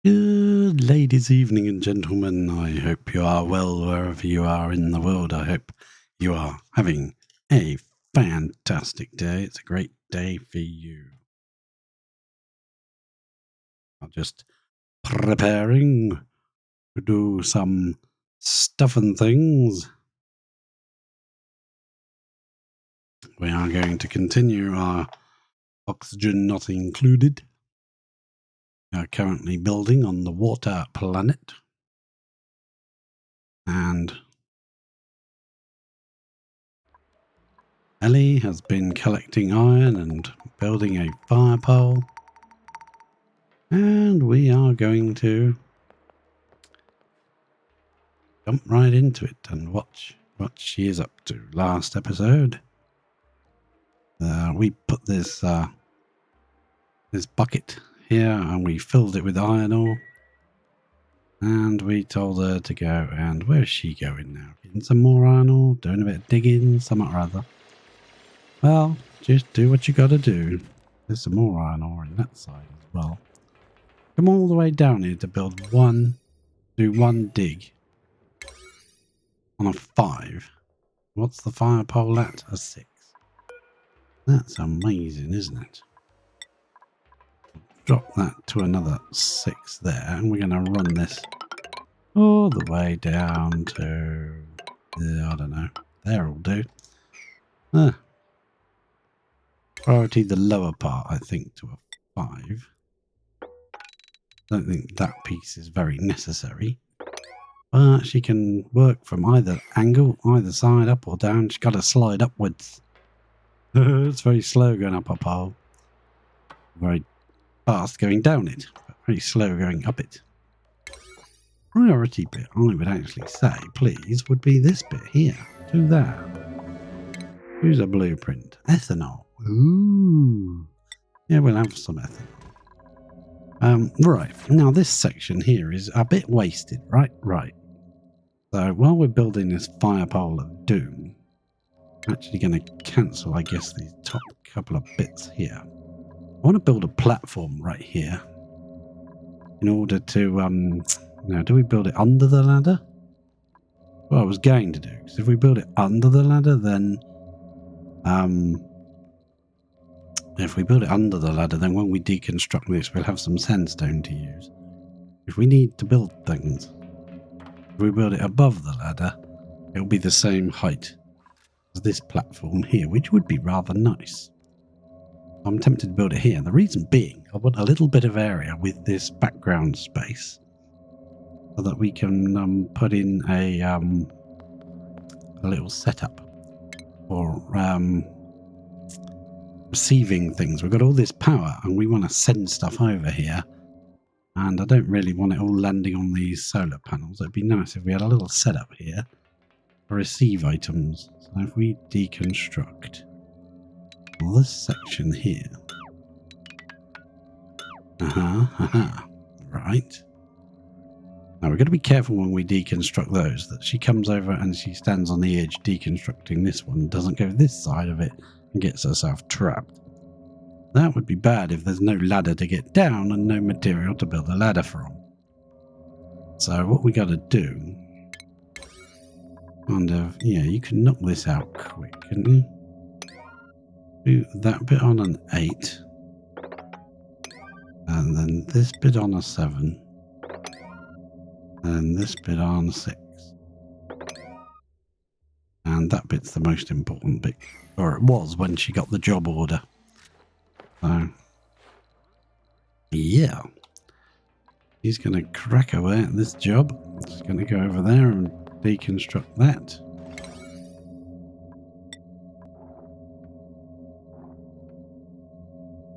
Good ladies, evening, and gentlemen. I hope you are well wherever you are in the world. I hope you are having a fantastic day. It's a great day for you. I'm just preparing to do some stuff and things. We are going to continue our oxygen not included. We are currently building on the water planet. And Ellie has been collecting iron and building a fire pole. And we are going to jump right into it and watch what she is up to. Last episode, we put this bucket here and we filled it with iron ore. And we told her to go, and where's she going now? Getting some more iron ore, doing a bit of digging, something or other. Well, just do what you gotta do. There's some more iron ore in that side as well. Come all the way down here to build one dig on a 5. What's the fire pole at? A 6. That's amazing, isn't it? Drop that to another 6 there, and we're going to run this all the way down to, I don't know, there will do. Priority the lower part, I think, to a 5. Don't think that piece is very necessary. But she can work from either angle, either side, up or down. She's got to slide upwards. It's very slow going up a pole. Very fast going down it, but very slow going up it. Priority bit, I would actually say, please, would be this bit here. Do that. Use a blueprint. Ethanol. Ooh. Yeah, we'll have some ethanol. Right. Now, this section here is a bit wasted, right? Right. So, while we're building this fire pole of doom, I'm actually going to cancel, I guess, these top couple of bits here. I want to build a platform right here in order to, now, do we build it under the ladder? Well, I was going to do, because if we build it under the ladder, then, if we build it under the ladder, then when we deconstruct this, we'll have some sandstone to use. If we need to build things, if we build it above the ladder, it'll be the same height as this platform here, which would be rather nice. I'm tempted to build it here. The reason being, I want a little bit of area with this background space so that we can put in a little setup for receiving things. We've got all this power and we want to send stuff over here, and I don't really want it all landing on these solar panels. It'd be nice if we had a little setup here to receive items. So if we deconstruct this section here. Right. Now we've got to be careful when we deconstruct those, that she comes over and she stands on the edge deconstructing this one, doesn't go this side of it and gets herself trapped. That would be bad if there's no ladder to get down and no material to build a ladder from. So what we got to do, kind of, yeah, you can knock this out quick, couldn't you? Do that bit on an 8. And then this bit on a 7. And this bit on 6. And that bit's the most important bit. Or it was when she got the job order. So, yeah. He's going to crack away at this job. He's going to go over there and deconstruct that.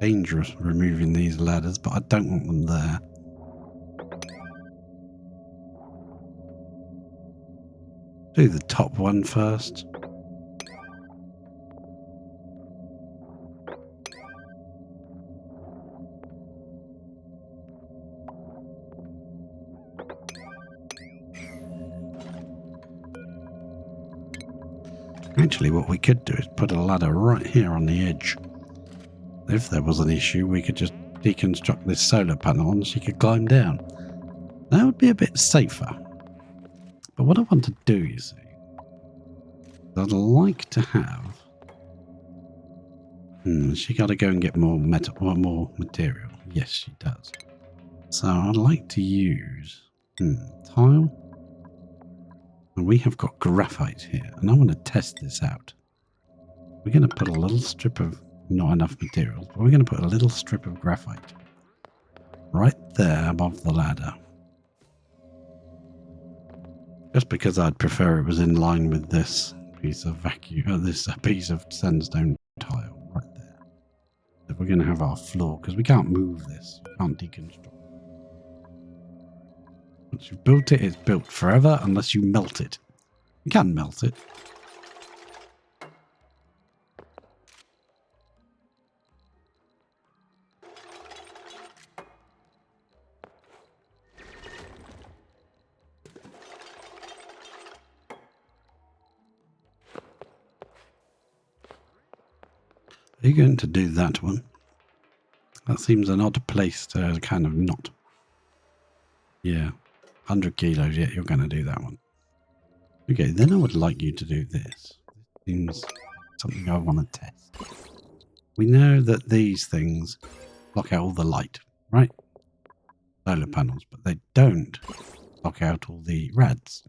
Dangerous removing these ladders, but I don't want them there. Do the top one first. Actually, what we could do is put a ladder right here on the edge. If there was an issue, we could just deconstruct this solar panel and she could climb down. That would be a bit safer. But what I want to do, you see, I'd like to have... she got to go and get more metal or more material. Yes, she does. So I'd like to use tile. And we have got graphite here, and I want to test this out. We're going to put a little strip of not enough materials, but we're going to put a little strip of graphite right there above the ladder. Just because I'd prefer it was in line with this piece of this piece of sandstone tile right there. If we're going to have our floor, because we can't move this, we can't deconstruct. Once you've built it, it's built forever unless you melt it. You can melt it. Are you going to do that one? That seems an odd place to kind of not. Yeah, 100 kilos, yeah, you're going to do that one. Okay, then I would like you to do this. This seems something I want to test. We know that these things block out all the light, right? Solar panels, but they don't block out all the rads.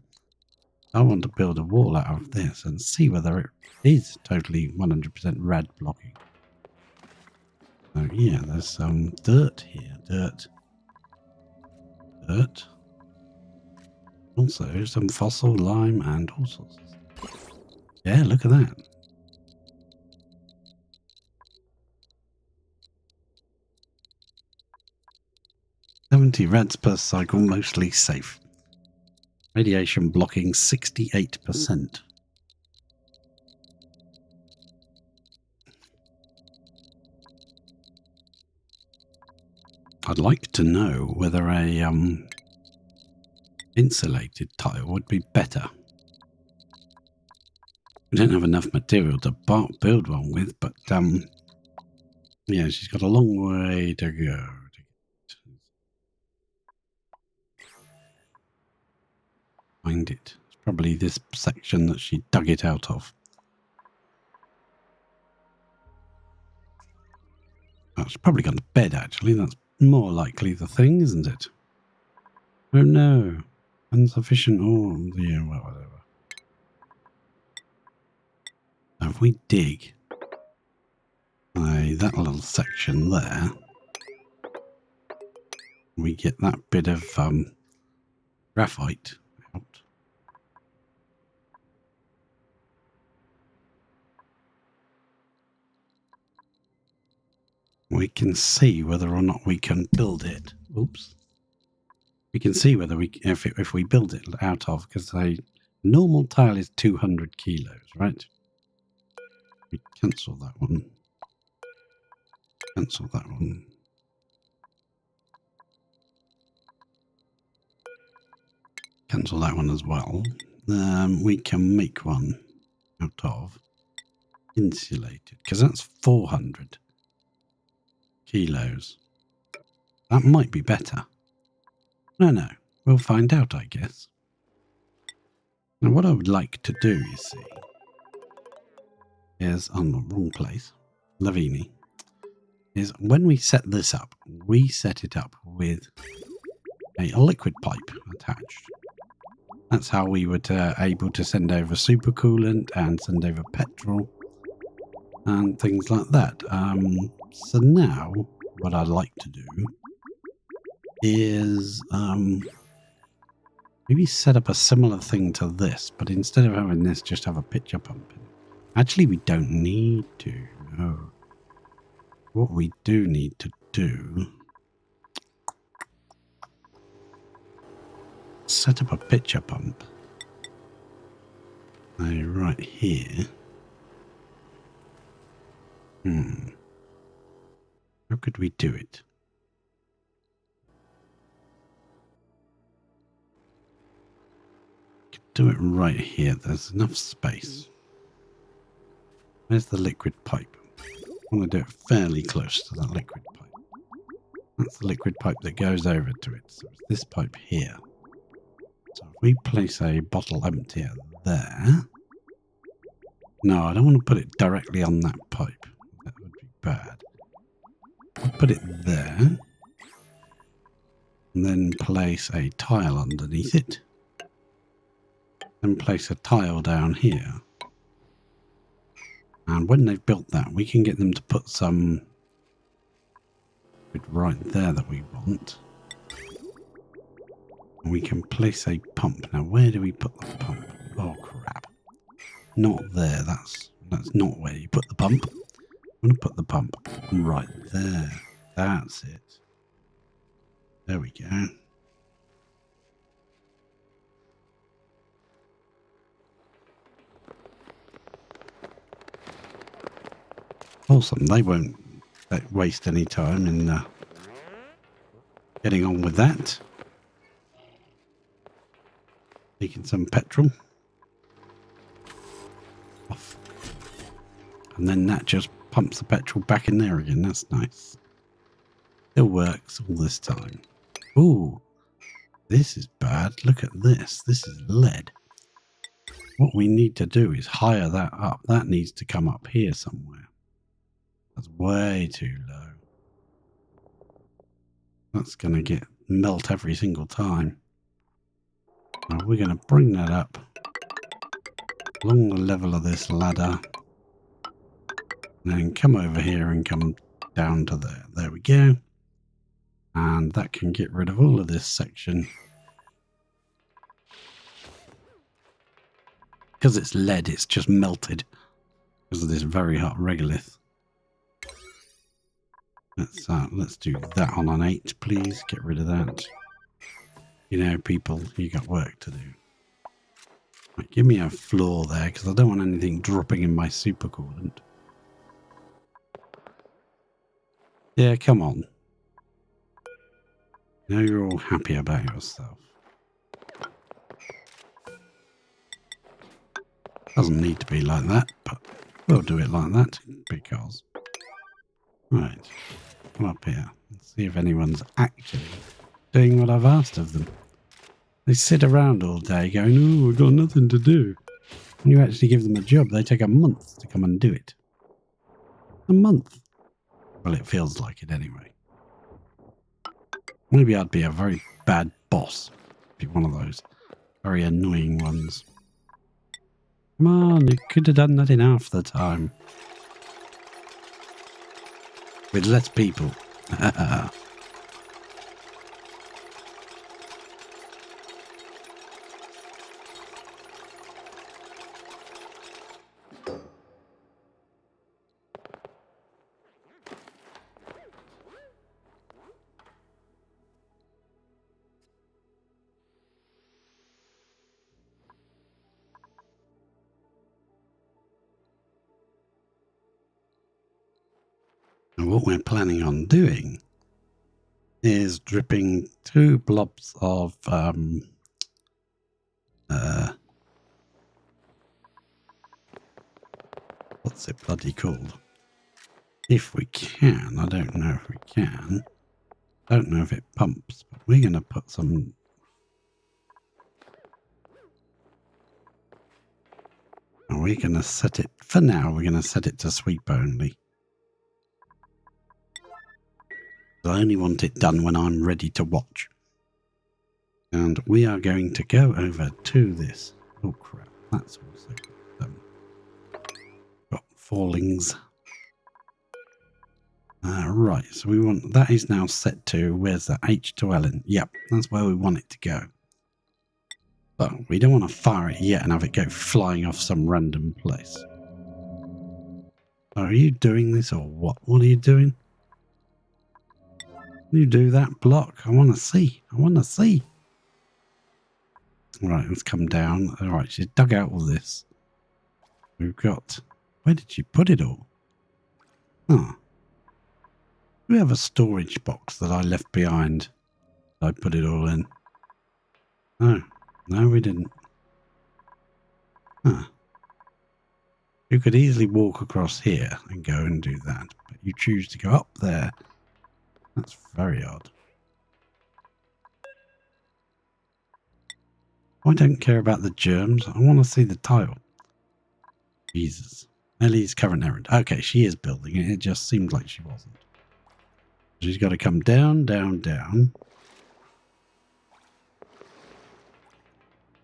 I want to build a wall out of this and see whether it is totally 100% rad blocking. So yeah, there's some dirt here. Dirt. Also, some fossil lime and all sorts of stuff. Yeah, look at that. $70 rads per cycle, mostly safe. Radiation blocking 68%. I'd like to know whether a insulated tile would be better. We don't have enough material to build one with, but yeah, she's got a long way to go. Find it. It's probably this section that she dug it out of. Oh, she's probably gone to bed, actually. That's more likely the thing, isn't it? Oh no. Insufficient ore. Yeah, well, whatever. Now if we dig that little section there, we get that bit of graphite out. We can see whether or not we can build it. Oops. We can see whether we, if we build it out of, because a normal tile is 200 kilos, right? We cancel that one. Cancel that one. Cancel that one as well. We can make one out of insulated, because that's 400 kilos. That might be better. No, we'll find out, I guess. Now, what I would like to do, you see, is on the wrong place, Lavini, is when we set this up, we set it up with a liquid pipe attached. That's how we were able to send over supercoolant and send over petrol and things like that. So now, what I'd like to do is maybe set up a similar thing to this, but instead of having this, just have a pitcher pump in. Actually, we don't need to. No. What we do need to do, set up a pitcher pump. Right here. How could we do it? Do it right here. There's enough space. Where's the liquid pipe? I want to do it fairly close to that liquid pipe. That's the liquid pipe that goes over to it. So it's this pipe here. So if we place a bottle emptier there. No, I don't want to put it directly on that pipe. That would be bad. I'll put it there. And then place a tile underneath it. Then place a tile down here. And when they've built that, we can get them to put some right there that we want. And we can place a pump. Now, where do we put the pump? Oh, crap. Not there. That's not where you put the pump. I'm going to put the pump right there. That's it. There we go. Awesome. They won't waste any time in getting on with that. Taking some petrol. Off. And then that just pumps the petrol back in there again. That's nice. Still works all this time. Ooh. This is bad. Look at this. This is lead. What we need to do is higher that up. That needs to come up here somewhere. That's way too low. That's going to melt every single time. Now we're going to bring that up along the level of this ladder. And then come over here and come down to there. There we go. And that can get rid of all of this section. Because it's lead, it's just melted. Because of this very hot regolith. Let's do that on an 8, please. Get rid of that. You know, people, you got work to do. Right, give me a floor there, because I don't want anything dropping in my supercoolant. Yeah, come on. Now you're all happy about yourself. Doesn't need to be like that, but we'll do it like that because. Right, come up here and see if anyone's actually doing what I've asked of them. They sit around all day going, oh, we've got nothing to do. When you actually give them a job, they take a month to come and do it. A month. Well, it feels like it anyway. Maybe I'd be a very bad boss. Be one of those very annoying ones. Come on, you could have done that in half the time. With less people. And what we're planning on doing is dripping 2 blobs of what's it bloody called? If we can, I don't know if we can. Don't know if it pumps, but we're going to put some. And we're going to set it, for now, we're going to set it to sweep only. I only want it done when I'm ready to watch. And we are going to go over to this. Oh crap, that's also got fallings. Right, so we want, that is now set to, where's that, H to L in? Yep, that's where we want it to go. But we don't want to fire it yet and have it go flying off some random place. Are you doing this or what? What are you doing? You do that block. I want to see. I want to see. Right, let's come down. All right, she's dug out all this. We've got... Where did she put it all? Huh. We have a storage box that I left behind. I put it all in. Oh, no, we didn't. Huh. You could easily walk across here and go and do that, but you choose to go up there That's very odd. I don't care about the germs. I want to see the tile. Jesus. Ellie's current errand. Okay, she is building it. It just seemed like she wasn't. She's got to come down, down, down.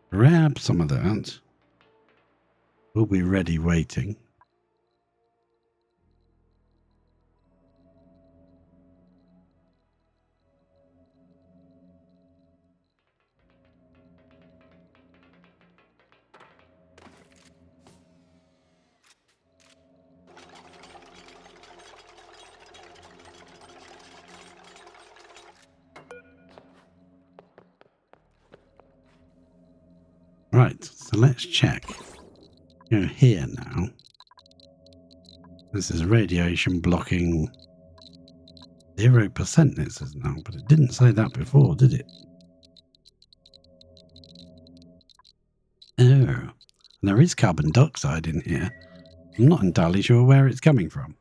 Grab some of that. We'll be ready waiting. Right, so let's check. Go here now. This is radiation blocking 0% it says now, but it didn't say that before, did it? Oh, and there is carbon dioxide in here. I'm not entirely sure where it's coming from.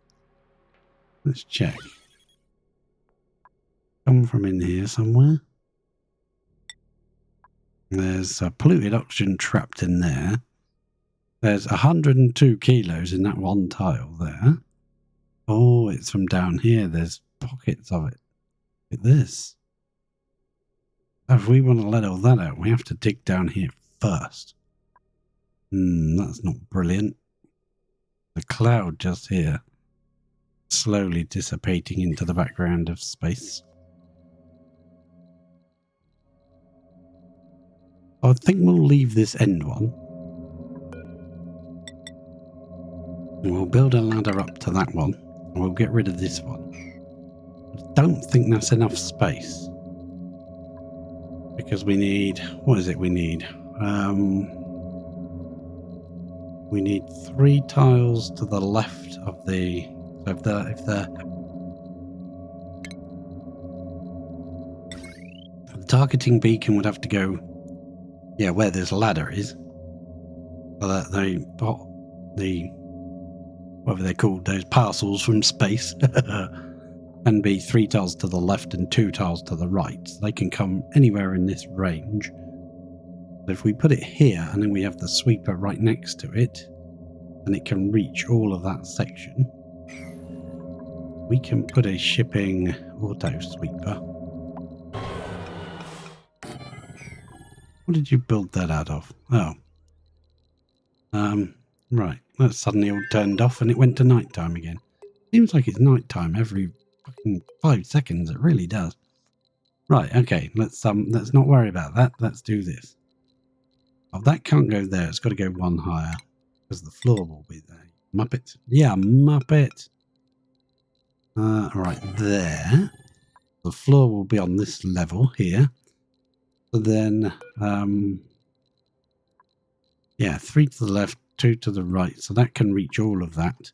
Let's check. Come from in here somewhere. There's polluted oxygen trapped in there. There's 102 kilos in that one tile there. Oh, it's from down here. There's pockets of it. Look at this. If we want to let all that out, we have to dig down here first. That's not brilliant. The cloud just here, slowly dissipating into the background of space. I think we'll leave this end one. We'll build a ladder up to that one. And we'll get rid of this one. I don't think that's enough space. Because we need... What is it we need? We need 3 tiles to the left of the... So if the targeting beacon would have to go... Yeah, where this ladder is. So that the whatever they're called, those parcels from space can be 3 tiles to the left and 2 tiles to the right. They can come anywhere in this range. But if we put it here and then we have the sweeper right next to it, and it can reach all of that section, we can put a shipping auto sweeper. What did you build that out of? Oh. Right. That suddenly all turned off and it went to nighttime again. Seems like it's nighttime every fucking 5 seconds. It really does. Right. Okay. Let's not worry about that. Let's do this. Oh, that can't go there. It's got to go one higher because the floor will be there. Muppet. Yeah, Muppet. Right there. The floor will be on this level here. So then, yeah, 3 to the left, 2 to the right. So that can reach all of that.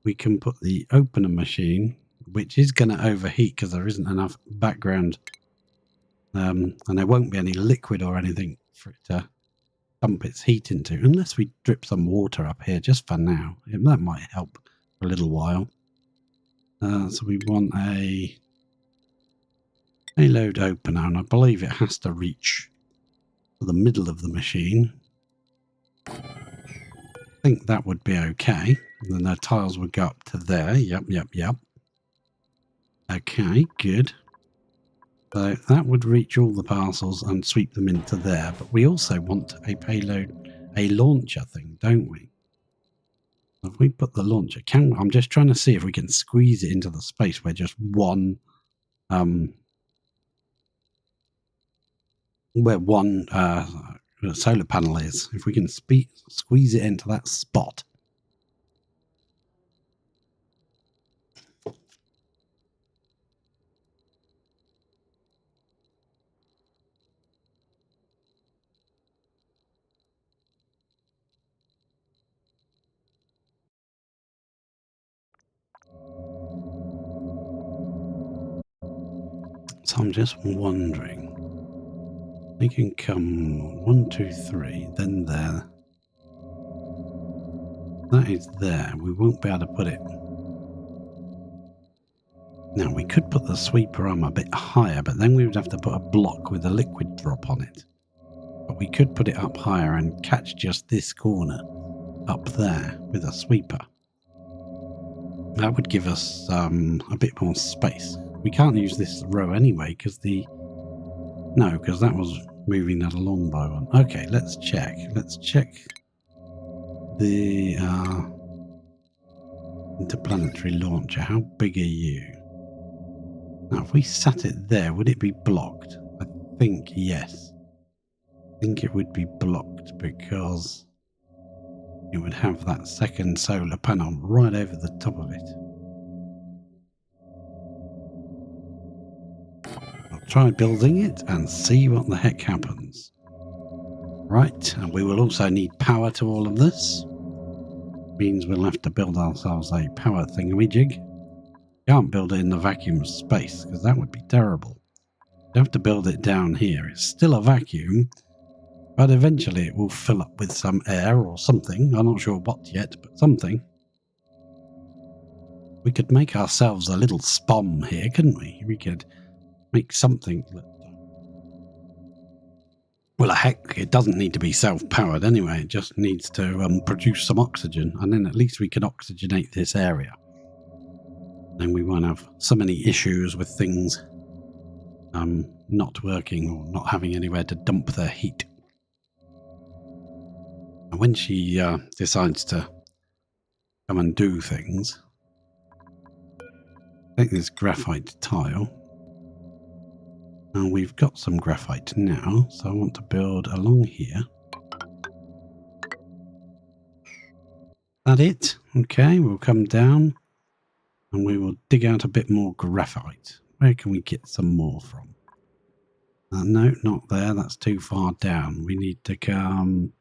We can put the opener machine, which is going to overheat because there isn't enough background. And there won't be any liquid or anything for it to dump its heat into, unless we drip some water up here just for now. That might help for a little while. So we want a payload opener, and I believe it has to reach to the middle of the machine. I think that would be okay. And then the tiles would go up to there. Yep. Okay, good. So that would reach all the parcels and sweep them into there. But we also want a payload, a launcher thing, don't we? If we put the launcher, I'm just trying to see if we can squeeze it into the space where just one solar panel is. If we can squeeze it into that spot. So I'm just wondering. We can come 1, 2, 3, then there. That is there. We won't be able to put it. Now, we could put the sweeper arm a bit higher, but then we would have to put a block with a liquid drop on it. But we could put it up higher and catch just this corner up there with a sweeper. That would give us a bit more space. We can't use this row anyway because because that was moving that along by one. Okay, let's check. Let's check the interplanetary launcher. How big are you? Now, if we sat it there, would it be blocked? I think yes. I think it would be blocked because it would have that second solar panel right over the top of it. I'll try building it and see what the heck happens. Right, and we will also need power to all of this. Means we'll have to build ourselves a power thingamajig. Can't build it in the vacuum space because that would be terrible. You have to build it down here. It's still a vacuum, but eventually it will fill up with some air or something. I'm not sure what yet, but something. We could make ourselves a little spom here, couldn't we? We could make something. Well, heck, it doesn't need to be self-powered anyway. It just needs to produce some oxygen, and then at least we can oxygenate this area. Then we won't have so many issues with things not working or not having anywhere to dump their heat. And when she decides to come and do things, take this graphite tile. And we've got some graphite now, so I want to build along here. That it? Okay, we'll come down and we will dig out a bit more graphite. Where can we get some more from? No, not there. That's too far down. We need to come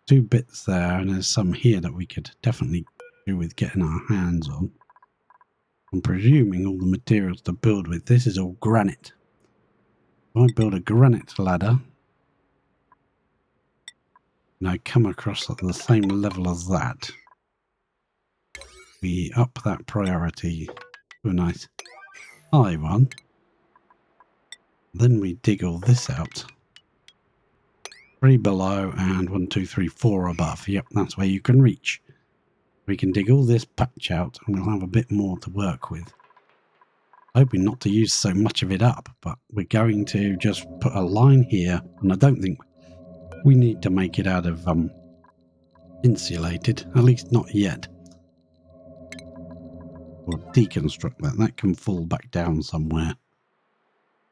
2 bits there, and there's some here that we could definitely do with getting our hands on. I'm presuming all the materials to build with. This is all granite. If I build a granite ladder, and I come across at the same level as that, we up that priority to a nice high one. Then we dig all this out. 3 below and 1, 2, 3, 4 above. Yep, that's where you can reach. We can dig all this patch out and we'll have a bit more to work with. Hoping not to use so much of it up, but we're going to just put a line here, and I don't think we need to make it out of insulated, at least not yet. We'll deconstruct that. That can fall back down somewhere.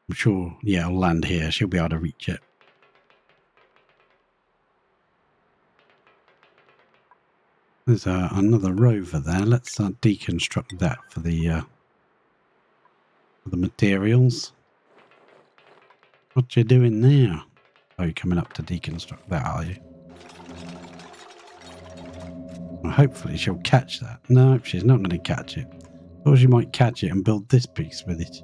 I'm sure, yeah, it'll land here. She'll be able to reach it. There's another rover there. Let's deconstruct that for the materials. What you doing there? Oh, you're coming up to deconstruct that, are you? Well, hopefully she'll catch that. No, she's not going to catch it. Or she might catch it and build this piece with it.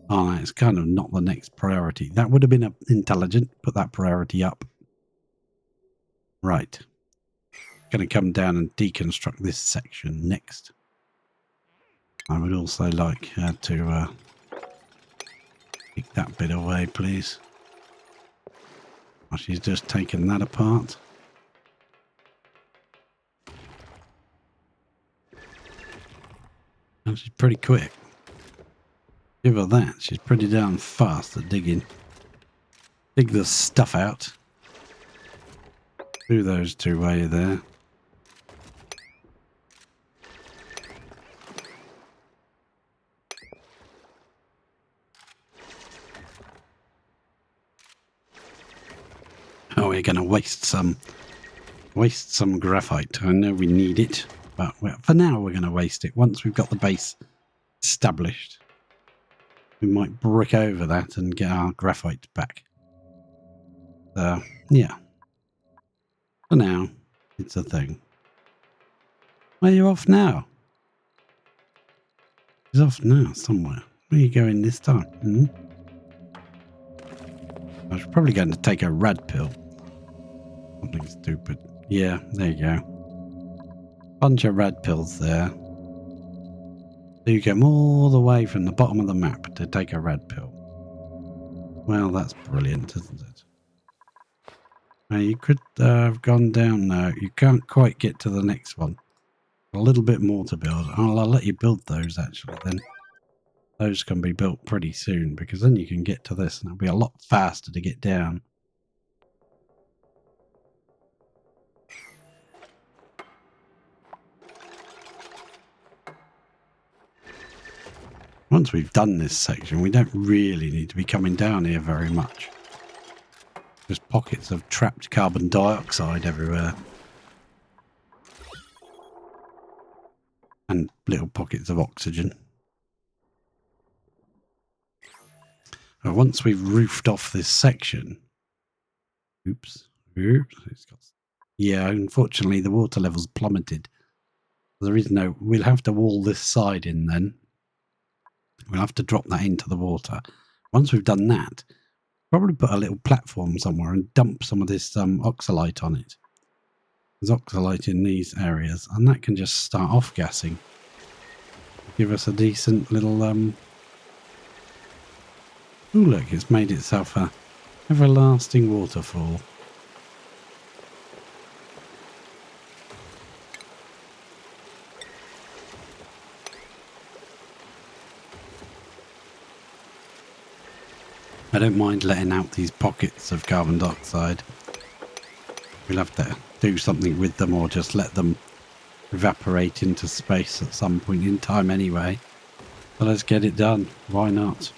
Oh, it's kind of not the next priority. That would have been intelligent. Put that priority up. Right. Going to come down and deconstruct this section next. I would also like her to take that bit away, please. Oh, she's just taken that apart. And she's pretty quick. Give her that. She's pretty damn fast at digging. Dig the stuff out. Do those 2 away there. Oh, we're going to waste some graphite. I know we need it, but for now we're going to waste it. Once we've got the base established, we might brick over that and get our graphite back. Yeah. For now, it's a thing. Where are you off now? He's off now somewhere. Where are you going this time? I was probably going to take a rad pill. Something stupid. Yeah, there you go. Bunch of rad pills there. So you come all the way from the bottom of the map to take a red pill. Well, that's brilliant, isn't it? Now you could have gone down now. You can't quite get to the next one. A little bit more to build. I'll let you build those actually then. Those can be built pretty soon because then you can get to this and it'll be a lot faster to get down. Once we've done this section, we don't really need to be coming down here very much. Just pockets of trapped carbon dioxide everywhere. And little pockets of oxygen. Once we've roofed off this section... Oops. Yeah, unfortunately the water level's plummeted. There is no... We'll have to wall this side in then. We'll have to drop that into the water. Once we've done that, probably put a little platform somewhere and dump some of this oxalite on it. There's oxalite in these areas, and that can just start off gassing. Give us a decent little... Oh, look, it's made itself a everlasting waterfall. I don't mind letting out these pockets of carbon dioxide. We'll have to do something with them or just let them evaporate into space at some point in time anyway. So let's get it done. Why not?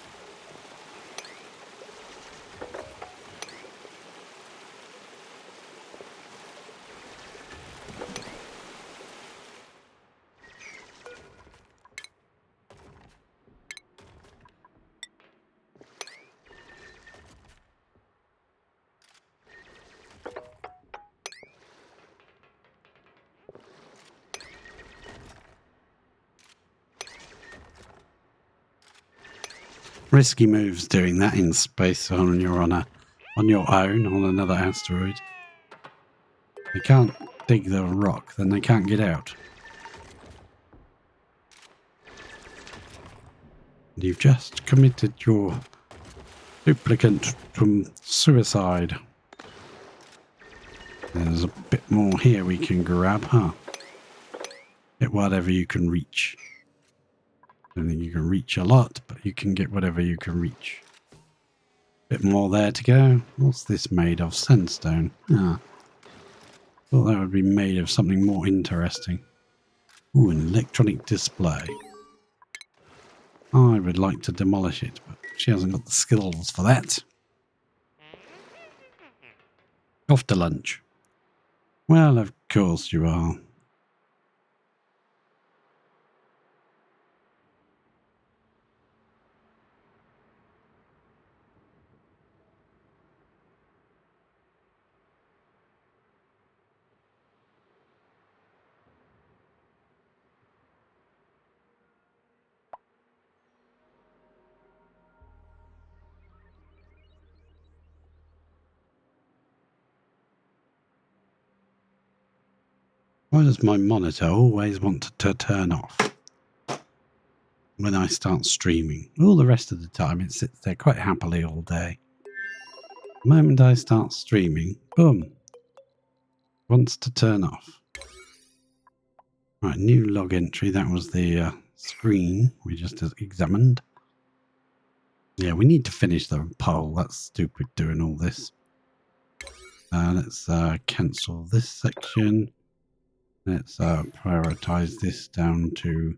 Risky moves doing that in space when you're on your own on another asteroid. They can't dig the rock, then they can't get out. You've just committed your duplicate from suicide. There's a bit more here we can grab, huh? Get whatever you can reach. I don't think you can reach a lot, but you can get whatever you can reach. Bit more there to go. What's this made of? Sandstone. Ah. Thought that would be made of something more interesting. Ooh, an electronic display. I would like to demolish it, but she hasn't got the skills for that. Off to lunch. Well, of course you are. Why does my monitor always want to turn off when I start streaming? All the rest of the time it sits there quite happily all day. The moment I start streaming, boom, wants to turn off. Right, new log entry. That was the screen we just examined. Yeah, we need to finish the poll. That's stupid doing all this. Let's cancel this section. Let's prioritize this down to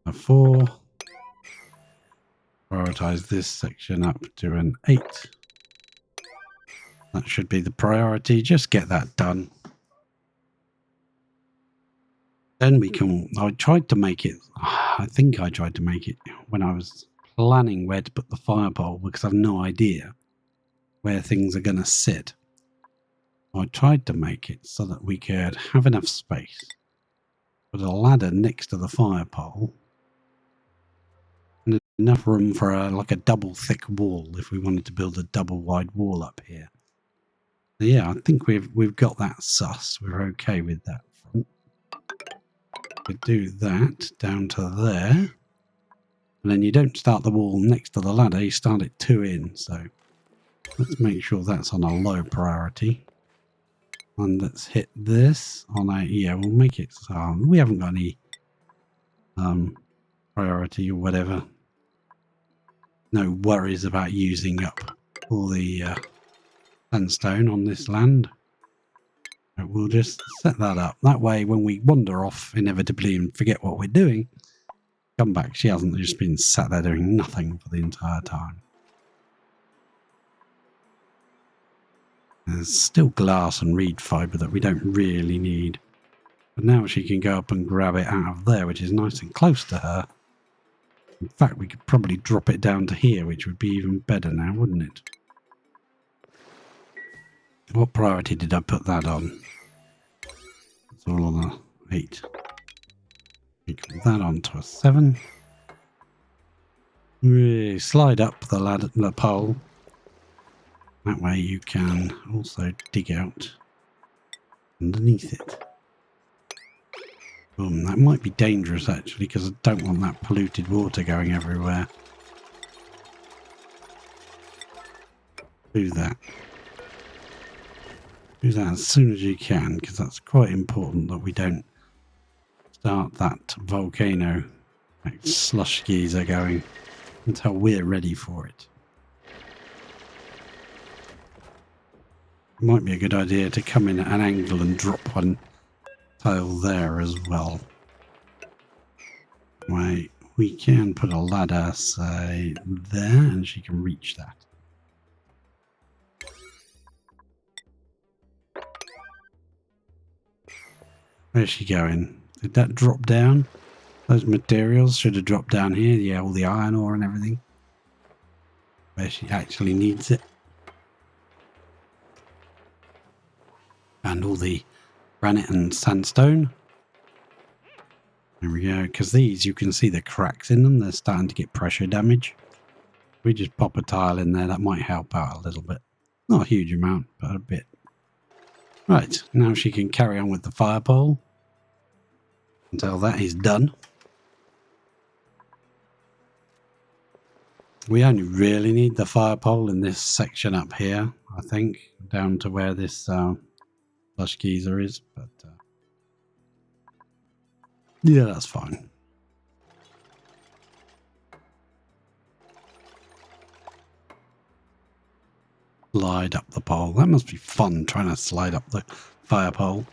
a 4. Prioritize this section up to an 8. That should be the priority. Just get that done. Then we can... I tried to make it... I think I tried to make it when I was planning where to put the fire pole because I've no idea where things are going to sit. I tried to make it so that we could have enough space. Put a ladder next to the fire pole. And enough room for like a double thick wall if we wanted to build a double wide wall up here. Yeah, I think we've got that sus. We're okay with that front. You do that down to there. And then you don't start the wall next to the ladder, you start it 2 in. So let's make sure that's on a low priority. And let's hit this on a, yeah, we'll make it, we haven't got any priority or whatever. No worries about using up all the sandstone on this land. We'll just set that up. That way, when we wander off inevitably and forget what we're doing, come back, she hasn't just been sat there doing nothing for the entire time. There's still glass and reed fibre that we don't really need. But now she can go up and grab it out of there, which is nice and close to her. In fact, we could probably drop it down to here, which would be even better now, wouldn't it? What priority did I put that on? It's all on a 8. Equal that onto a 7. We slide up the ladder, the pole. That way you can also dig out underneath it. Boom, that might be dangerous actually, because I don't want that polluted water going everywhere. Do that. Do that as soon as you can, because that's quite important that we don't start that volcano, like slush geyser going until we're ready for it. Might be a good idea to come in at an angle and drop one tile there as well. Right, we can put a ladder, say, there, and she can reach that. Where's she going? Did that drop down? Those materials should have dropped down here. Yeah, all the iron ore and everything. Where she actually needs it. And all the granite and sandstone. There we go. Because these, you can see the cracks in them. They're starting to get pressure damage. We just pop a tile in there. That might help out a little bit. Not a huge amount, but a bit. Right, now she can carry on with the fire pole until that is done. We only really need the fire pole in this section up here, I think, down to where this flush geyser is, but yeah, that's fine. Slide up the pole. That must be fun, trying to slide up the fire pole.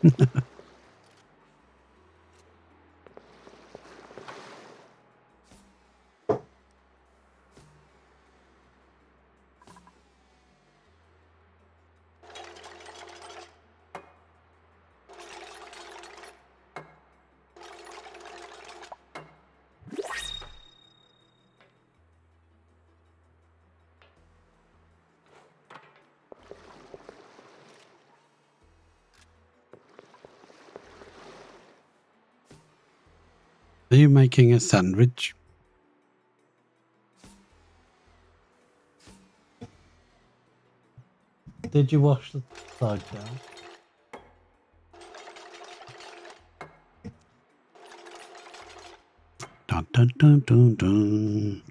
Are you making a sandwich? Did you wash the side down? Dun, dun, dun, dun, dun.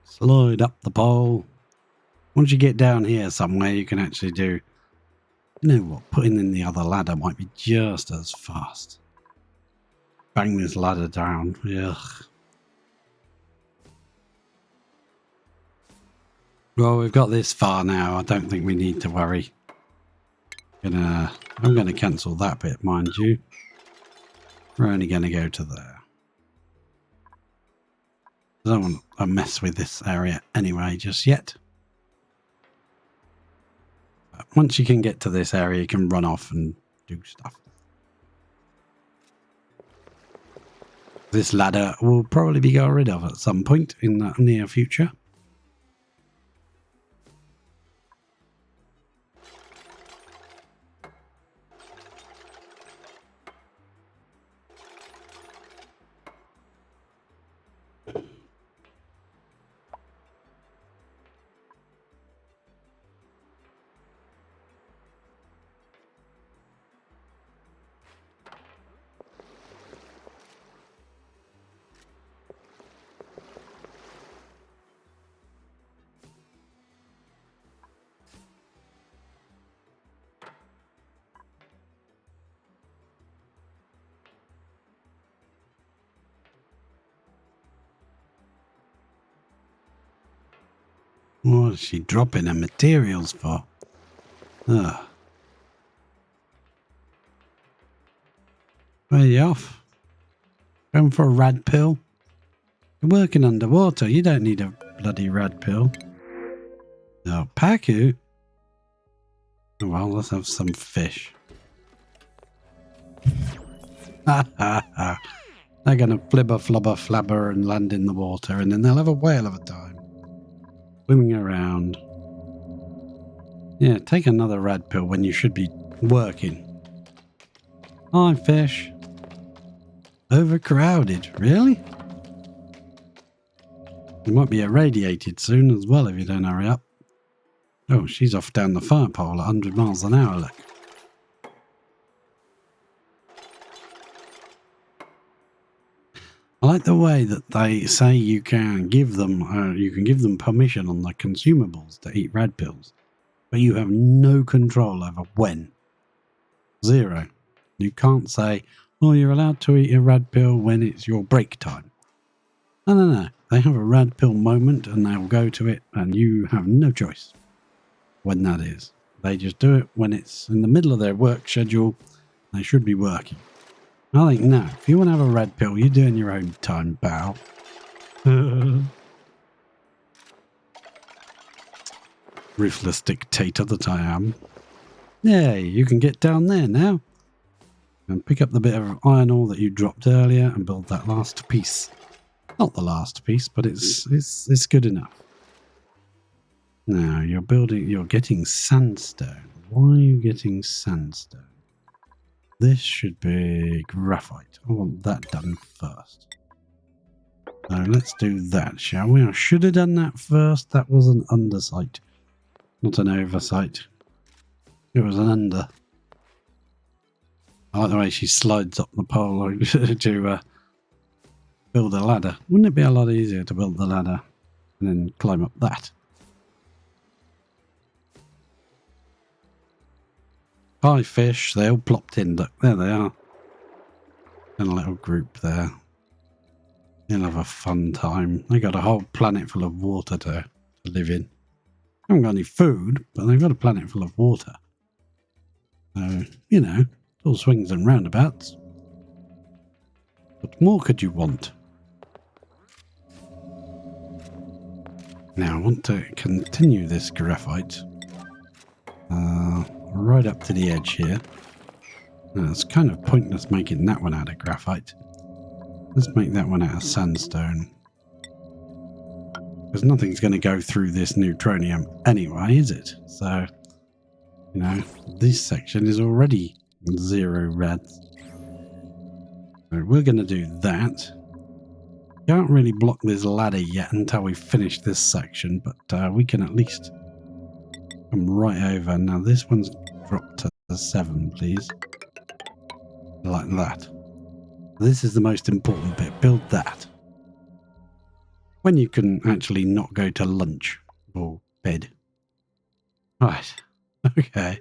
Slide up the pole. Once you get down here somewhere, you can actually do, you know what, putting in the other ladder might be just as fast. Bang this ladder down. Ugh. Well, we've got this far now. I don't think we need to worry. I'm going to cancel that bit, mind you. We're only going to go to there. I don't want to mess with this area anyway just yet. But once you can get to this area, you can run off and do stuff. This ladder will probably be got rid of at some point in the near future. What is she dropping her materials for? Ugh. Where are you off? Going for a rad pill? You're working underwater. You don't need a bloody rad pill. No, Paku? Oh, well, let's have some fish. Ha ha ha. They're going to flibber, flubber, flabber and land in the water, and then they'll have a whale of a time. Swimming around. Yeah, take another rad pill when you should be working. Hi, fish. Overcrowded, really? You might be irradiated soon as well if you don't hurry up. Oh, she's off down the fire pole at 100 miles an hour, look. I like the way that they say you can give them permission on the consumables to eat rad pills, but you have no control over when. Zero. You can't say, oh, you're allowed to eat a rad pill when it's your break time. No. They have a rad pill moment and they'll go to it and you have no choice when that is. They just do it when it's in the middle of their work schedule. They should be working. I think, no, if you want to have a red pill, you do it in your own time, pal. Ruthless dictator that I am. Yay, you can get down there now. And pick up the bit of iron ore that you dropped earlier and build that last piece. Not the last piece, but it's good enough. Now, you're getting sandstone. Why are you getting sandstone? This should be graphite. I want that done first. So let's do that, shall we? I should have done that first. That was an undersight, not an oversight. It was an under. I like the way she slides up the pole to build a ladder. Wouldn't it be a lot easier to build the ladder and then climb up that? Hi, fish. They all plopped in. Look, there they are. In a little group there. They'll have a fun time. They got a whole planet full of water to live in. They haven't got any food, but they've got a planet full of water. So, you know, all swings and roundabouts. What more could you want? Now, I want to continue this graphite. Right up to the edge here. Now, it's kind of pointless making that one out of graphite. Let's make that one out of sandstone. Because nothing's going to go through this neutronium anyway, is it? So, you know, this section is already 0 rads. So we're going to do that. Can't really block this ladder yet until we finish this section, but we can at least come right over. Now this one's dropped to 7, please. Like that. This is the most important bit. Build that. When you can actually not go to lunch or bed. Right. Okay.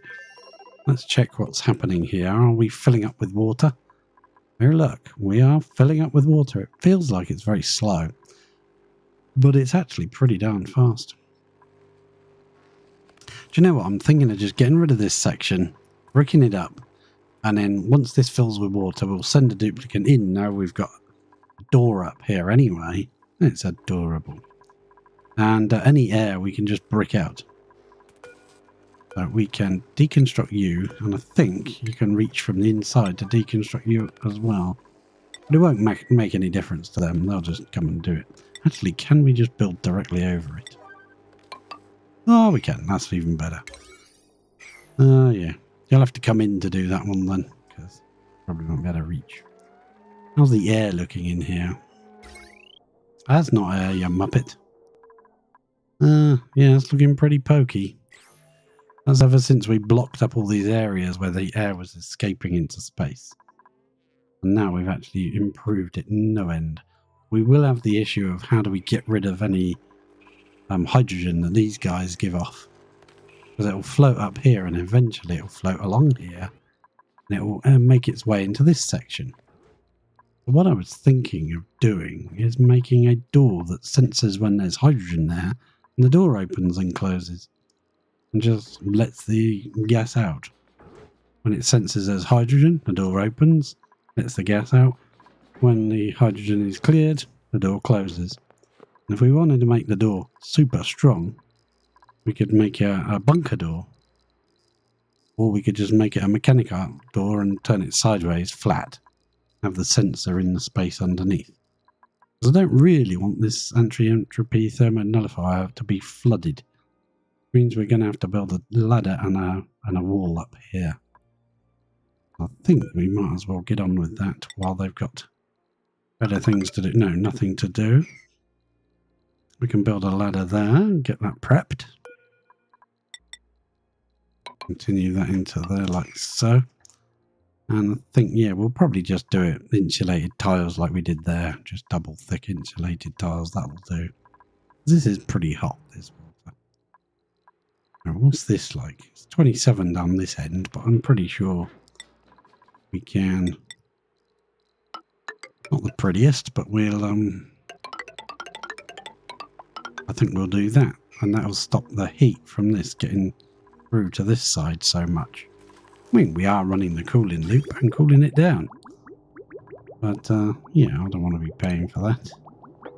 Let's check what's happening here. Are we filling up with water? Oh, look. We are filling up with water. It feels like it's very slow. But it's actually pretty darn fast. Do you know what? I'm thinking of just getting rid of this section, bricking it up, and then once this fills with water, we'll send a duplicate in. Now we've got a door up here anyway. It's adorable. And any air we can just brick out. So we can deconstruct you, and I think you can reach from the inside to deconstruct you as well. But it won't make any difference to them. They'll just come and do it. Actually, can we just build directly over it? Oh, we can. That's even better. Yeah. You'll have to come in to do that one then, because probably won't be able to reach. How's the air looking in here? That's not air, you muppet. Yeah, it's looking pretty pokey. That's ever since we blocked up all these areas where the air was escaping into space. And now we've actually improved it no end. We will have the issue of how do we get rid of any hydrogen that these guys give off. Because it will float up here and eventually it will float along here. And it will make its way into this section. So what I was thinking of doing is making a door that senses when there's hydrogen there And the door opens and closes and just lets the gas out. When it senses there's hydrogen, the door opens, lets the gas out. When the hydrogen is cleared, the door closes. And if we wanted to make the door super strong, we could make a bunker door. Or we could just make it a mechanical door and turn it sideways, flat. Have the sensor in the space underneath. Because I don't really want this anti-entropy thermonullifier to be flooded. It means we're going to have to build a ladder and a wall up here. I think we might as well get on with that while they've got better things to do. No, nothing to do. We can build a ladder there and get that prepped. Continue that into there like so. And I think, yeah, we'll probably just do it insulated tiles like we did there. Just double thick insulated tiles, that'll do. This is pretty hot, this water. Now, what's this like? It's 27 down this end, but I'm pretty sure we can. Not the prettiest, but we'll I think we'll do that, and that'll stop the heat from this getting through to this side so much. I mean, we are running the cooling loop and cooling it down, but yeah, I don't want to be paying for that.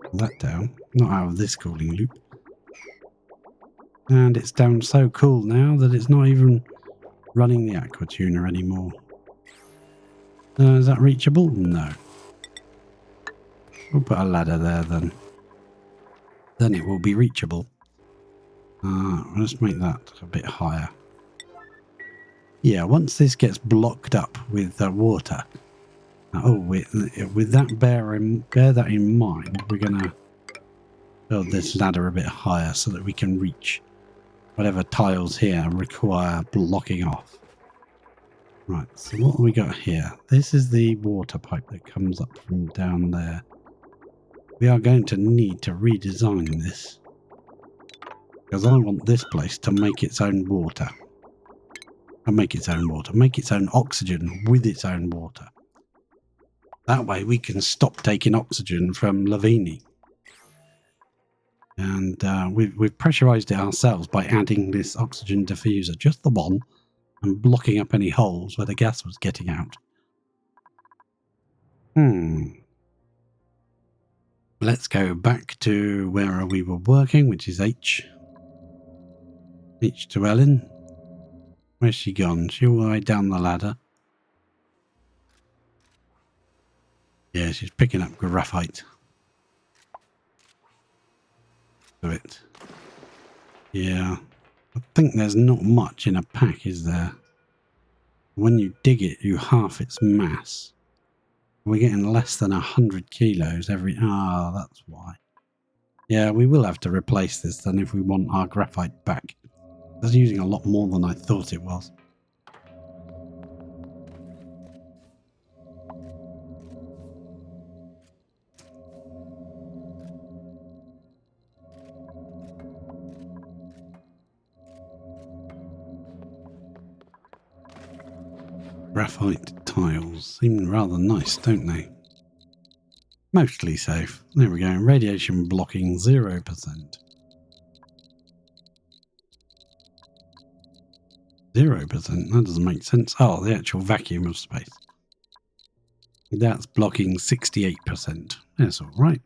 Pull that down, not out of this cooling loop. And it's down so cool now that it's not even running the aqua tuner anymore. Is that reachable? No. We'll put a ladder there then. Then it will be reachable. Let's make that a bit higher. Yeah, once this gets blocked up with water. With that bear that in mind, we're gonna build this ladder a bit higher so that we can reach whatever tiles here require blocking off. Right, so what have we got here? This is the water pipe that comes up from down there. We are going to need to redesign this, because I want this place to make its own water. Make its own oxygen with its own water. That way we can stop taking oxygen from Lavini. And we've pressurized it ourselves by adding this oxygen diffuser, just the one, and blocking up any holes where the gas was getting out. Let's go back to where we were working, which is H to Ellen. Where's she gone? She'll ride down the ladder. Yeah, she's picking up graphite. Do it. Yeah. I think there's not much in a pack, is there? When you dig it, you half its mass. We're getting less than 100 kilos every... Ah, that's why. Yeah, we will have to replace this then if we want our graphite back. That's using a lot more than I thought it was. Graphite tiles seem rather nice, don't they? Mostly safe. There we go. Radiation blocking 0%. 0%? That doesn't make sense. Oh, the actual vacuum of space. That's blocking 68%. That's alright.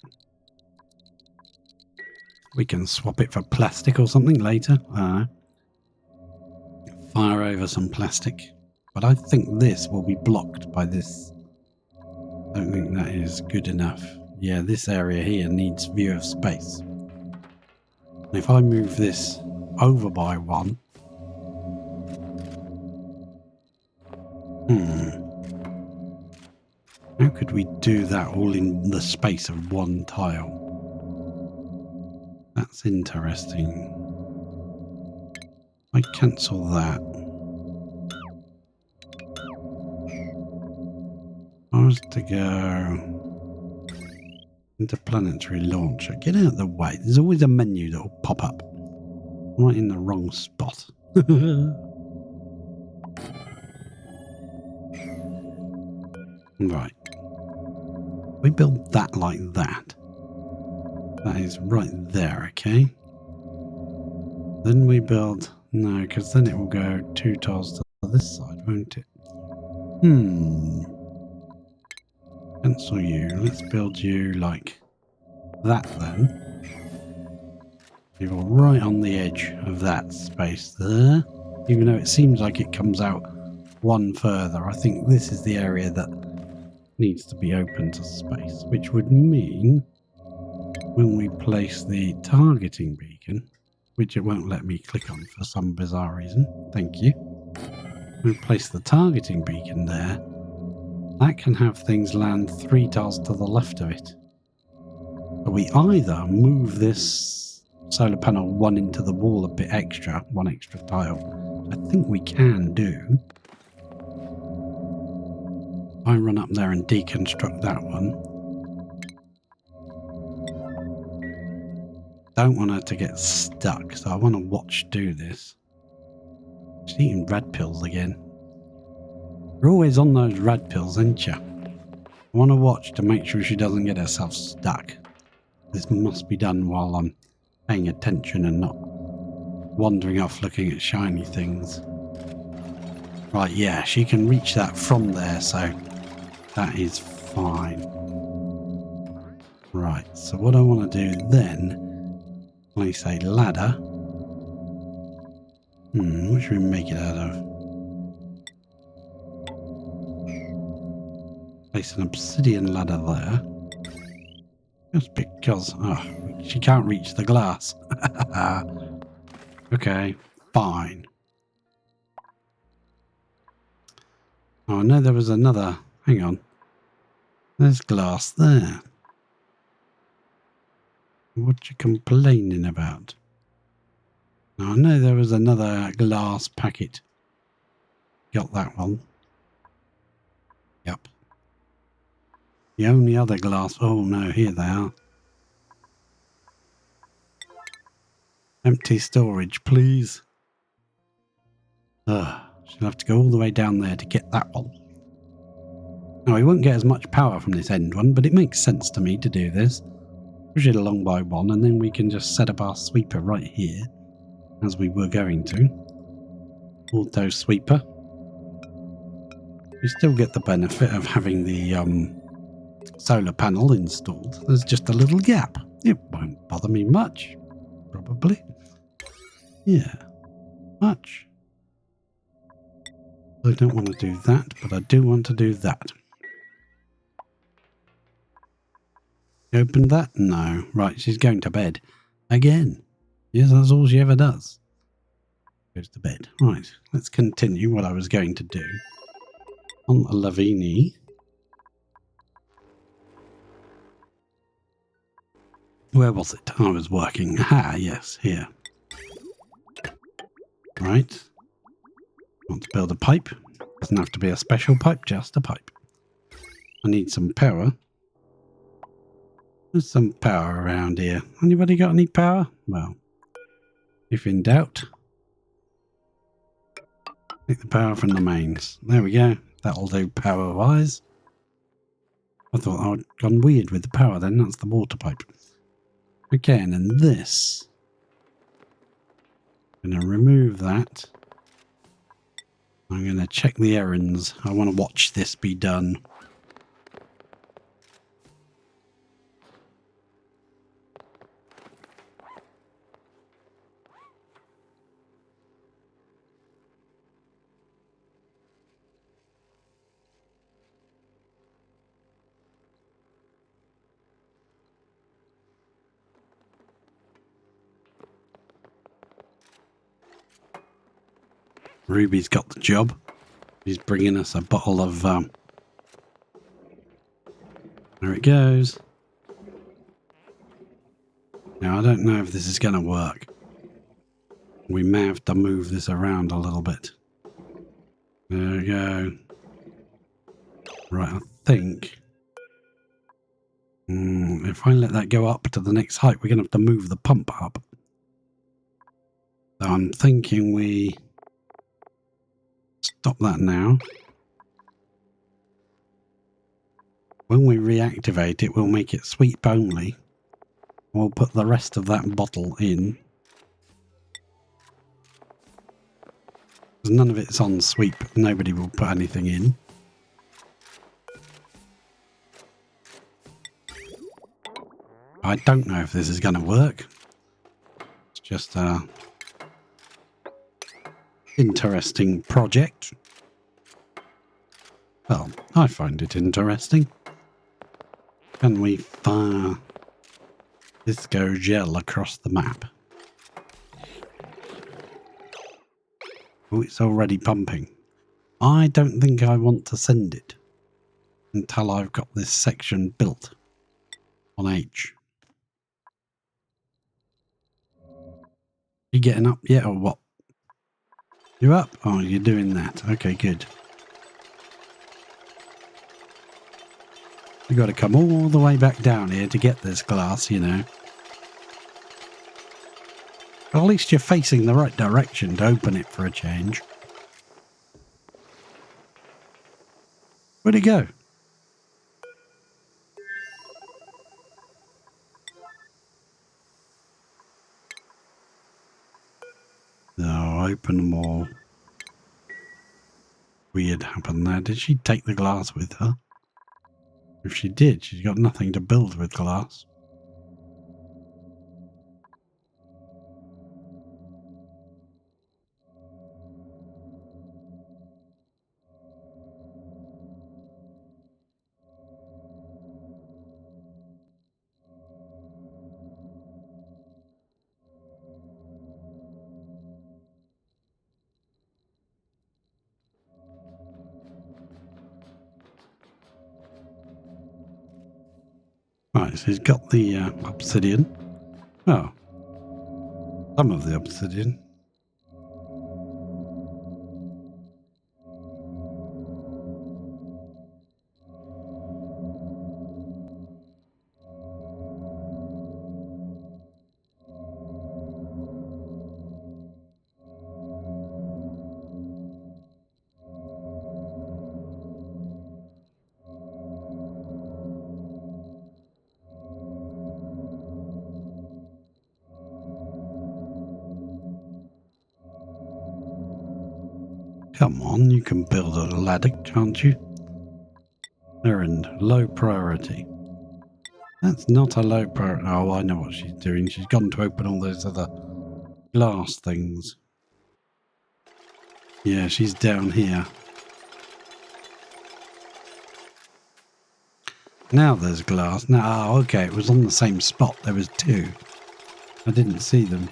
We can swap it for plastic or something later. Fire over some plastic. But I think this will be blocked by this. I don't think that is good enough. Yeah, this area here needs view of space. And if I move this over by one... How could we do that all in the space of one tile? That's interesting. I cancel that. I was to go interplanetary launcher. Get out of the way. There's always a menu that will pop up. Right in the wrong spot. Right. We build that like that. That is right there, okay? Then we build... No, because then it will go 2 tiles to this side, won't it? Cancel you. Let's build you like that then. You're right on the edge of that space there. Even though it seems like it comes out one further, I think this is the area that needs to be open to space, which would mean when we place the targeting beacon, which it won't let me click on for some bizarre reason, thank you. We place the targeting beacon there, that can have things land 3 tiles to the left of it. So we either move this solar panel one into the wall a bit extra, one extra tile. I think we can do. I run up there and deconstruct that one. Don't want her to get stuck, so I want to watch do this. She's eating red pills again. You're always on those red pills, ain't you? I want to watch to make sure she doesn't get herself stuck. This must be done while I'm paying attention and not wandering off looking at shiny things. Right, yeah, she can reach that from there, so that is fine. Right, so what I want to do then, place a ladder. What should we make it out of? Place an obsidian ladder there. Just because, she can't reach the glass. Okay, fine. Oh, no, there was another. Hang on. There's glass there. What you complaining about? Oh, no, there was another glass packet. Got that one. Yep. The only other glass... Oh, no, here they are. Empty storage, please. She'll have to go all the way down there to get that one. Now, we won't get as much power from this end one, but it makes sense to me to do this. Push it along by one, and then we can just set up our sweeper right here, as we were going to. Auto sweeper. We still get the benefit of having the solar panel installed. There's just a little gap. It won't bother me much, probably. Yeah, much. I don't want to do that, but I do want to do that. Open that? No. Right, she's going to bed. Again. Yes, that's all she ever does. Goes to bed. Right, let's continue what I was going to do. On Lavini. Where was it? I was working. Ah, yes, here. Right. Want to build a pipe. Doesn't have to be a special pipe, just a pipe. I need some power. There's some power around here. Anybody got any power? Well, if in doubt, take the power from the mains. There we go. That'll do power-wise. I thought I'd gone weird with the power then. That's the water pipe. Okay, and then this. I'm going to remove that. I'm going to check the errands. I want to watch this be done. Ruby's got the job. He's bringing us a bottle of... There it goes. Now, I don't know if this is going to work. We may have to move this around a little bit. There we go. Right, I think... if I let that go up to the next height, we're going to have to move the pump up. So I'm thinking we... Stop that now. When we reactivate it, we'll make it sweep only. We'll put the rest of that bottle in. because none of it's on sweep. Nobody will put anything in. I don't know if this is going to work. It's just a interesting project. Well, I find it interesting. Can we fire disco gel across the map? Oh, it's already pumping. I don't think I want to send it until I've got this section built on H. You getting up yet or what? You up? Oh, you're doing that. Okay, good. You got to come all the way back down here to get this glass, you know. At least you're facing the right direction to open it for a change. Where'd it go? No, open them all. Weird happened there. Did she take the glass with her? If she did, she's got nothing to build with glass. Right, so he's got the obsidian. Oh, some of the obsidian. Come on, you can build a ladder, can't you? Errand, low priority. That's not a low priority. Oh, I know what she's doing. She's gone to open all those other glass things. Yeah, she's down here. Now there's glass. Now, okay, it was on the same spot. There was two. I didn't see them.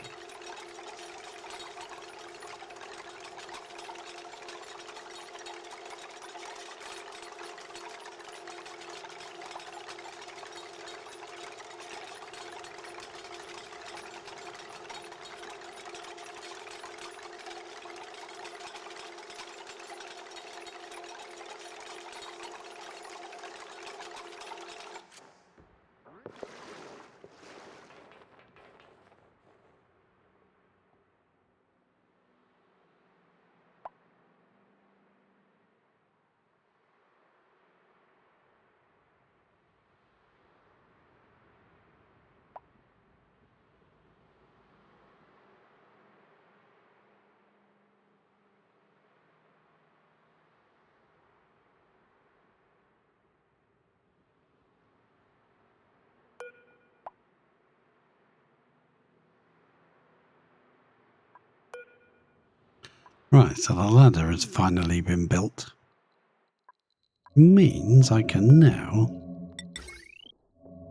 Right, so the ladder has finally been built. Means I can now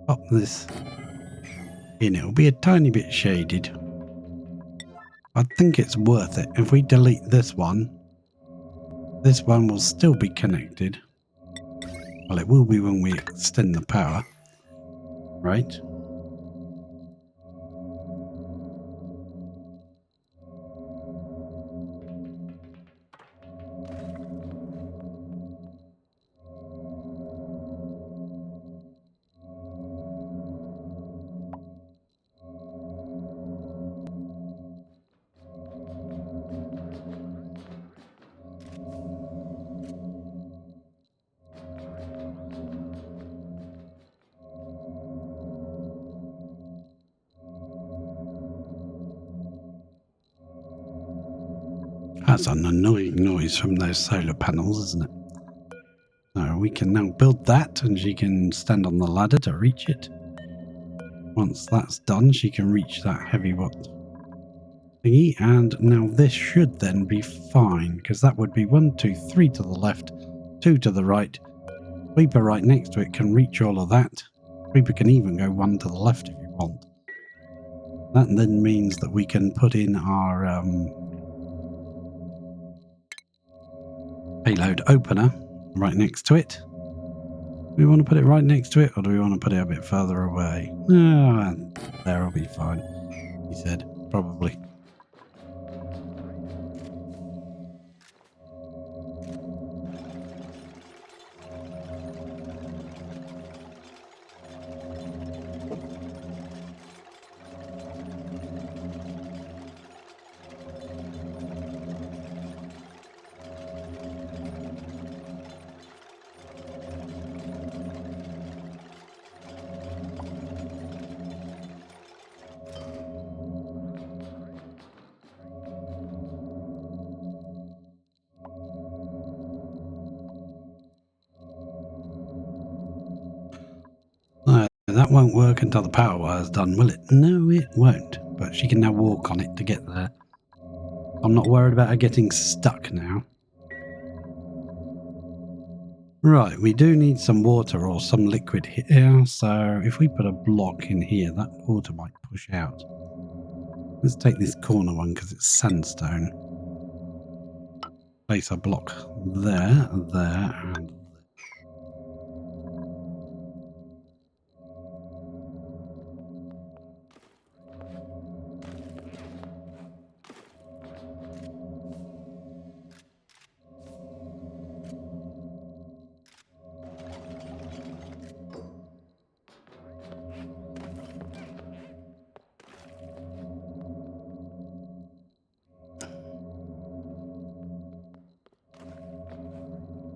pop this in. It'll be a tiny bit shaded. I think it's worth it. If we delete this one will still be connected. Well, it will be when we extend the power, right? That's an annoying noise from those solar panels, isn't it? So we can now build that, and she can stand on the ladder to reach it. Once that's done, she can reach that heavy thingy, and now this should then be fine, because that would be 1, 2, 3 to the left, 2 to the right. Creeper right next to it can reach all of that. Creeper can even go 1 to the left if you want. That then means that we can put in our payload opener right next to it. Do we want to put it right next to it, or do we want to put it a bit further away? There'll be fine, he said, probably. That won't work until the power wire's done, will it? No, it won't. But she can now walk on it to get there. I'm not worried about her getting stuck now. Right, we do need some water or some liquid here, so if we put a block in here, that water might push out. Let's take this corner one because it's sandstone. Place a block there, and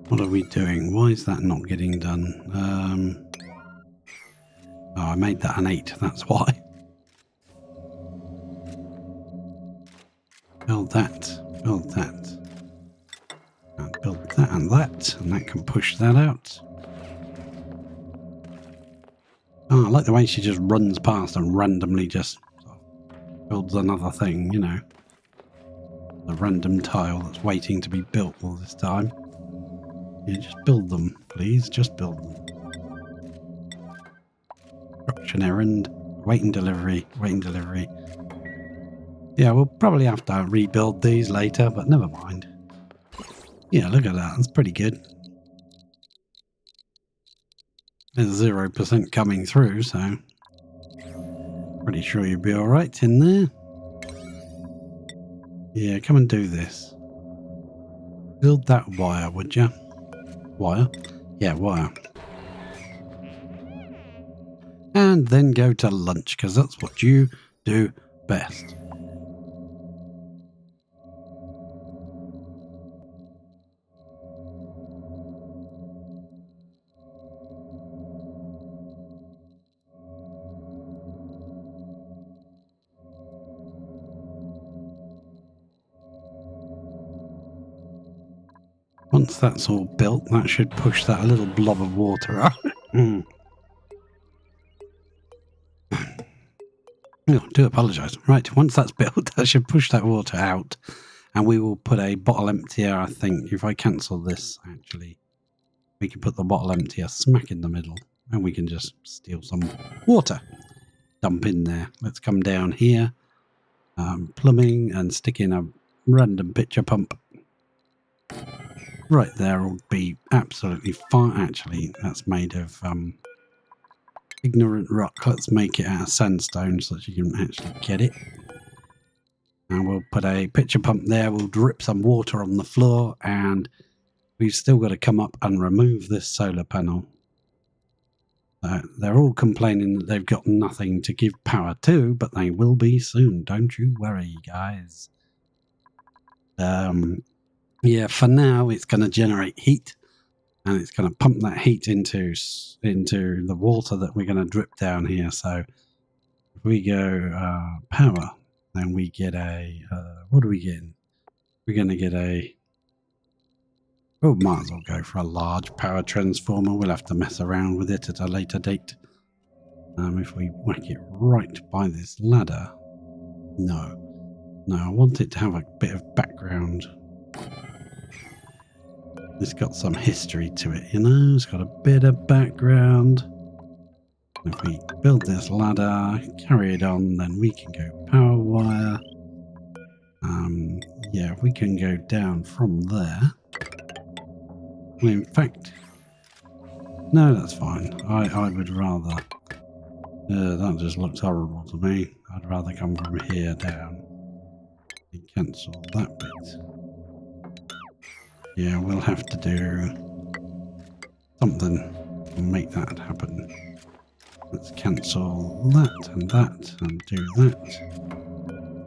what are we doing? Why is that not getting done? Oh, I made that an 8, that's why. Build that, and build that and that can push that out. Oh, I like the way she just runs past and randomly just builds another thing, you know. The random tile that's waiting to be built all this time. Yeah, just build them, please. Just build them. Construction errand. Waiting delivery. Waiting delivery. Yeah, we'll probably have to rebuild these later, but never mind. Yeah, look at that. That's pretty good. There's 0% coming through, so pretty sure you'll be alright in there. Yeah, come and do this. Build that wire, would you? Wire? Yeah, wire. And then go to lunch, because that's what you do best. Once that's all built, that should push that little blob of water out. No, do apologise. Right, once that's built, that should push that water out. And we will put a bottle emptier, I think. If I cancel this, actually, we can put the bottle emptier smack in the middle. And we can just steal some water. Dump in there. Let's come down here. Plumbing, and stick in a random pitcher pump. Right there will be absolutely fine. Actually, that's made of ignorant rock. Let's make it out of sandstone so that you can actually get it. And we'll put a pitcher pump there. We'll drip some water on the floor, and we've still got to come up and remove this solar panel. They're all complaining that they've got nothing to give power to, but they will be soon. Don't you worry, guys. Yeah, for now it's going to generate heat, and it's going to pump that heat into the water that we're going to drip down here. So if we go power, then we get a what do we get? We're going to get a... Oh, might as well go for a large power transformer. We'll have to mess around with it at a later date. If we whack it right by this ladder. No, I want it to have a bit of background. It's got some history to it, you know? It's got a bit of background. If we build this ladder, carry it on, then we can go power wire. Yeah, we can go down from there. Well, in fact, no, that's fine. I would rather... that just looks horrible to me. I'd rather come from here down. And cancel that bit. Yeah, we'll have to do something to make that happen. Let's cancel that and do that.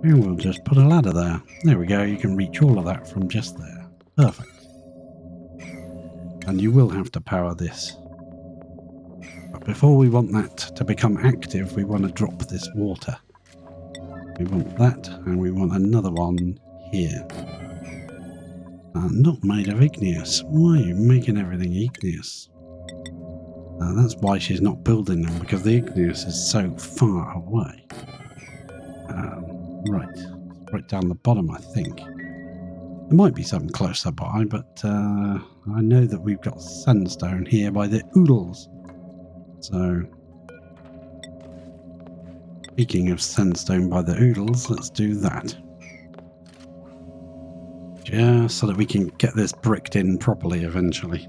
And we'll just put a ladder there. There we go. You can reach all of that from just there. Perfect. And you will have to power this. But before we want that to become active, we want to drop this water. We want that, and we want another one here. Not made of igneous. Why are you making everything igneous? That's why she's not building them, because the igneous is so far away. Right down the bottom, I think. There might be something closer by, but I know that we've got sandstone here by the oodles. So, speaking of sandstone by the oodles, let's do that. Just so that we can get this bricked in properly eventually.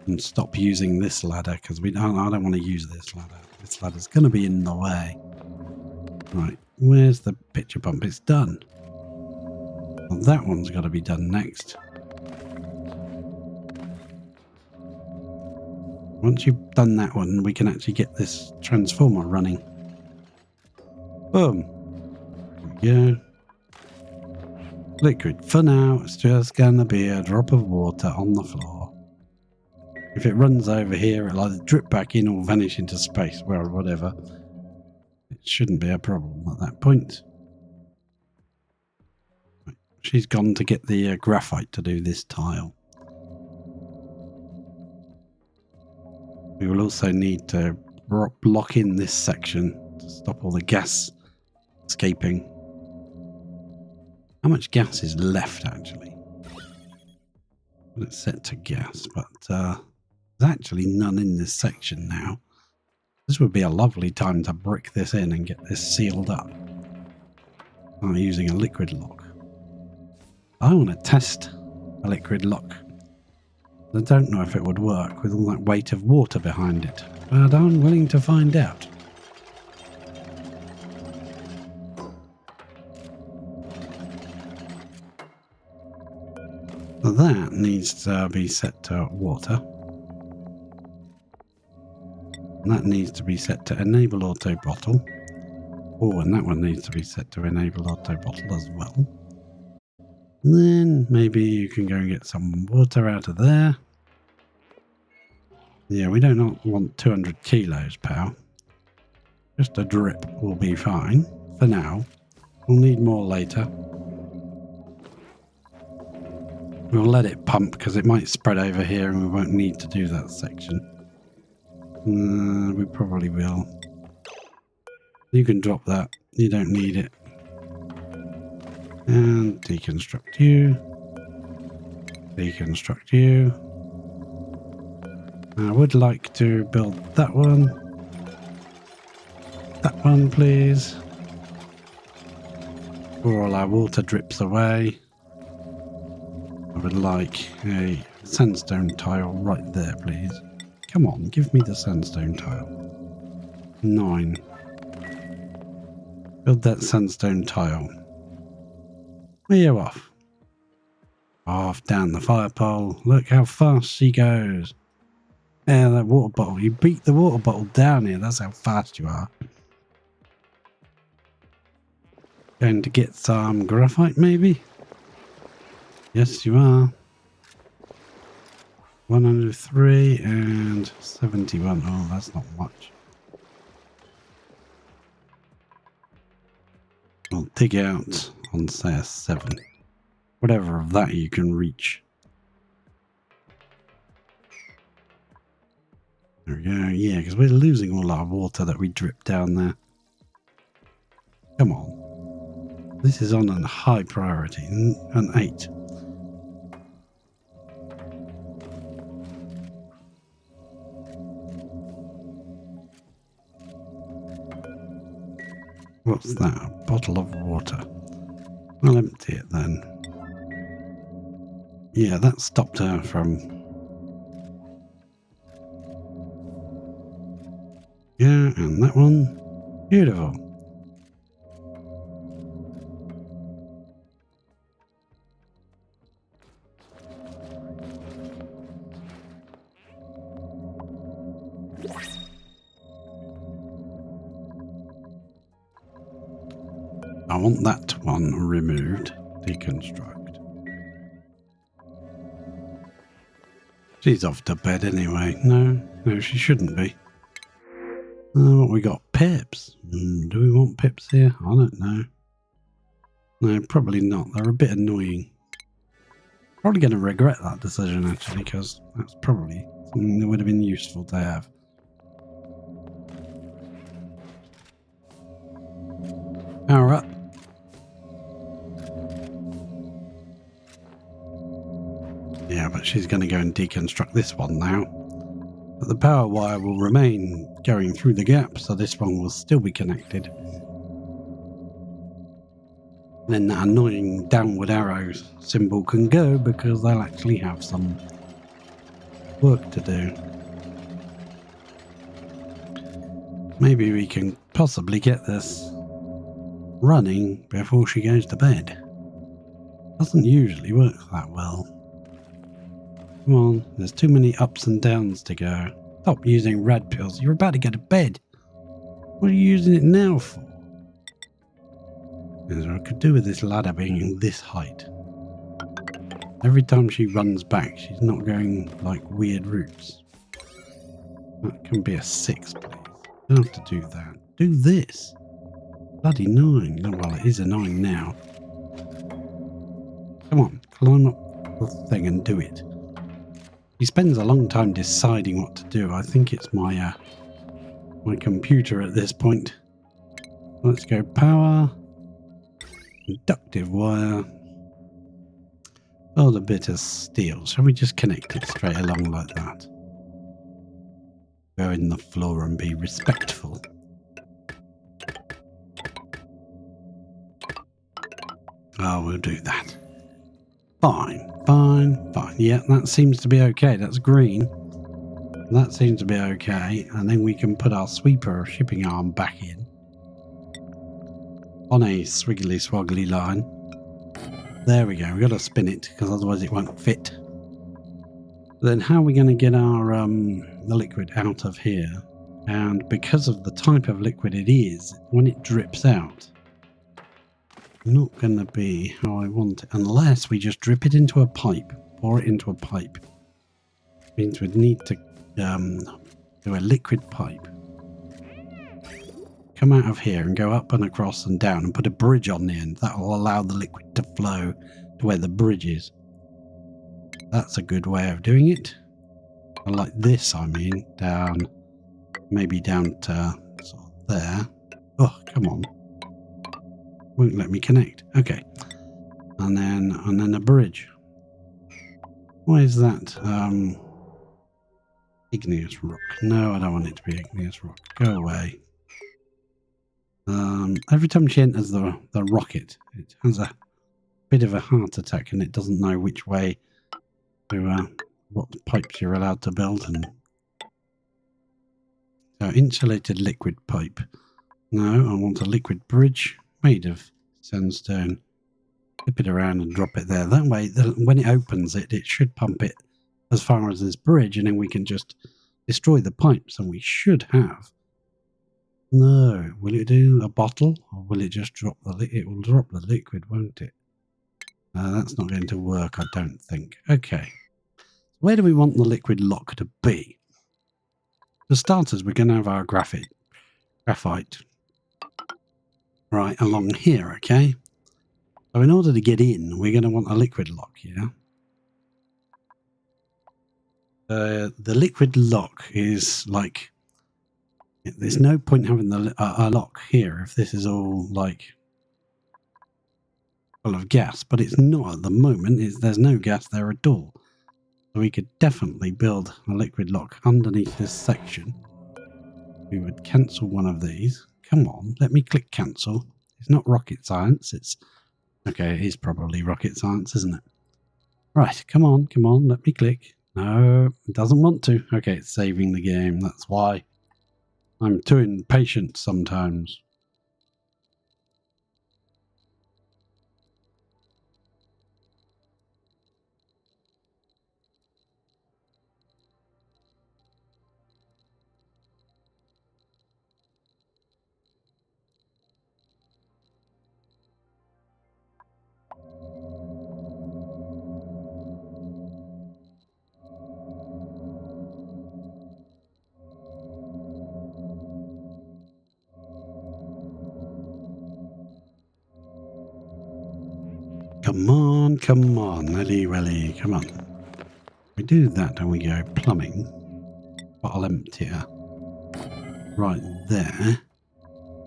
And stop using this ladder, because I don't want to use this ladder. This ladder's going to be in the way. Right, where's the picture pump? It's done. Well, that one's got to be done next. Once you've done that one, we can actually get this transformer running. Boom. There we go. Liquid. For now, it's just going to be a drop of water on the floor. If it runs over here, it'll either drip back in or vanish into space, well, whatever. It shouldn't be a problem at that point. Right. She's gone to get the graphite to do this tile. We will also need to block in this section to stop all the gas escaping. How much gas is left, actually? It's set to gas, but there's actually none in this section now. This would be a lovely time to brick this in and get this sealed up. I'm using a liquid lock. I want to test a liquid lock. I don't know if it would work with all that weight of water behind it, but I'm willing to find out. So that needs to be set to water. And that needs to be set to enable auto bottle. Oh, and that one needs to be set to enable auto bottle as well. And then maybe you can go and get some water out of there. Yeah, we don't want 200 kilos, pal. Just a drip will be fine for now. We'll need more later. We'll let it pump because it might spread over here and we won't need to do that section. We probably will. You can drop that. You don't need it. And deconstruct you. Deconstruct you. I would like to build that one. That one, please. Before all our water drips away. I would like a sandstone tile right there, please. Come on, give me the sandstone tile. 9. Build that sandstone tile. Where are you off? Off down the fire pole. Look how fast she goes. Yeah, that water bottle. You beat the water bottle down here. That's how fast you are. Going to get some graphite, maybe? Yes, you are. 103 and 71. Oh, that's not much. We'll dig out on, say, a 7. whatever of that you can reach. There we go. Yeah, because we're losing all our water that we drip down there. Come on. This is on a high priority. An 8. What's that? A bottle of water. I'll empty it then. Yeah, that stopped her from... Yeah, and that one. Beautiful. I want that one removed. Deconstruct. She's off to bed anyway. No, she shouldn't be. What we got? Pips. Do we want pips here? I don't know. No, probably not. They're a bit annoying. Probably going to regret that decision actually, because that's probably something that would have been useful to have. Power up. Yeah, but she's going to go and deconstruct this one now. But the power wire will remain going through the gap, so this one will still be connected. Then that annoying downward arrow symbol can go because they'll actually have some work to do. Maybe we can possibly get this running before she goes to bed. Doesn't usually work that well. Come on, there's too many ups and downs to go. Stop using red pills. You're about to go to bed. What are you using it now for? As I could do with this ladder being this height. Every time she runs back, she's not going like weird routes. That can be a 6, please. Don't have to do that. Do this. Bloody 9. No, well, it is a 9 now. Come on, climb up the thing and do it. He spends a long time deciding what to do. I think it's my my computer at this point. Let's go power, inductive wire, build a bit of steel. Shall we just connect it straight along like that? Go in the floor and be respectful. Oh, we'll do that. Fine, fine, fine. Yeah, that seems to be okay. That's green. That seems to be okay. And then we can put our sweeper shipping arm back in. On a swiggly swaggly line. There we go. We've got to spin it because otherwise it won't fit. Then how are we going to get our the liquid out of here? And because of the type of liquid it is, when it drips out, not going to be how I want it unless we just drip it into a pipe, pour it into a pipe. Means we'd need to do a liquid pipe, come out of here and go up and across and down and put a bridge on the end. That will allow the liquid to flow to where the bridge is. That's a good way of doing it. Like this, I mean, down, maybe down to sort of there. Oh, come on. Won't let me connect. Okay. And then a bridge. Why is that? Igneous rock. No, I don't want it to be igneous rock. Go away. Every time she enters the rocket, it has a bit of a heart attack and it doesn't know which way to what pipes you're allowed to build. And so insulated liquid pipe. No, I want a liquid bridge made of sandstone. Flip it around and drop it there. That way, when it opens it, it should pump it as far as this bridge, and then we can just destroy the pipes, and we should have... No, will it do a bottle, or will it just drop the it will drop the liquid, won't it? That's not going to work, I don't think. Okay. Where do we want the liquid lock to be? For starters, we're going to have our graphite. Right, along here, okay? So in order to get in, we're going to want a liquid lock here. The liquid lock is like, there's no point having a lock here if this is all like full of gas, but it's not at the moment. There's no gas there at all. So we could definitely build a liquid lock underneath this section. We would cancel one of these. Come on, let me click cancel. It's not rocket science. It's okay. It is probably rocket science, isn't it? Right, come on, let me click. No, it doesn't want to. Okay, it's saving the game. That's why. I'm too impatient sometimes. Come on, Ellie Welly, come on. We do that and we go plumbing. Bottle emptier. Right there.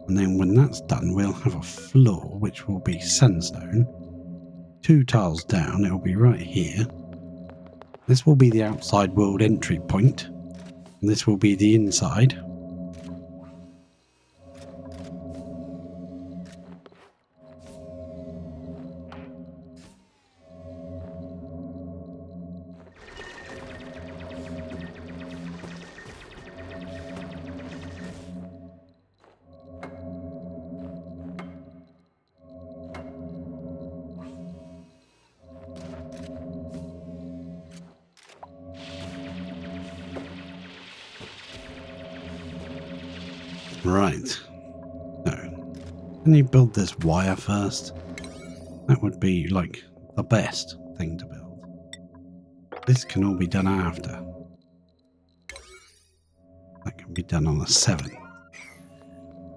And then when that's done, we'll have a floor, which will be sandstone. 2 tiles down, it'll be right here. This will be the outside world entry point. And this will be the inside. Right. So, can you build this wire first? That would be like the best thing to build. This can all be done after. That can be done on a 7.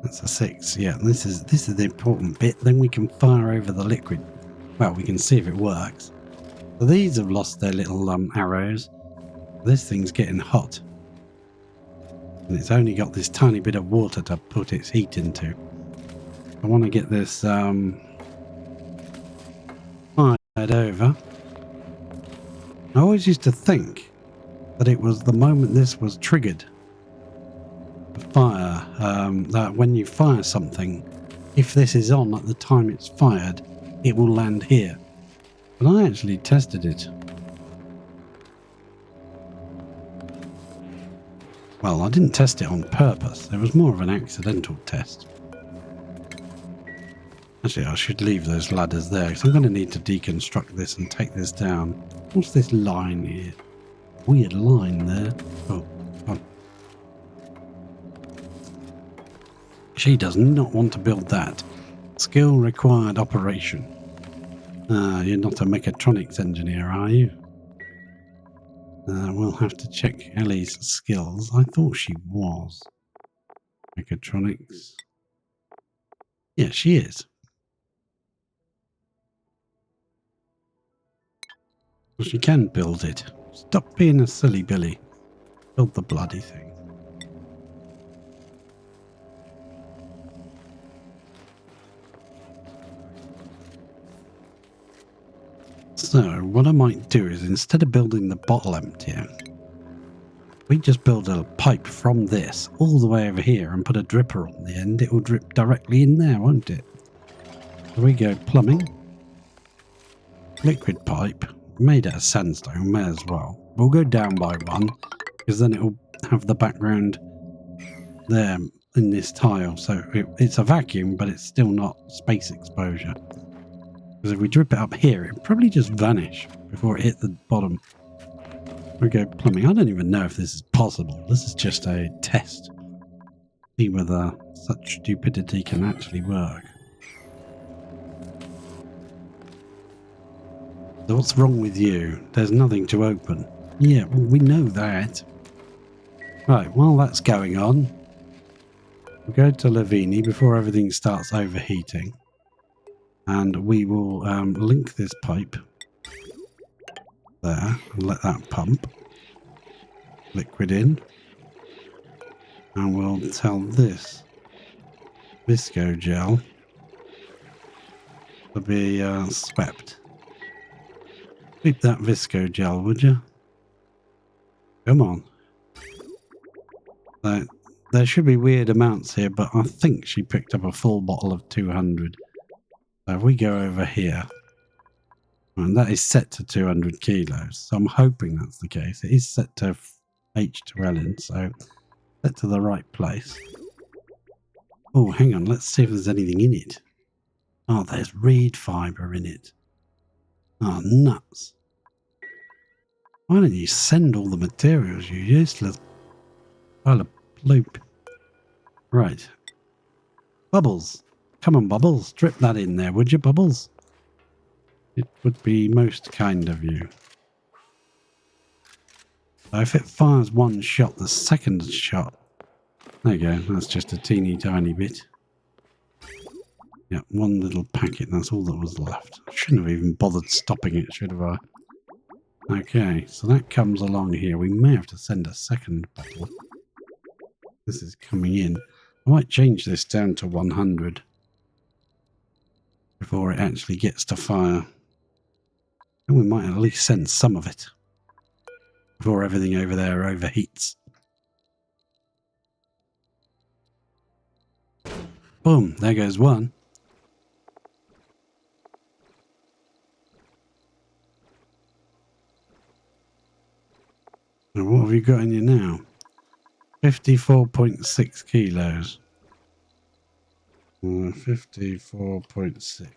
That's a 6. Yeah, this is the important bit. Then we can fire over the liquid. Well, we can see if it works. So these have lost their little arrows. This thing's getting hot. And it's only got this tiny bit of water to put its heat into. I want to get this fired over. I always used to think that it was the moment this was triggered, the fire, that when you fire something, if this is on at the time it's fired, it will land here. But I actually tested it. Well, I didn't test it on purpose. It was more of an accidental test. Actually, I should leave those ladders there because I'm going to need to deconstruct this and take this down. What's this line here? Weird line there. Oh, on. She does not want to build that. Skill required operation. You're not a mechatronics engineer, are you? We'll have to check Ellie's skills. I thought she was. Mechatronics. Yeah, she is. Well, she can build it. Stop being a silly Billy. Build the bloody thing. So, what I might do is, instead of building the bottle emptier, we just build a pipe from this all the way over here and put a dripper on the end. It will drip directly in there, won't it? So we go plumbing, liquid pipe, made out of sandstone, may as well. We'll go down by 1, because then it will have the background there in this tile. So it's a vacuum, but it's still not space exposure. Because if we drip it up here, it'd probably just vanish before it hit the bottom. We go plumbing. I don't even know if this is possible. This is just a test. See whether such stupidity can actually work. So what's wrong with you? There's nothing to open. Yeah, well, we know that. Right, while that's going on, we'll go to Lavini before everything starts overheating. And we will link this pipe there and let that pump liquid in. And we'll tell this visco gel to be swept. Sweep that visco gel, would you? Come on. There should be weird amounts here, but I think she picked up a full bottle of 200. So if we go over here, and that is set to 200 kilos, so I'm hoping that's the case. It is set to H2L, so set to the right place. Oh, hang on, let's see if there's anything in it. Oh, there's reed fibre in it. Oh, nuts. Why don't you send all the materials, you useless pile of bloop. Right. Bubbles. Come on, Bubbles. Drip that in there, would you, Bubbles? It would be most kind of you. So if it fires one shot, the second shot... There you go. That's just a teeny tiny bit. Yeah, one little packet. That's all that was left. I shouldn't have even bothered stopping it, should have I? Okay, so that comes along here. We may have to send a second bottle. This is coming in. I might change this down to 100 before it actually gets to fire. And we might at least send some of it before everything over there overheats. Boom, there goes one. And what have you got in you now? 54.6 kilos. 54.6.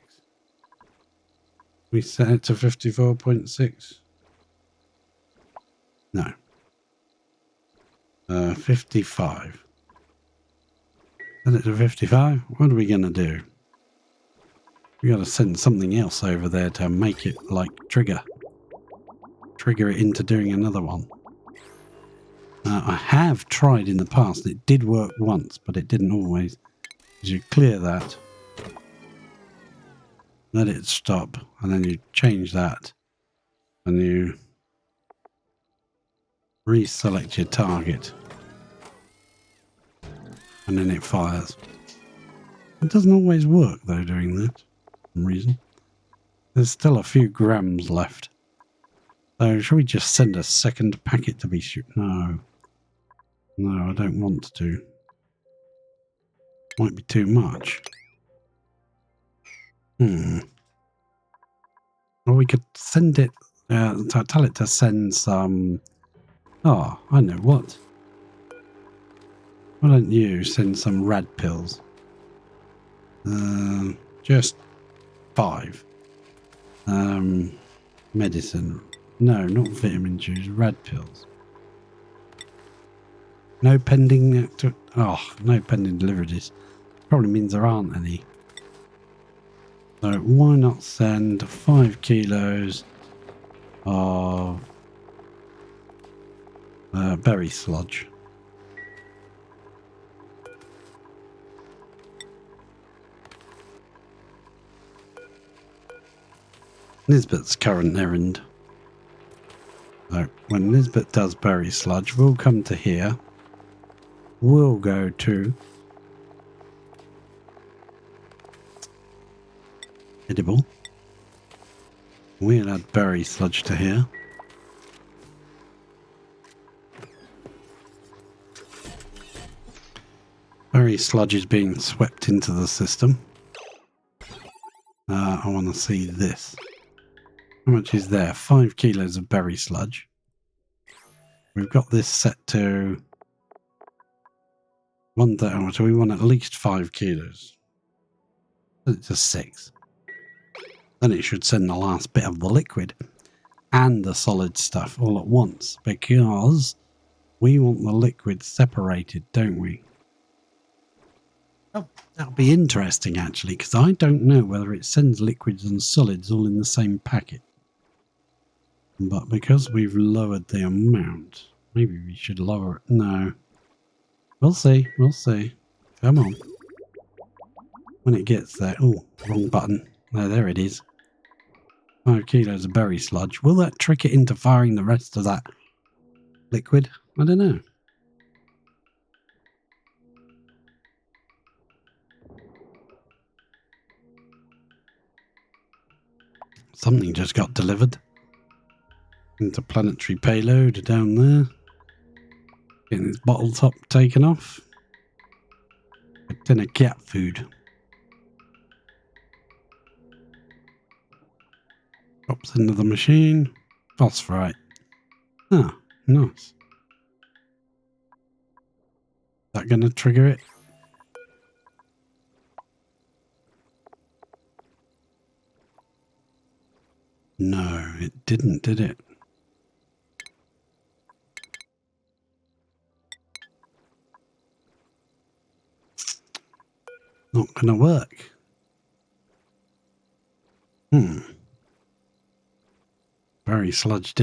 We set it to 54.6? No. 55. Set it to 55? What are we going to do? We got to send something else over there to make it like trigger it into doing another one. I have tried in the past. It did work once, but it didn't always. As you clear that, let it stop, and then you change that, and you reselect your target, and then it fires. It doesn't always work though doing that for some reason. There's still a few grams left. So should we just send a second packet to be shoot? No, I don't want to. Might be too much. Or we could send it, tell it to send some... Oh, I know what. Why don't you send some rad pills? Just 5. Medicine. No, not vitamin juice, rad pills. No pending... no pending deliveries. Probably means there aren't any. So why not send 5 kilos of berry sludge? Nisbet's current errand. So when Nisbet does berry sludge, we'll come to here. We'll go to edible. We'll add berry sludge to here. Berry sludge is being swept into the system. I want to see this. How much is there? 5 kilos of berry sludge. We've got this set to 1,000, so we want at least 5 kilos. Set it to 6. Then it should send the last bit of the liquid and the solid stuff all at once, because we want the liquid separated, don't we? Oh, that'll be interesting actually, because I don't know whether it sends liquids and solids all in the same packet. But because we've lowered the amount, maybe we should lower it. No. We'll see. We'll see. Come on. When it gets there. Oh, wrong button. No, there it is. 5 kilos of berry sludge. Will that trick it into firing the rest of that liquid? I don't know. Something just got delivered. Interplanetary payload down there. Getting its bottle top taken off. A tin of cat food. Drops into the machine. Phosphorite. Ah, nice. Is that going to trigger it? No, it didn't, did it? Not going to work. Berry sludge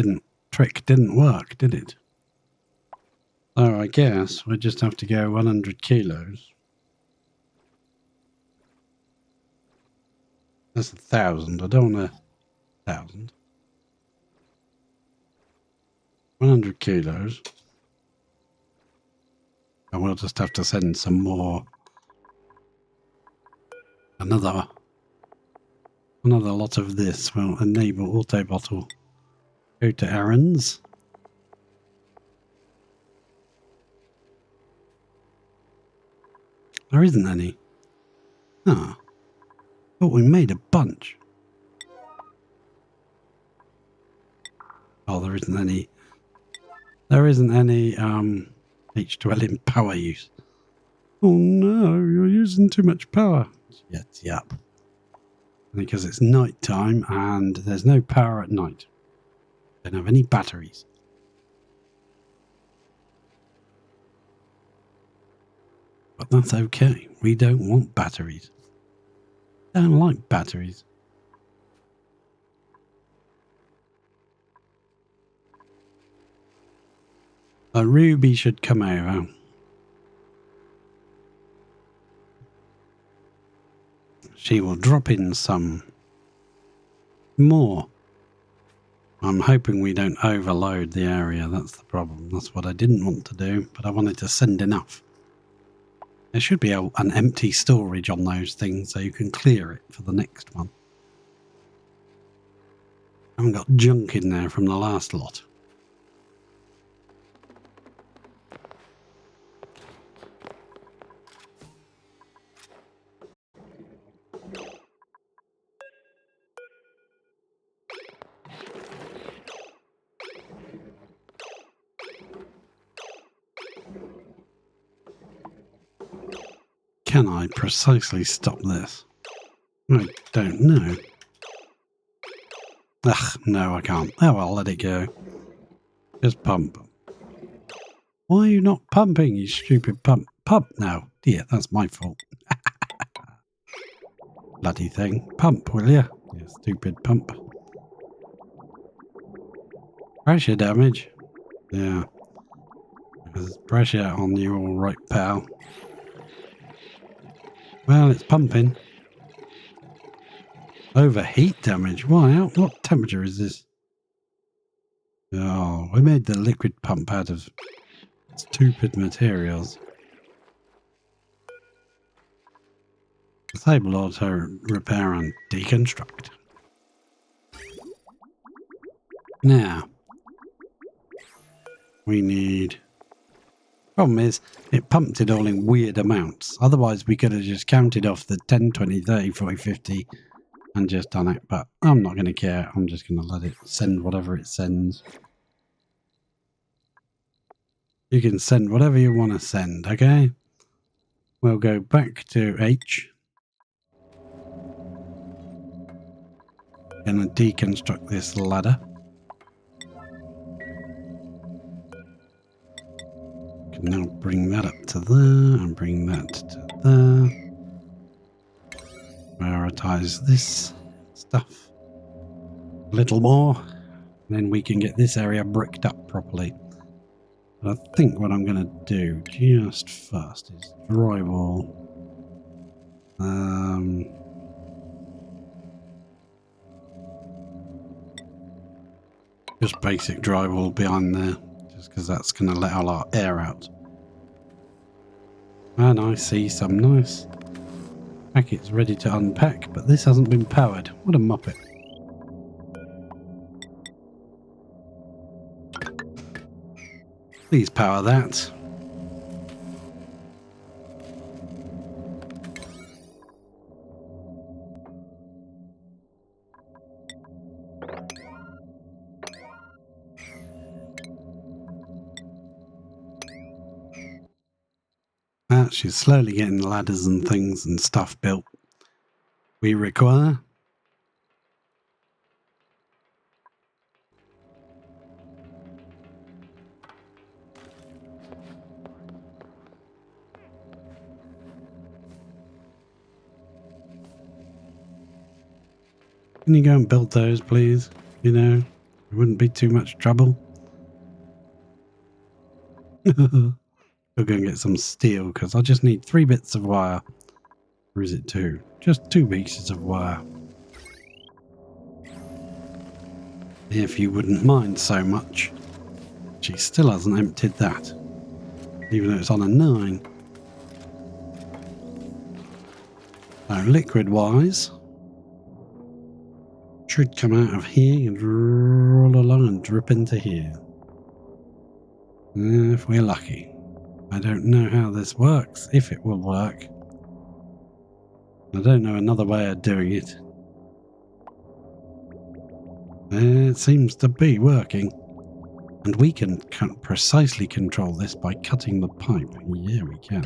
trick didn't work, did it? So I guess we just have to go 100 kilos. That's 1,000. I don't want 1,000. 100 kilos. And we'll just have to send some more. Another lot of this will enable auto bottle. Go to errands. There isn't any. Ah. But we made a bunch. Oh, there isn't any. There isn't any H2L in power use. Oh no, you're using too much power. Yep. Because it's night time and there's no power at night. Don't have any batteries. But that's okay. We don't want batteries. Don't like batteries. Ruby should come over. She will drop in some more. I'm hoping we don't overload the area. That's the problem. That's what I didn't want to do, but I wanted to send enough. There should be an empty storage on those things so you can clear it for the next one. I haven't got junk in there from the last lot. Can I precisely stop this? I don't know. Ugh, no, I can't. Oh well, let it go. Just pump. Why are you not pumping, you stupid pump? Pump now. Dear, that's my fault. Bloody thing. Pump, will you? You stupid pump. Pressure damage. Yeah. There's pressure on you, all right, pal. Well, it's pumping. Overheat damage? Why? What temperature is this? Oh, we made the liquid pump out of stupid materials. Disable auto repair and deconstruct. Now, we need... Problem is, it pumped it all in weird amounts. Otherwise, we could have just counted off the 10, 20, 30, 40, 50 and just done it. But I'm not going to care. I'm just going to let it send whatever it sends. You can send whatever you want to send, okay? We'll go back to H. Going to deconstruct this ladder. Can now bring that up to there and bring that to there. Prioritize this stuff a little more. Then we can get this area bricked up properly. But I think what I'm going to do just first is drywall. Just basic drywall behind there, just because that's going to let all our air out. And I see some nice packets ready to unpack, but this hasn't been powered. What a muppet. Please power that. She's slowly getting ladders and things and stuff built we require. Can you go and build those, please? You know, it wouldn't be too much trouble. We'll go and get some steel, because I just need 3 bits of wire. Or is it 2? Just 2 pieces of wire. If you wouldn't mind so much. She still hasn't emptied that, even though it's on a 9. So liquid-wise, should come out of here and roll along and drip into here. If we're lucky. I don't know how this works, if it will work. I don't know another way of doing it. It seems to be working. And we can precisely control this by cutting the pipe. Yeah, we can.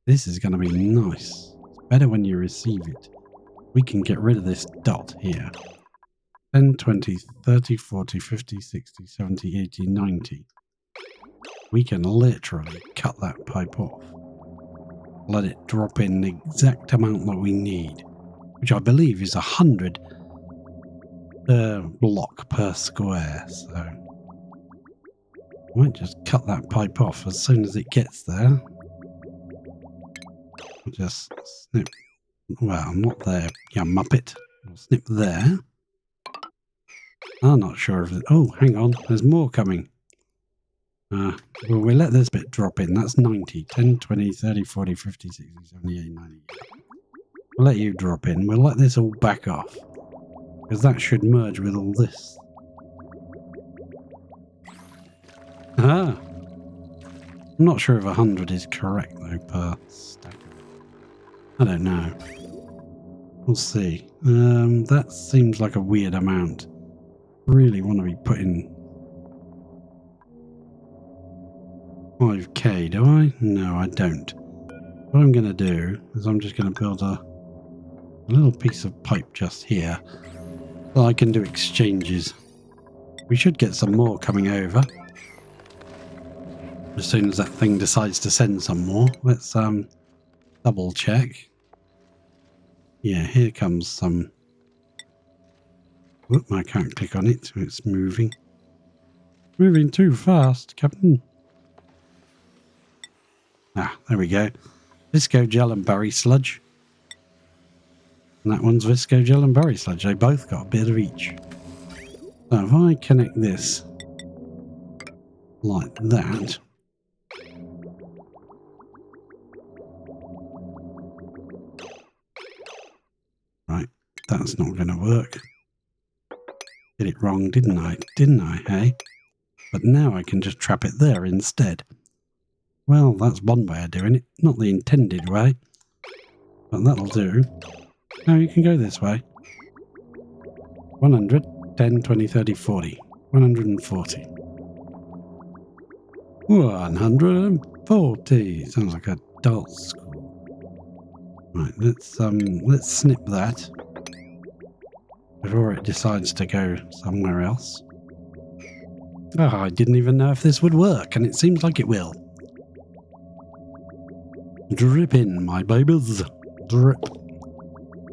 This is going to be nice. It's better when you receive it. We can get rid of this dot here. 10, 20, 30, 40, 50, 60, 70, 80, 90. We can literally cut that pipe off. Let it drop in the exact amount that we need, which I believe is 100 block per square. So I might just cut that pipe off as soon as it gets there. I'll just snip. Well, not there, you muppet. I'll snip there. I'm not sure if it... Oh, hang on. There's more coming. Well, we'll let this bit drop in. That's 90. 10, 20, 30, 40, 50, 60, 70, 80, 90. We'll let you drop in. We'll let this all back off, because that should merge with all this. Ah! I'm not sure if 100 is correct, though, per stack. I don't know. We'll see. That seems like a weird amount. Really want to be putting 5k, do I? No, I don't. What I'm going to do is I'm just going to build a little piece of pipe just here so I can do exchanges. We should get some more coming over as soon as that thing decides to send some more. Let's double check. Yeah, here comes some. Whoop, I can't click on it, it's moving. Moving too fast, Captain. Ah, there we go. Visco gel and berry sludge. And that one's Visco gel and berry sludge. They both got a bit of each. So if I connect this like that. Right, that's not going to work. Did it wrong, didn't I? Didn't I, hey? But now I can just trap it there instead. Well, that's one way of doing it. Not the intended way. But that'll do. Now you can go this way. 100, 10, 20, 30, 40. 140. 140. Sounds like a dance school. Right, let's snip that before it decides to go somewhere else. Oh, I didn't even know if this would work, and it seems like it will. Drip in, my babies. Drip.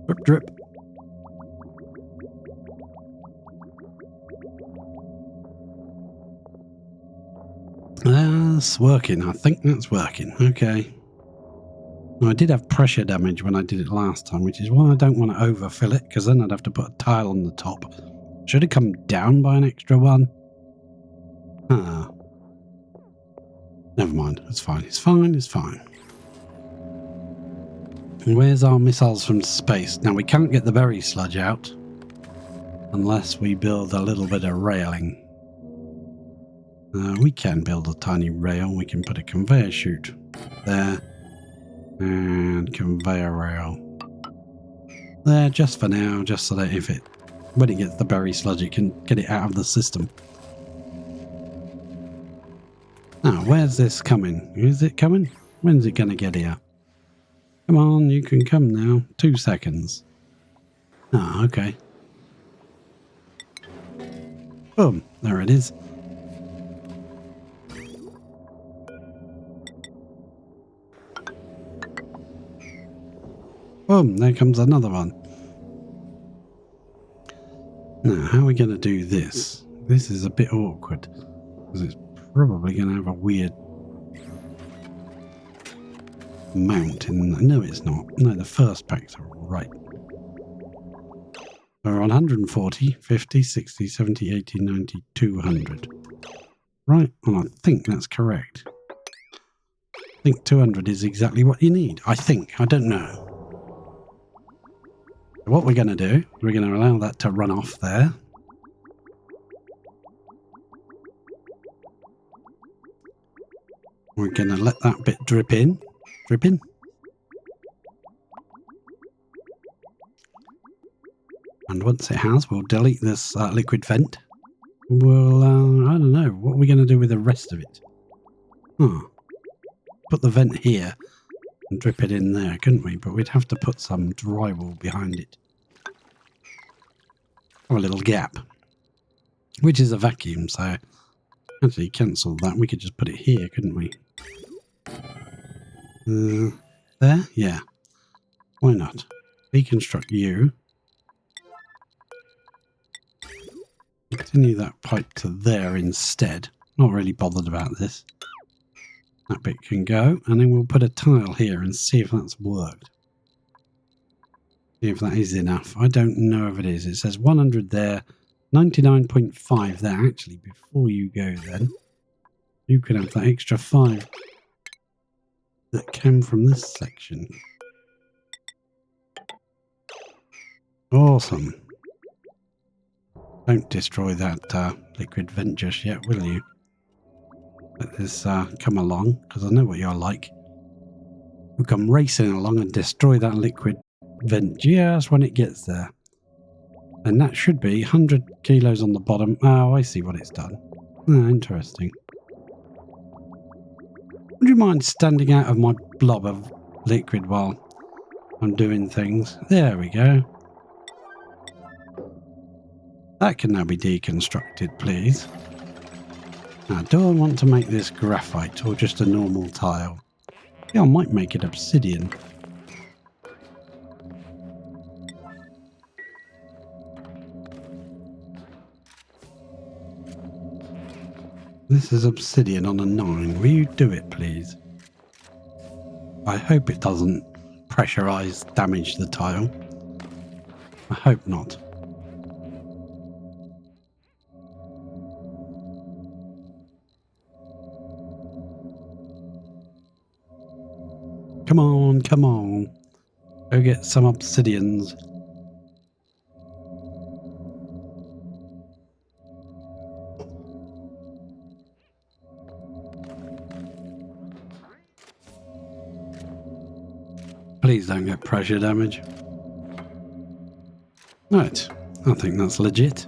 Drip, drip. That's working. I think that's working. Okay. Now, I did have pressure damage when I did it last time, which is why I don't want to overfill it, because then I'd have to put a tile on the top. Should have come down by an extra one. Ah. Never mind. It's fine. It's fine. It's fine. Where's our missiles from space? Now, we can't get the berry sludge out unless we build a little bit of railing. We can build a tiny rail. We can put a conveyor chute there and conveyor rail there just for now, just so that when it gets the berry sludge, it can get it out of the system. Now, where's this coming? Is it coming? When's it going to get here? Come on, you can come now. 2 seconds. Ah, okay. Boom, there it is. Boom, there comes another one. Now, how are we going to do this? This is a bit awkward, because it's probably going to have a weird mount in... No, it's not. No, the first packs are right. We're on 140, 50, 60, 70, 80, 90, 200. Right, and I think that's correct. I think 200 is exactly what you need. I think. I don't know. What we're going to do, we're going to allow that to run off there. We're going to let that bit drip in. Drip in. And once it has, we'll delete this liquid vent. We'll, I don't know, what are we going to do with the rest of it? Put the vent here and drip it in there, couldn't we? But we'd have to put some drywall behind it. Have a little gap, which is a vacuum, so actually cancel that. We could just put it here, couldn't we? There? Yeah. Why not? Deconstruct you. Continue that pipe to there instead. Not really bothered about this. That bit can go, and then we'll put a tile here and see if that's worked. See if that is enough. I don't know if it is. It says 100 there, 99.5 there. Actually, before you go then, you can have that extra 5 that came from this section. Awesome. Don't destroy that liquid vent just yet, will you? Let this come along, because I know what you're like. We'll come racing along and destroy that liquid vent just when it gets there. And that should be 100 kilos on the bottom. Oh, I see what it's done. Oh, interesting. Would you mind standing out of my blob of liquid while I'm doing things? There we go. That can now be deconstructed, please. Now, do I want to make this graphite or just a normal tile? Yeah, I might make it obsidian. This is obsidian on a 9. Will you do it, please? I hope it doesn't pressurize damage the tile. I hope not. Come on, come on. Go get some obsidians. Please don't get pressure damage. Right, I think that's legit.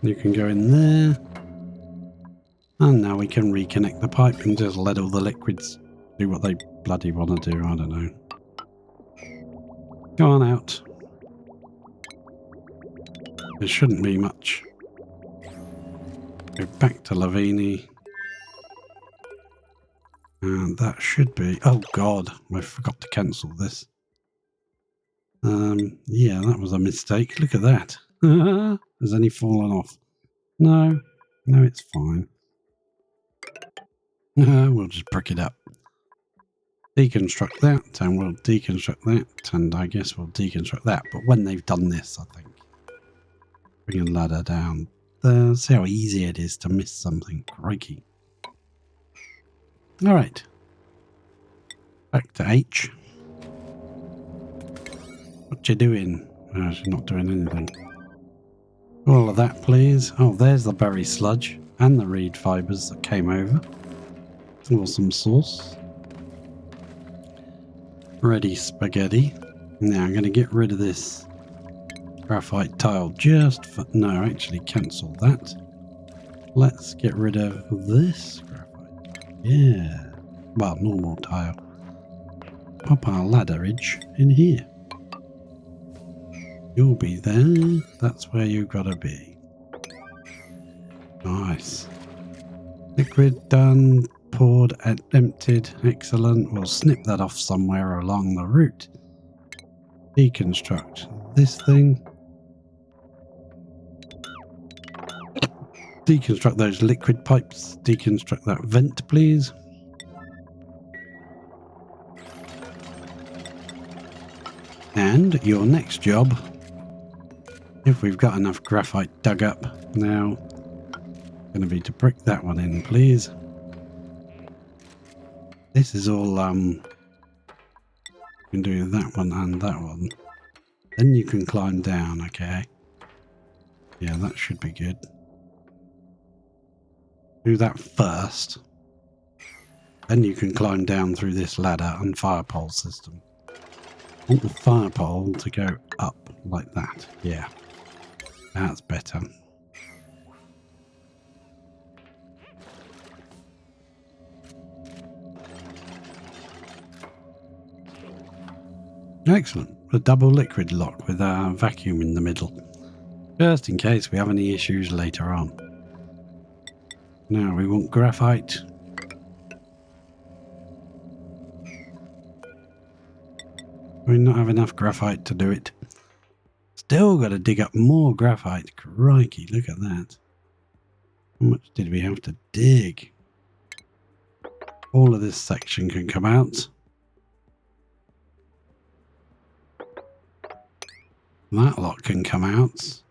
You can go in there. And now we can reconnect the pipe and just let all the liquids do what they bloody want to do. I don't know. Go on out. There shouldn't be much. Go back to Lavini. And that should be... Oh god, I forgot to cancel this. Yeah, that was a mistake. Look at that. Has any fallen off? No. No, it's fine. We'll just brick it up. Deconstruct that, and we'll deconstruct that, and I guess we'll deconstruct that. But when they've done this, I think. Bring a ladder down there. See how easy it is to miss something. Crikey. Alright. Back to H. What you doing? Oh, she's not doing anything. All of that, please. Oh, there's the berry sludge and the reed fibres that came over. Awesome sauce. Ready spaghetti. Now I'm going to get rid of this graphite tile just for... No, actually cancel that. Let's get rid of this graphite. Yeah. Well, normal tile. Pop our ladderage in here. You'll be there. That's where you gotta be. Nice. Liquid done. Poured and emptied. Excellent. We'll snip that off somewhere along the route. Deconstruct this thing. Deconstruct those liquid pipes. Deconstruct that vent, please. And your next job, if we've got enough graphite dug up now, going to be to brick that one in, please. This is all, you can do that one and that one. Then you can climb down, okay? Yeah, that should be good. Do that first. Then you can climb down through this ladder and fire pole system. I want the fire pole to go up like that. Yeah, that's better. Excellent. A double liquid lock with a vacuum in the middle. Just in case we have any issues later on. Now we want graphite. We not have enough graphite to do it. Still got to dig up more graphite. Crikey, look at that. How much did we have to dig? All of this section can come out. That lot can come out.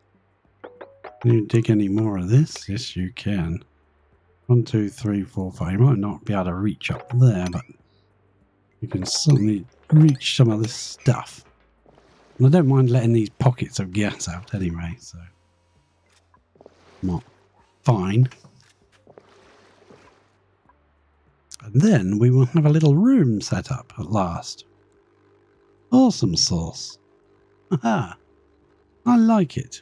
Can you dig any more of this? Yes, you can. 1, 2, 3, 4, 5. You might not be able to reach up there, but you can certainly reach some of this stuff. And I don't mind letting these pockets of gas out anyway, so not fine. And then we will have a little room set up at last. Awesome sauce. Aha! I like it.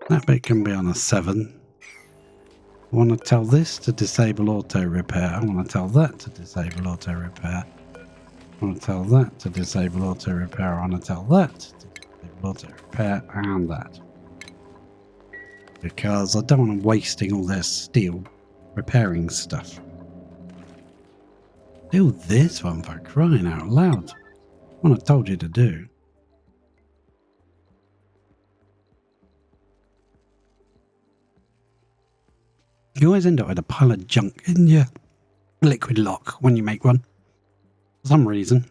That bit can be on a 7. I want to tell this to disable auto repair. I want to tell that to disable auto repair. I want to tell that to disable auto repair. I want to tell that to disable auto repair and that. Because I don't want them wasting all their steel repairing stuff. Do this one for crying out loud. What I told you to do. You always end up with a pile of junk in your liquid lock when you make one. For some reason.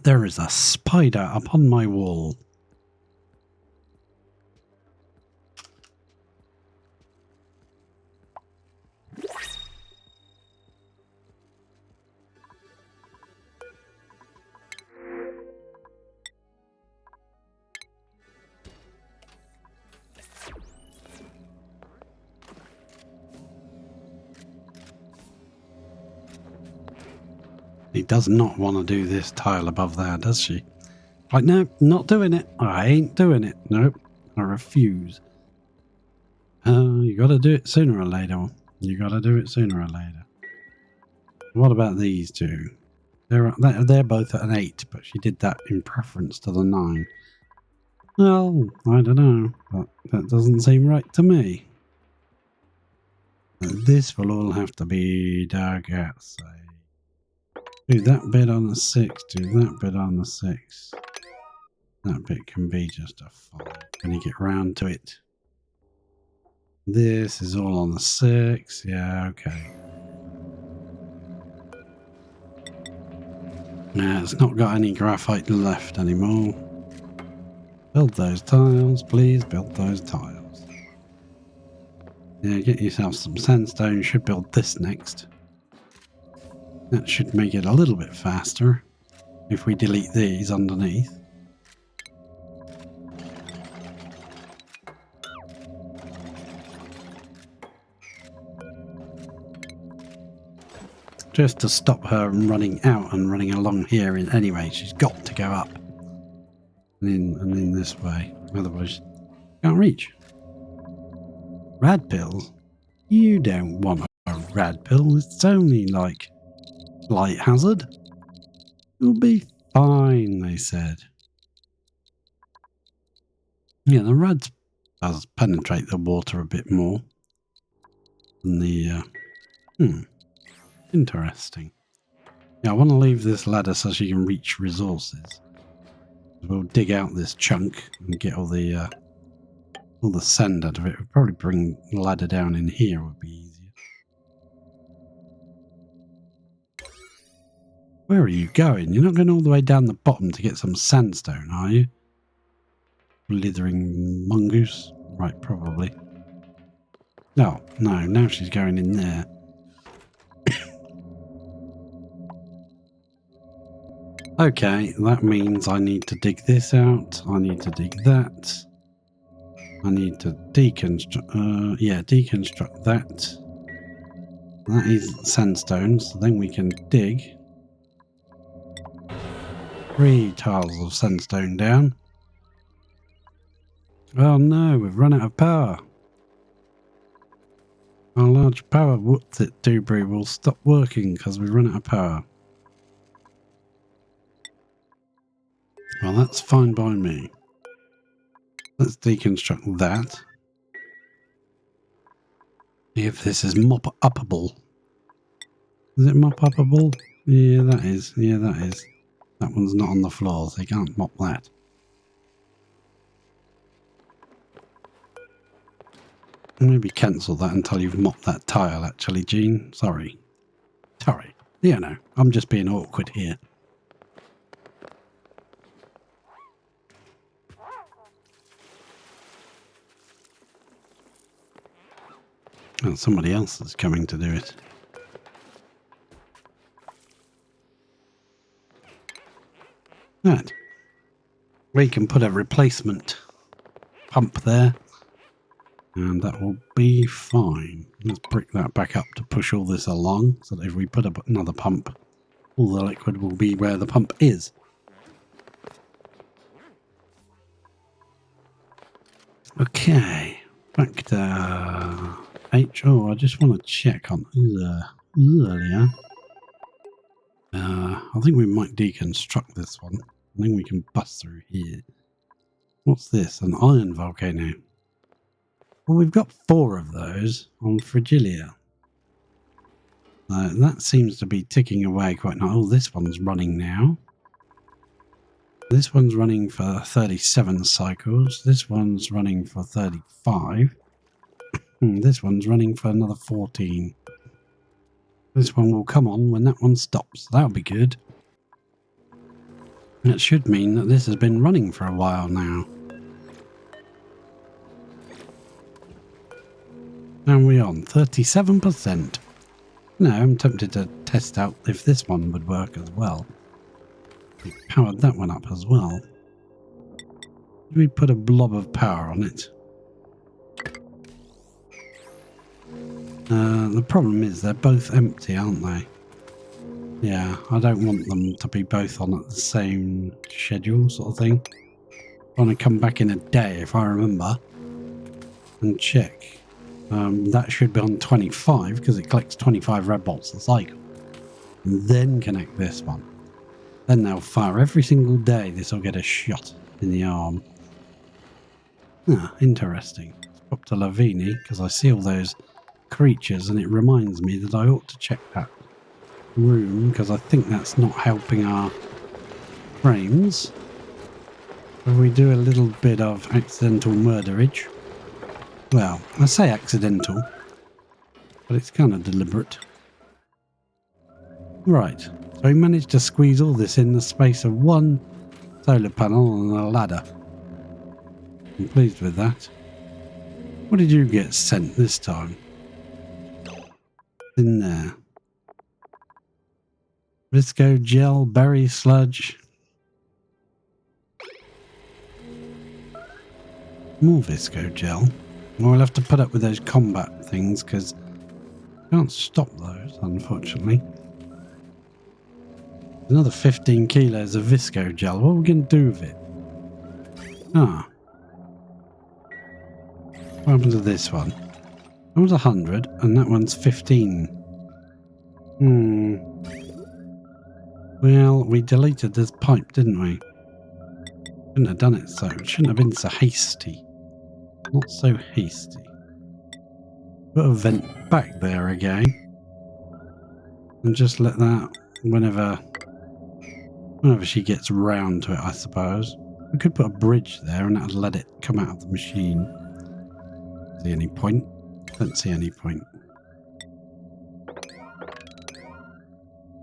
There is a spider upon my wall. He does not want to do this tile above there, does she? Like, no, not doing it. I ain't doing it. Nope. I refuse. You got to do it sooner or later. You got to do it sooner or later. What about these two? They're both at an 8, but she did that in preference to the 9. Well, I don't know, but that doesn't seem right to me. This will all have to be dug at, say. Do that bit on the 6, do that bit on the 6. That bit can be just a 5 when you get round to it. This is all on the 6. Yeah, okay. Yeah, it's not got any graphite left anymore. Build those tiles, please build those tiles. Yeah, get yourself some sandstone. You should build this next. That should make it a little bit faster if we delete these underneath. Just to stop her running out and running along here anyway. She's got to go up and in this way. Otherwise, can't reach. Rad pills? You don't want a rad pill. It's only like light hazard. You'll be fine, they said. Yeah, the rad does penetrate the water a bit more than the... Interesting. Yeah, I want to leave this ladder so she can reach resources. We'll dig out this chunk and get all the sand out of it. We'll probably bring the ladder down in here, would be easier. Where are you going? You're not going all the way down the bottom to get some sandstone, are you? Blithering mongoose? Right, probably. No, now she's going in there. Okay, that means I need to dig this out. I need to dig that. I need to deconstruct, deconstruct that. That is sandstone, so then we can dig 3 tiles of sandstone down. Oh no, we've run out of power. Our large power debris will stop working because we've run out of power. Well, that's fine by me. Let's deconstruct that. See if this is mop-upable. Is it mop-upable? Yeah, that is. Yeah, that is. That one's not on the floor, so you can't mop that. Maybe cancel that until you've mopped that tile, actually, Jean. Sorry. Yeah, no. I'm just being awkward here. Well, somebody else is coming to do it. Right. We can put a replacement pump there. And that will be fine. Let's brick that back up to push all this along. So that if we put up another pump, all the liquid will be where the pump is. Okay. Back to H. Oh, I just want to check on earlier. I think we might deconstruct this one. I think we can bust through here. What's this? An iron volcano. Well, we've got 4 of those on Fragilia. That seems to be ticking away quite nice. Oh, this one's running now. This one's running for 37 cycles. This one's running for 35. This one's running for another 14. This one will come on when that one stops. That'll be good. That should mean that this has been running for a while now. How are we on? 37%. No, I'm tempted to test out if this one would work as well. We powered that one up as well. Did we put a blob of power on it? The problem is they're both empty, aren't they? Yeah, I don't want them to be both on at the same schedule sort of thing. I want to come back in a day if I remember and check. That should be on 25 because it collects 25 red bolts a cycle. And then connect this one. Then they'll fire every single day. This will get a shot in the arm. Ah, interesting. Up to Lavini because I see all those creatures and it reminds me that I ought to check that room because I think that's not helping our frames. So we do a little bit of accidental murderage. Well, I say accidental, but it's kind of deliberate. Right, so we managed to squeeze all this in the space of one solar panel and a ladder. I'm pleased with that. What did you get sent this time? In there. Visco gel, berry sludge. More Visco gel. We'll have to put up with those combat things because can't stop those, unfortunately. Another 15 kilos of Visco gel. What are we going to do with it? Ah. What happened to this one? That was 100 and that one's 15. Well, we deleted this pipe, didn't we? Shouldn't have done it so. It shouldn't have been so hasty. Not so hasty. Put a vent back there again. And just let that whenever she gets round to it, I suppose. We could put a bridge there and that'd let it come out of the machine. See any point? Don't see any point.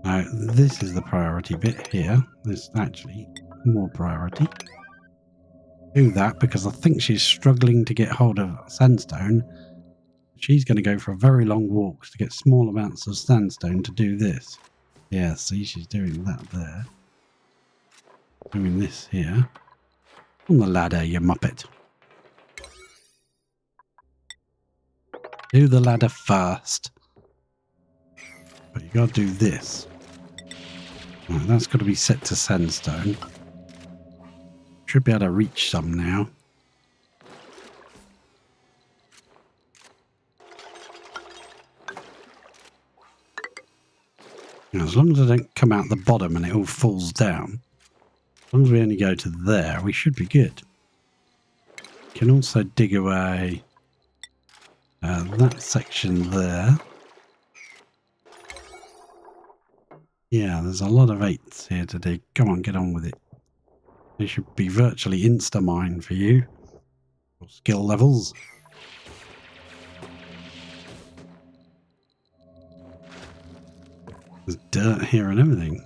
Now, this is the priority bit here. There's actually more priority. Do that because I think she's struggling to get hold of sandstone. She's going to go for a very long walk to get small amounts of sandstone to do this. Yeah, see, she's doing that there. Doing this here. On the ladder, you muppet. Do the ladder first. But you got to do this. Right, that's got to be set to sandstone. Should be able to reach some now. Now, as long as I don't come out the bottom and it all falls down, as long as we only go to there, we should be good. Can also dig away that section there. Yeah, there's a lot of 8s here to dig. Come on, get on with it. It should be virtually insta-mine for you. Your skill levels. There's dirt here and everything.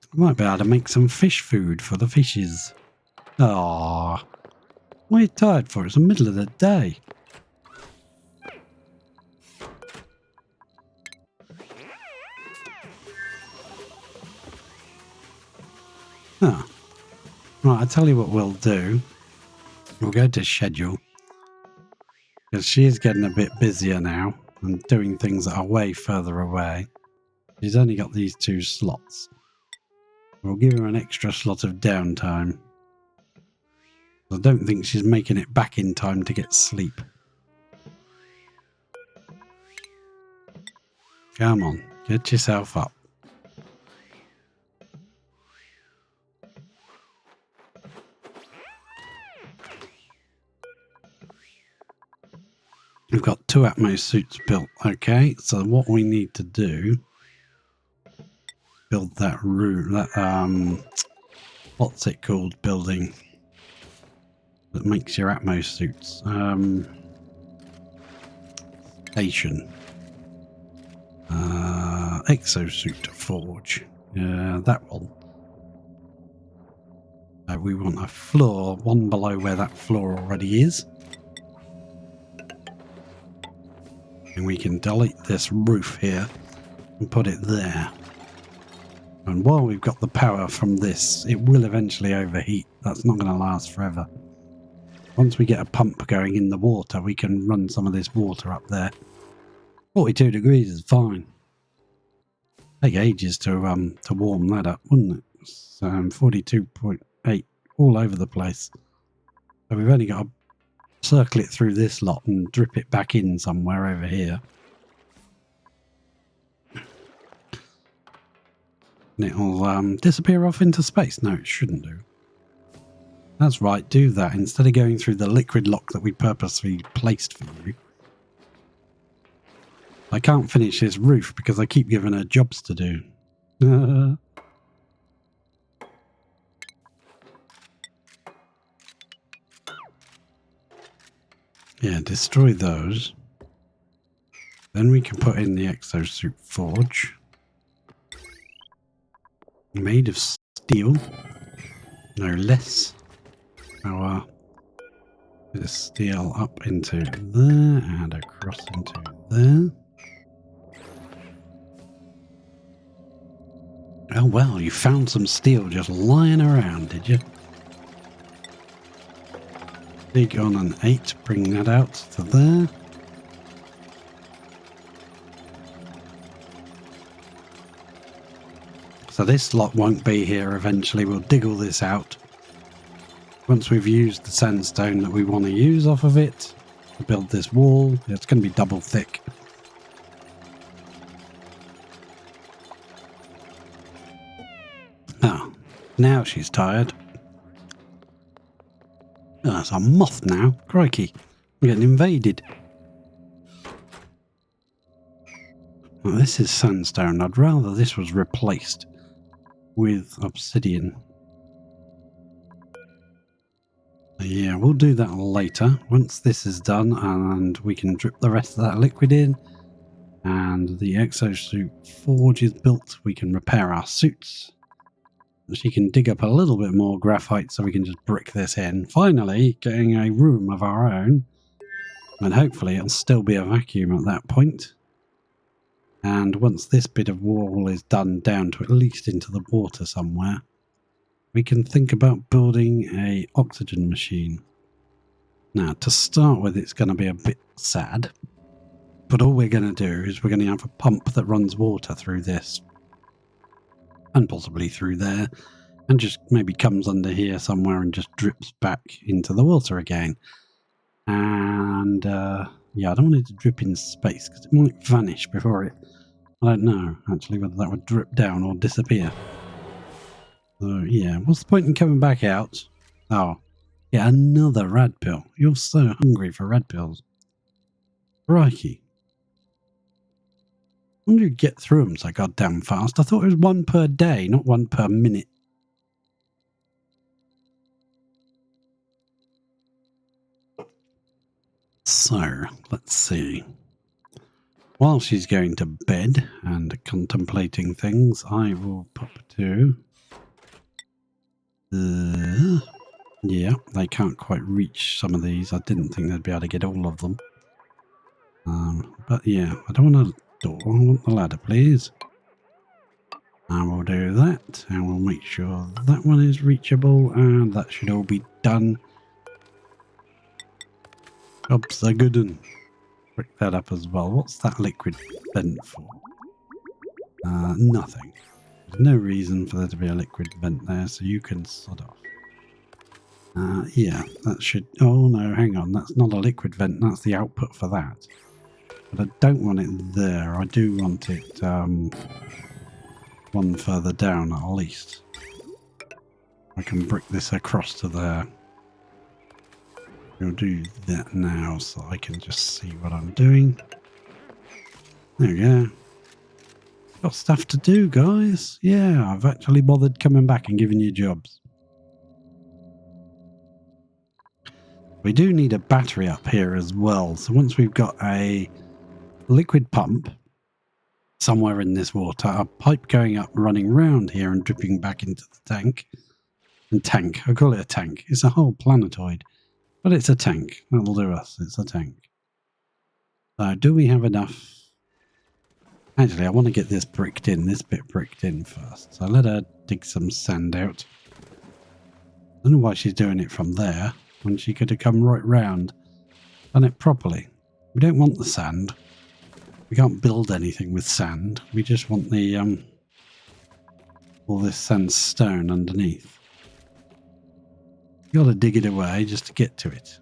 I might be able to make some fish food for the fishes. Ah, what are you tired for? It's the middle of the day. Ah, right, I'll tell you what we'll do. We'll go to schedule. Because she is getting a bit busier now and doing things that are way further away. She's only got these 2 slots. We'll give her an extra slot of downtime. I don't think she's making it back in time to get sleep. Come on, get yourself up. We've got 2 Atmos suits built. Okay, so what we need to do, build that room, that what's it called, building that makes your Atmos suits? Station. Exosuit forge. That one. We want a floor, one below where that floor already is. And we can delete this roof here and put it there. And while we've got the power from this, it will eventually overheat. That's not going to last forever. Once we get a pump going in the water, we can run some of this water up there. 42 degrees is fine. Take ages to warm that up, wouldn't it? 42.8 all over the place. So we've only got to circle it through this lot and drip it back in somewhere over here. And it'll disappear off into space. No, it shouldn't do. That's right, do that instead of going through the liquid lock that we purposely placed for you. I can't finish this roof because I keep giving her jobs to do. Yeah, destroy those. Then we can put in the exosuit forge. Made of steel. No less. Our bit of steel up into there and across into there. Oh well, you found some steel just lying around, did you? Dig on an 8, bring that out to there. So this lot won't be here eventually. We'll dig all this out. Once we've used the sandstone that we want to use off of it to build this wall, it's going to be double thick. Oh, now she's tired. Oh, it's a moth now. Crikey. I'm getting invaded. Well, this is sandstone. I'd rather this was replaced with obsidian. Yeah, we'll do that later. Once this is done and we can drip the rest of that liquid in and the exosuit forge is built, we can repair our suits. She can dig up a little bit more graphite so we can just brick this in. Finally, getting a room of our own. And hopefully it'll still be a vacuum at that point. And once this bit of wall is done down to at least into the water somewhere, we can think about building a oxygen machine. Now, to start with, it's going to be a bit sad. But all we're going to do is we're going to have a pump that runs water through this. And possibly through there. And just maybe comes under here somewhere and just drips back into the water again. And, yeah, I don't want it to drip in space because it might vanish before it... I don't know, actually, whether that would drip down or disappear. So, yeah, what's the point in coming back out? Oh, yeah, another rad pill. You're so hungry for rad pills. Crikey. I wonder you get through them so goddamn fast. I thought it was one per day, not one per minute. So, let's see. While she's going to bed and contemplating things, I will pop to... yeah, they can't quite reach some of these. I didn't think they'd be able to get all of them. But yeah, I don't want a door. I want the ladder, please. And we'll do that. And we'll make sure that one is reachable. And that should all be done. Job's a good one. Brick that up as well. What's that liquid vent for? Nothing. There's no reason for there to be a liquid vent there, so you can sod off. Yeah, that should... Oh no, hang on. That's not a liquid vent. That's the output for that. But I don't want it there. I do want it one further down at least. I can brick this across to there. We'll do that now so I can just see what I'm doing. There we go. Got stuff to do, guys. Yeah, I've actually bothered coming back and giving you jobs. We do need a battery up here as well. So once we've got a liquid pump somewhere in this water, a pipe going up, running round here and dripping back into the tank. And tank, I call it a tank. It's a whole planetoid. But it's a tank. That'll do us. It's a tank. So do we have enough? Actually, I want to get this bricked in, this bit bricked in first. So let her dig some sand out. I don't know why she's doing it from there, when she could have come right round, done it properly. We don't want the sand. We can't build anything with sand. We just want the, all this sandstone underneath. You got to dig it away just to get to it.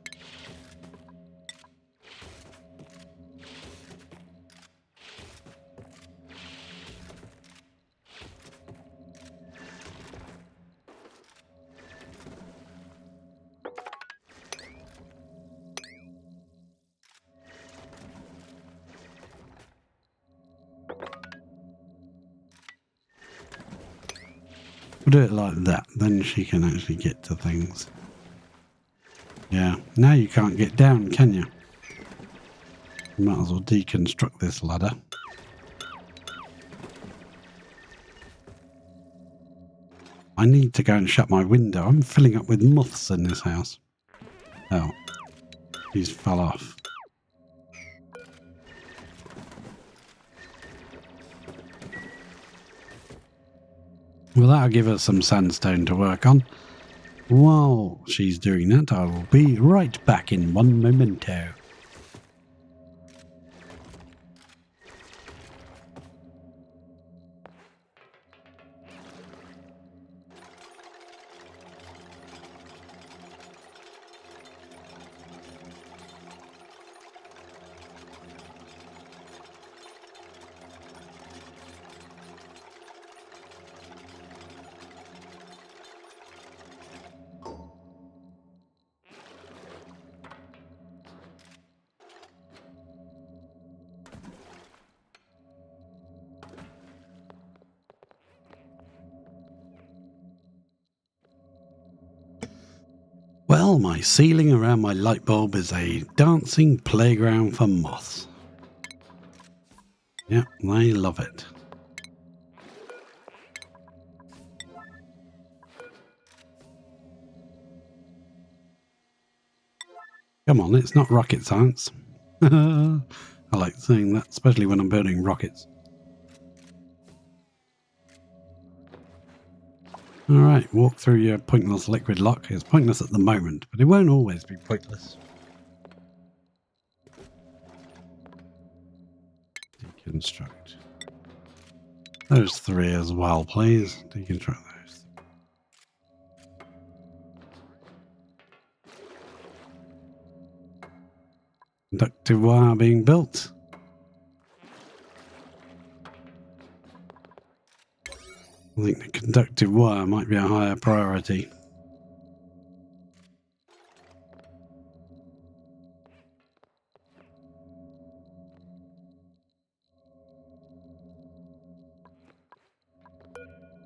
We'll do it like that, then she can actually get to things. Yeah, now you can't get down, can you? Might as well deconstruct this ladder. I need to go and shut my window. I'm filling up with moths in this house. Oh, these fell off. Well, that'll give us some sandstone to work on. While she's doing that, I will be right back in one momento. Well, my ceiling around my light bulb is a dancing playground for moths. Yep, they love it. Come on, it's not rocket science. I like saying that, especially when I'm building rockets. Alright, walk through your pointless liquid lock. It's pointless at the moment, but it won't always be pointless. Deconstruct. Those three as well, please. Deconstruct those. Conductive wire being built. I think the conductive wire might be a higher priority.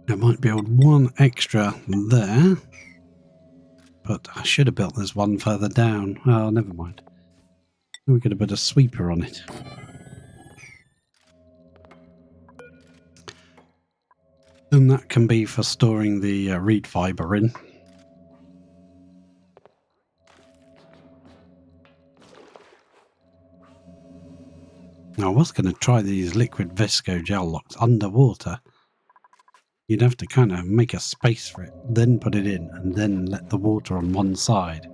I might build one extra there, but I should have built this one further down. Oh, never mind. We could have put a sweeper on it. And that can be for storing the reed fibre in. I was going to try these liquid visco gel locks underwater. You'd have to kind of make a space for it, then put it in, and then let the water on one side.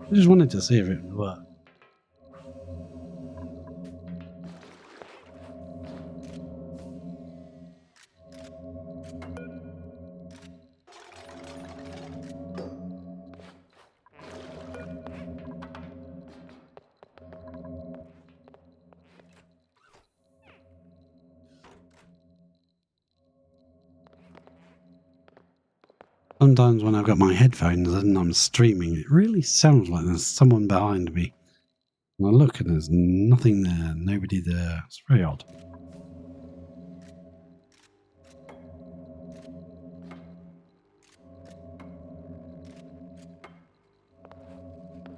I just wanted to see if it would work. Sometimes when I've got my headphones and I'm streaming, it really sounds like there's someone behind me. And I look and there's nothing there, nobody there. It's very odd.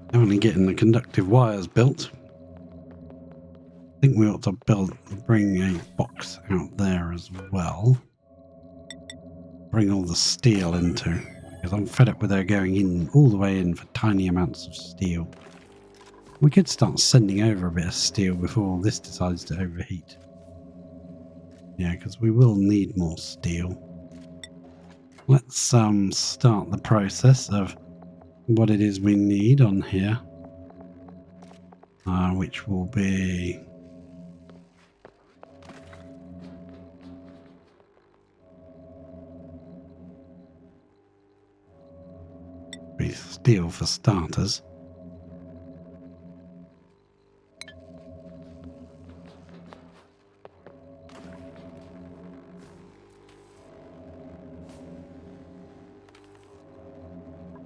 Definitely getting the conductive wires built. I think we ought to bring a box out there as well. Bring all the steel into, because I'm fed up with her going in all the way in for tiny amounts of steel. We could start sending over a bit of steel before this decides to overheat. Yeah, because we will need more steel. Let's start the process of what it is we need on here, which will be steel for starters.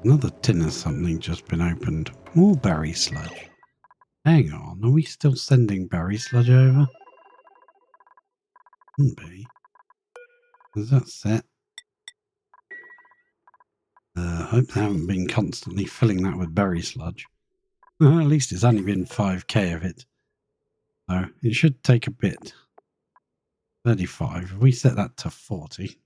Another tin of something just been opened. More berry sludge. Hang on, are we still sending berry sludge over? Couldn't be. Is that set? Hope they haven't been constantly filling that with berry sludge. At least it's only been 5k of it. So it should take a bit. 35. If we set that to 40.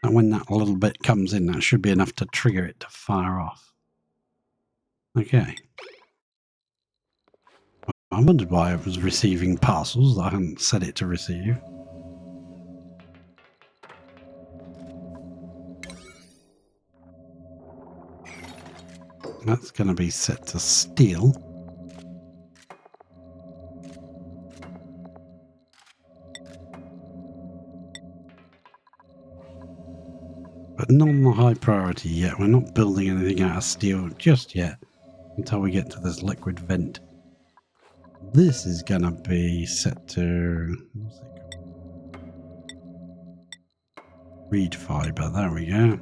And when that little bit comes in, that should be enough to trigger it to fire off. Okay. I wondered why it was receiving parcels that I hadn't set it to receive. That's going to be set to steel. But not on the high priority yet. We're not building anything out of steel just yet until we get to this liquid vent. This is going to be set to... what's it called? Reed fiber. There we go.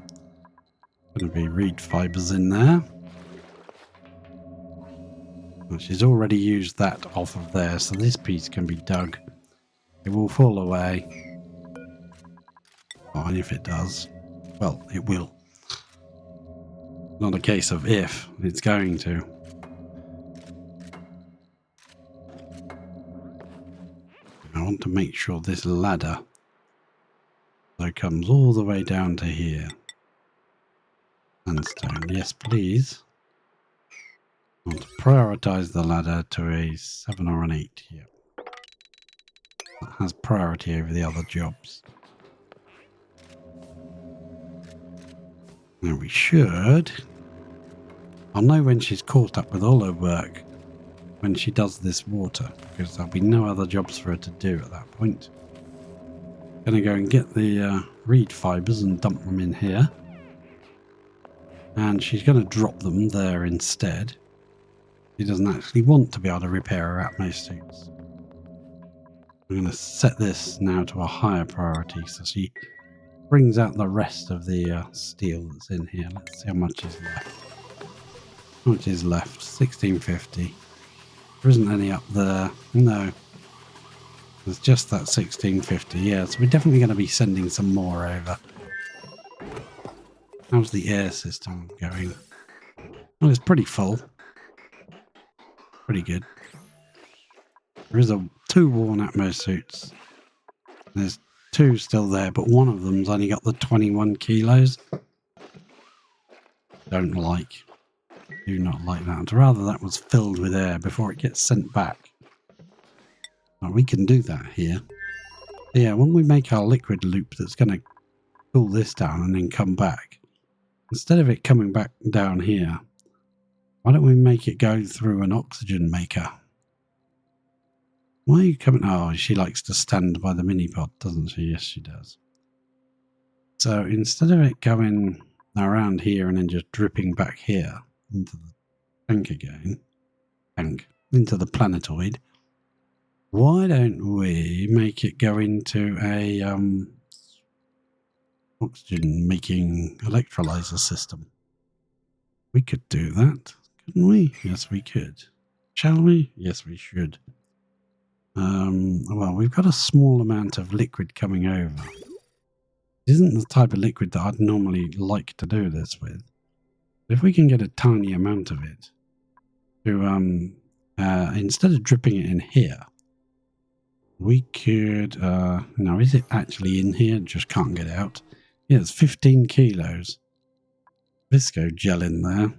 Going to be reed fibers in there. Well, she's already used that off of there, so this piece can be dug. It will fall away. Fine if it does. Well, it will. Not a case of if, it's going to. I want to make sure this ladder comes all the way down to here. Sandstone, yes please. I want to prioritise the ladder to a 7 or an 8. Yep. That has priority over the other jobs. Now we should... I'll know when she's caught up with all her work when she does this water, because there'll be no other jobs for her to do at that point. Gonna go and get the reed fibres and dump them in here. And she's going to drop them there instead. She doesn't actually want to be able to repair her Atmos suits. I'm going to set this now to a higher priority so she brings out the rest of the steel that's in here. Let's see how much is left. How much is left? 1650. There isn't any up there. No. There's just that 1650. Yeah, so we're definitely going to be sending some more over. How's the air system going? Well, it's pretty full. Pretty good. There is 2 worn Atmos suits. There's 2 still there, but one of them's only got the 21 kilos. Don't like. Do not like that. I'd rather that was filled with air before it gets sent back. Well, we can do that here. Yeah, when we make our liquid loop that's going to cool this down and then come back, instead of it coming back down here, why don't we make it go through an oxygen maker? Why are you coming? Oh, she likes to stand by the mini pod, doesn't she? Yes, she does. So instead of it going around here and then just dripping back here into the tank again, into the planetoid, why don't we make it go into a oxygen making electrolyzer system? We could do that, couldn't we? Yes, we could. Shall we? Yes, we should. Well, we've got a small amount of liquid coming over. It isn't the type of liquid that I'd normally like to do this with. But if we can get a tiny amount of it to, instead of dripping it in here, we could, no, is it actually in here? Just can't get it out. Yeah, it's 15 kilos. Visco gel in there.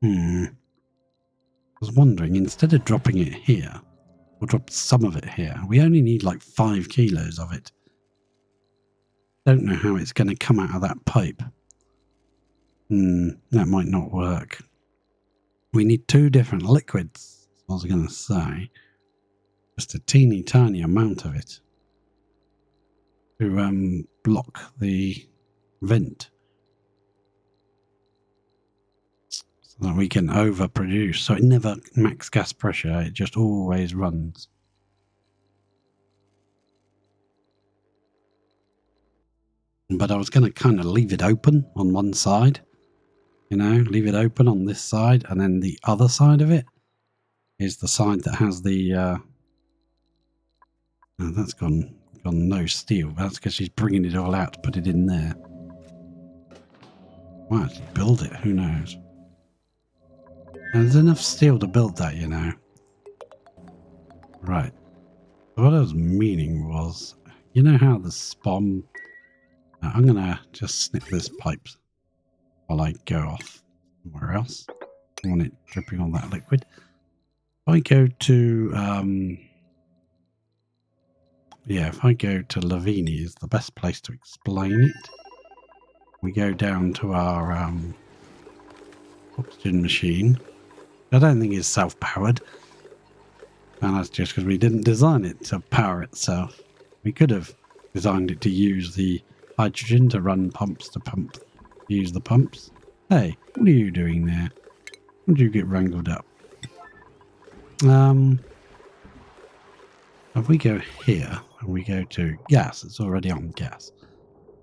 I was wondering, instead of dropping it here, we'll drop some of it here. We only need like 5 kilos of it. Don't know how it's going to come out of that pipe. That might not work. We need 2 different liquids, I was going to say. Just a teeny tiny amount of it to block the vent. So that we can overproduce. So it never max gas pressure, it just always runs. But I was going to kind of leave it open on one side. You know, leave it open on this side, and then the other side of it is the side that has the... oh, that's gone no steel. That's because she's bringing it all out to put it in there. Might actually build it, who knows. There's enough steel to build that, you know. Right. So what I was meaning was, you know how the spawn... I'm going to just snip this pipe while I go off somewhere else. I want it dripping on that liquid. If I go to... yeah, if I go to Lavini is the best place to explain it. We go down to our oxygen machine. I don't think it's self-powered. And that's just because we didn't design it to power itself. We could have designed it to use the hydrogen to run pumps to use the pumps. Hey, what are you doing there? How did you get wrangled up? If we go here and we go to gas, it's already on gas.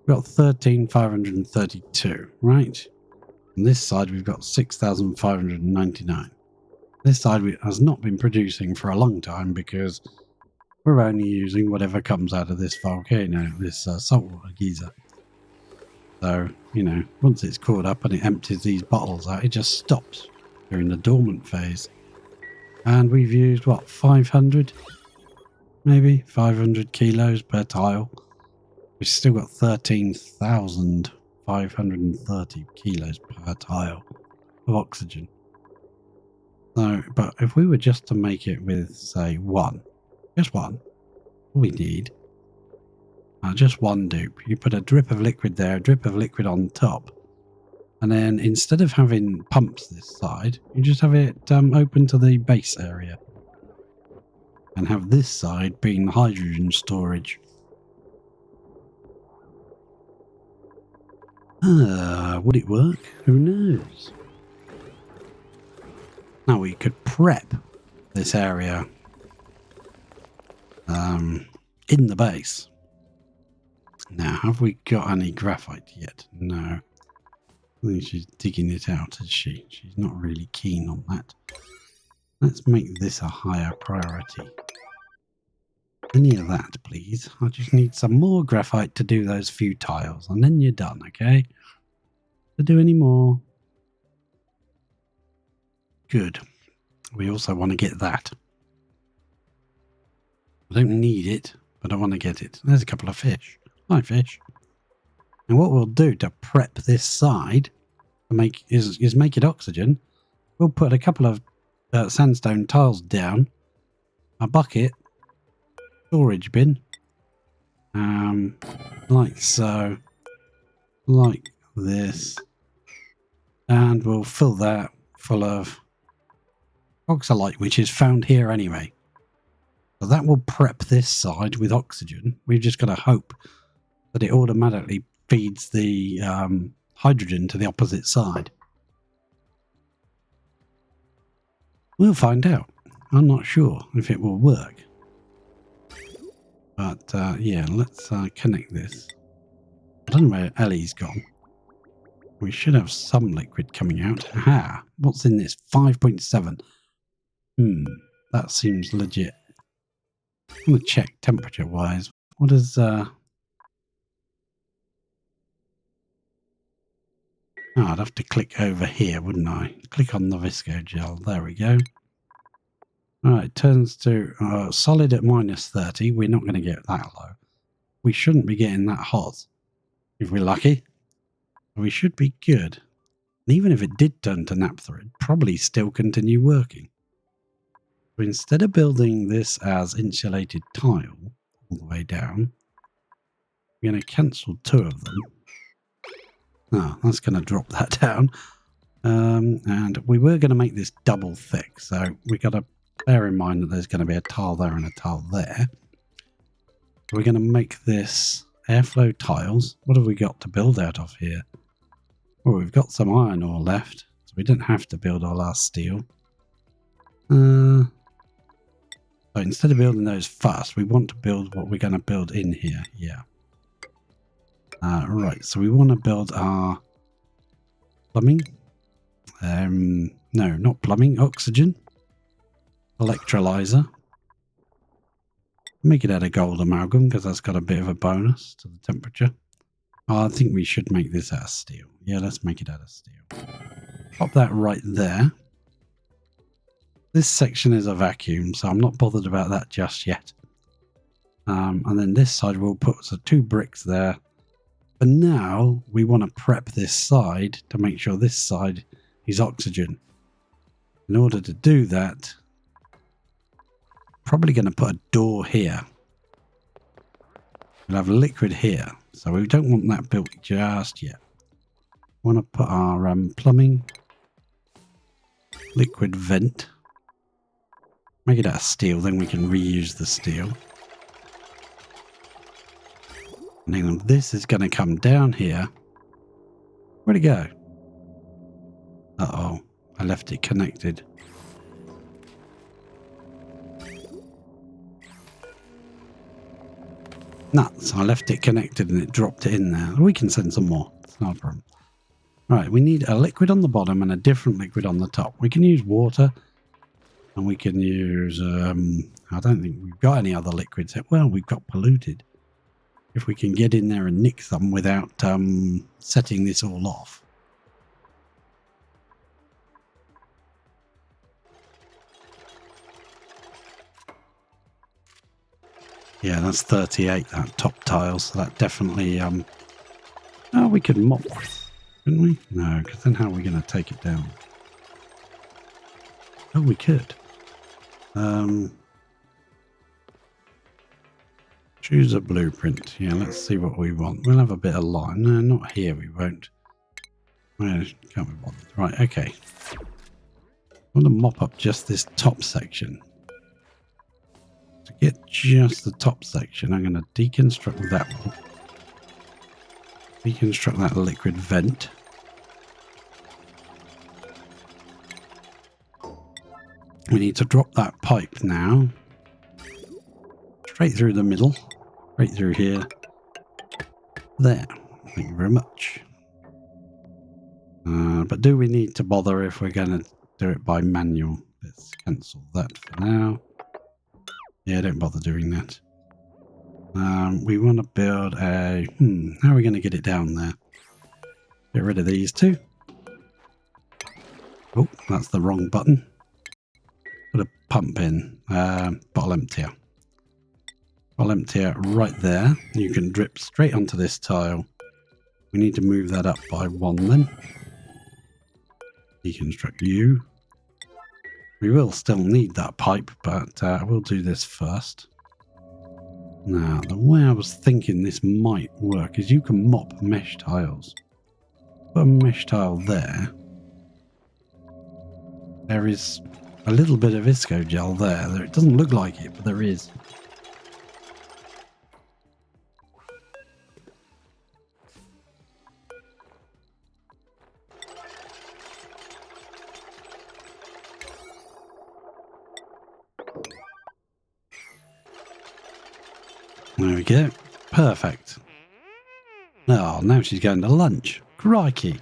We've got 13,532, right? On this side, we've got 6,599. This side has not been producing for a long time because we're only using whatever comes out of this volcano, this saltwater geyser. So, you know, once it's caught up and it empties these bottles out, it just stops during the dormant phase. And we've used, what, 500? Maybe 500 kilos per tile. We've still got 13,530 kilos per tile of oxygen. So, but if we were just to make it with, say, just one, all we need, just one dupe. You put a drip of liquid there, a drip of liquid on top, and then instead of having pumps this side, you just have it open to the base area, and have this side being hydrogen storage. Would it work? Who knows? Now we could prep this area in the base. Now, have we got any graphite yet? No. I think she's digging it out, is she? She's not really keen on that. Let's make this a higher priority. Any of that, please. I just need some more graphite to do those few tiles, and then you're done, okay? To do any more. Good. We also want to get that. I don't need it, but I want to get it. There's a couple of fish. Hi, fish. And what we'll do to prep this side is make it oxygen. We'll put a couple of sandstone tiles down, a bucket, storage bin, like so, like this, and we'll fill that full of oxalite, which is found here anyway. So that will prep this side with oxygen. We've just got to hope that it automatically feeds the hydrogen to the opposite side. We'll find out. I'm not sure if it will work. But yeah, let's connect this. I don't know where Ellie's gone. We should have some liquid coming out. Aha! What's in this? 5.7. That seems legit. I'm going to check temperature-wise. What is... Oh, I'd have to click over here, wouldn't I? Click on the visco gel. There we go. Alright, turns to solid at minus 30. We're not going to get that low. We shouldn't be getting that hot. If we're lucky. We should be good. And even if it did turn to naphtha, it'd probably still continue working. So instead of building this as insulated tile all the way down, we're going to cancel 2 of them. Oh, that's going to drop that down. And we were going to make this double thick, so we got to bear in mind that there's going to be a tile there and a tile there. We're going to make this airflow tiles. What have we got to build out of here? Well, we've got some iron ore left, so we don't have to build all our steel. So instead of building those first, we want to build what we're going to build in here. Yeah. Right, so we want to build our plumbing. No, not plumbing, oxygen. Electrolyzer. Make it out of gold amalgam because that's got a bit of a bonus to the temperature. I think we should make this out of steel. Yeah, let's make it out of steel. Pop that right there. This section is a vacuum, so I'm not bothered about that just yet. And then this side we'll put 2 bricks there. But now we want to prep this side to make sure this side is oxygen. In order to do that, probably going to put a door here. We'll have liquid here, so we don't want that built just yet. Want to put our plumbing, liquid vent. Make it out of steel, then we can reuse the steel. And then this is going to come down here. Where'd it go? Uh-oh, I left it connected. Nuts, I left it connected and it dropped it in there. We can send some more, it's not a problem. Right, we need a liquid on the bottom and a different liquid on the top. We can use water. And we can use, I don't think we've got any other liquids. Well, we've got polluted. If we can get in there and nick some without setting this all off. Yeah, that's 38, that top tile. So that definitely, oh, we could mop, couldn't we? No, because then how are we going to take it down? Oh, we could. Choose a blueprint. Yeah, let's see what we want. We'll have a bit of line. No, not here. We won't. Well, can't be bothered. Right. Okay. I want to mop up just this top section. To get just the top section, I'm going to deconstruct that one. Deconstruct that liquid vent. We need to drop that pipe now. Straight through the middle. Right through here. There. Thank you very much. But do we need to bother if we're going to do it by manual? Let's cancel that for now. Yeah, don't bother doing that. We want to build a... how are we going to get it down there? Get rid of these 2. Oh, that's the wrong button. Put a pump in. Bottle emptier. Bottle emptier right there. You can drip straight onto this tile. We need to move that up by 1 then. Deconstruct you. We will still need that pipe, but we'll do this first. Now, the way I was thinking this might work is you can mop mesh tiles. Put a mesh tile there. There is a little bit of visco gel there. It doesn't look like it, but there is. There we go. Perfect. Oh, now she's going to lunch. Crikey.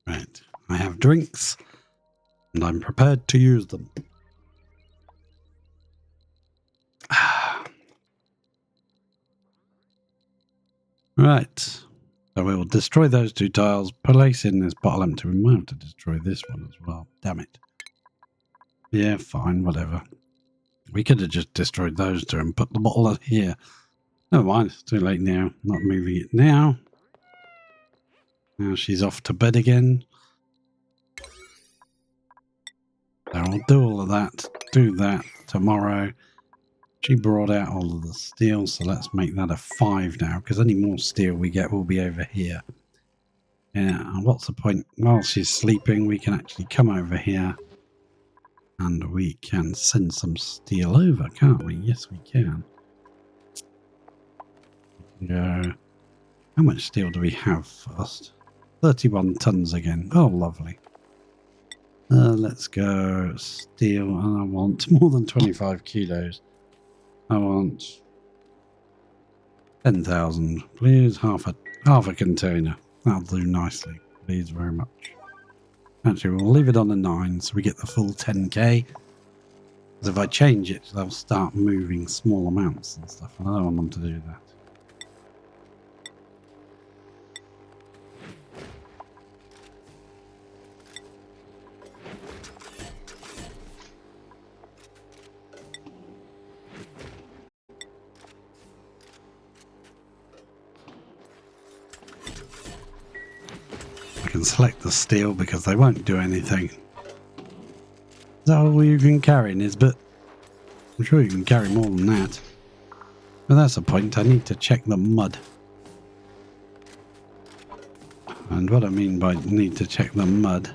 Right. I have drinks, and I'm prepared to use them. Right. So we will destroy those 2 tiles, place in this bottle empty. We might have to destroy this one as well. Damn it. Yeah, fine, whatever. We could have just destroyed those 2 and put the bottle here. Never mind, it's too late now. Not moving it now. Now she's off to bed again. So I'll do all of that, do that tomorrow. She brought out all of the steel, so let's make that a 5 now, because any more steel we get will be over here. Yeah, and what's the point? While she's sleeping, we can actually come over here And we can send some steel over, can't we? Yes, we can. Go. How much steel do we have first? 31 tons again. Oh, lovely. Let's go steel. And I want more than 25 kilos. I want 10,000. Please, half a container. That'll do nicely. Please very much. Actually, we'll leave it on a 9 so we get the full 10k. Because if I change it, they'll start moving small amounts and stuff. And I don't want them to do that. I can select the steel because they won't do anything. Is that all you can carry, Nisbet? I'm sure you can carry more than that. But that's the point. I need to check the mud. And what I mean by need to check the mud,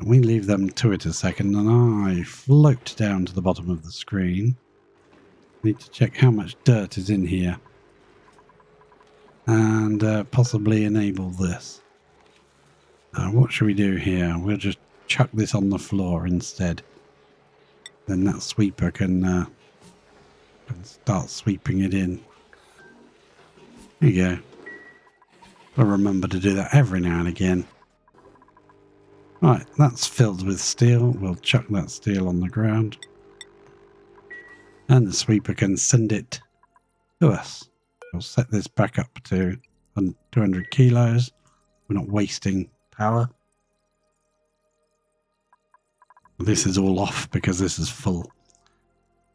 we leave them to it a second and I float down to the bottom of the screen. Need to check how much dirt is in here. And possibly enable this. What should we do here? We'll just chuck this on the floor instead. Then that sweeper can start sweeping it in. There you go. I'll remember to do that every now and again. Right, that's filled with steel. We'll chuck that steel on the ground. And the sweeper can send it to us. We'll set this back up to 200 kilos. We're not wasting power. This is all off because this is full.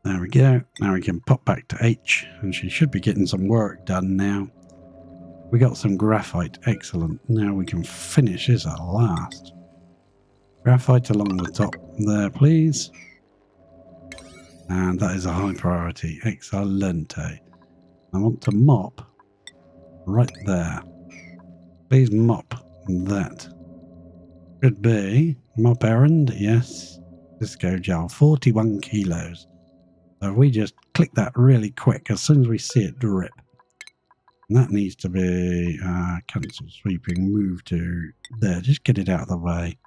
There we go. Now we can pop back to H and she should be getting some work done now. We got some graphite. Excellent. Now we can finish this at last. Graphite along the top there, please. And that is a high priority. Excellente. I want to mop right there. Please mop that. Could be mop errand, yes. Disco gel, 41 kilos. So we just click that really quick as soon as we see it drip. And that needs to be cancel sweeping, move to there. Just get it out of the way.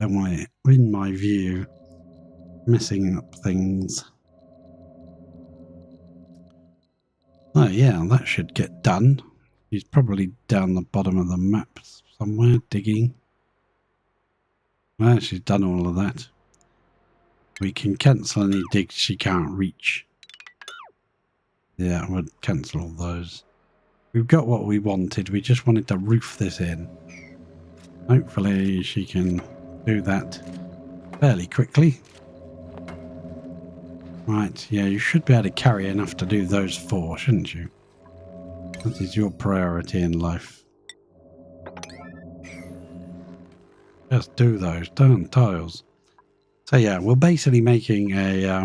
Don't want it in my view messing up things. Oh yeah, that should get done. He's probably down the bottom of the map somewhere digging. Well, she's done all of that. We can cancel any digs she can't reach. Yeah, we'll cancel all those. We've got what we wanted. We just wanted to roof this in. Hopefully she can do that fairly quickly. Right, yeah, you should be able to carry enough to do those 4, shouldn't you? That is your priority in life. Just do those darn tiles. So yeah, we're basically making a,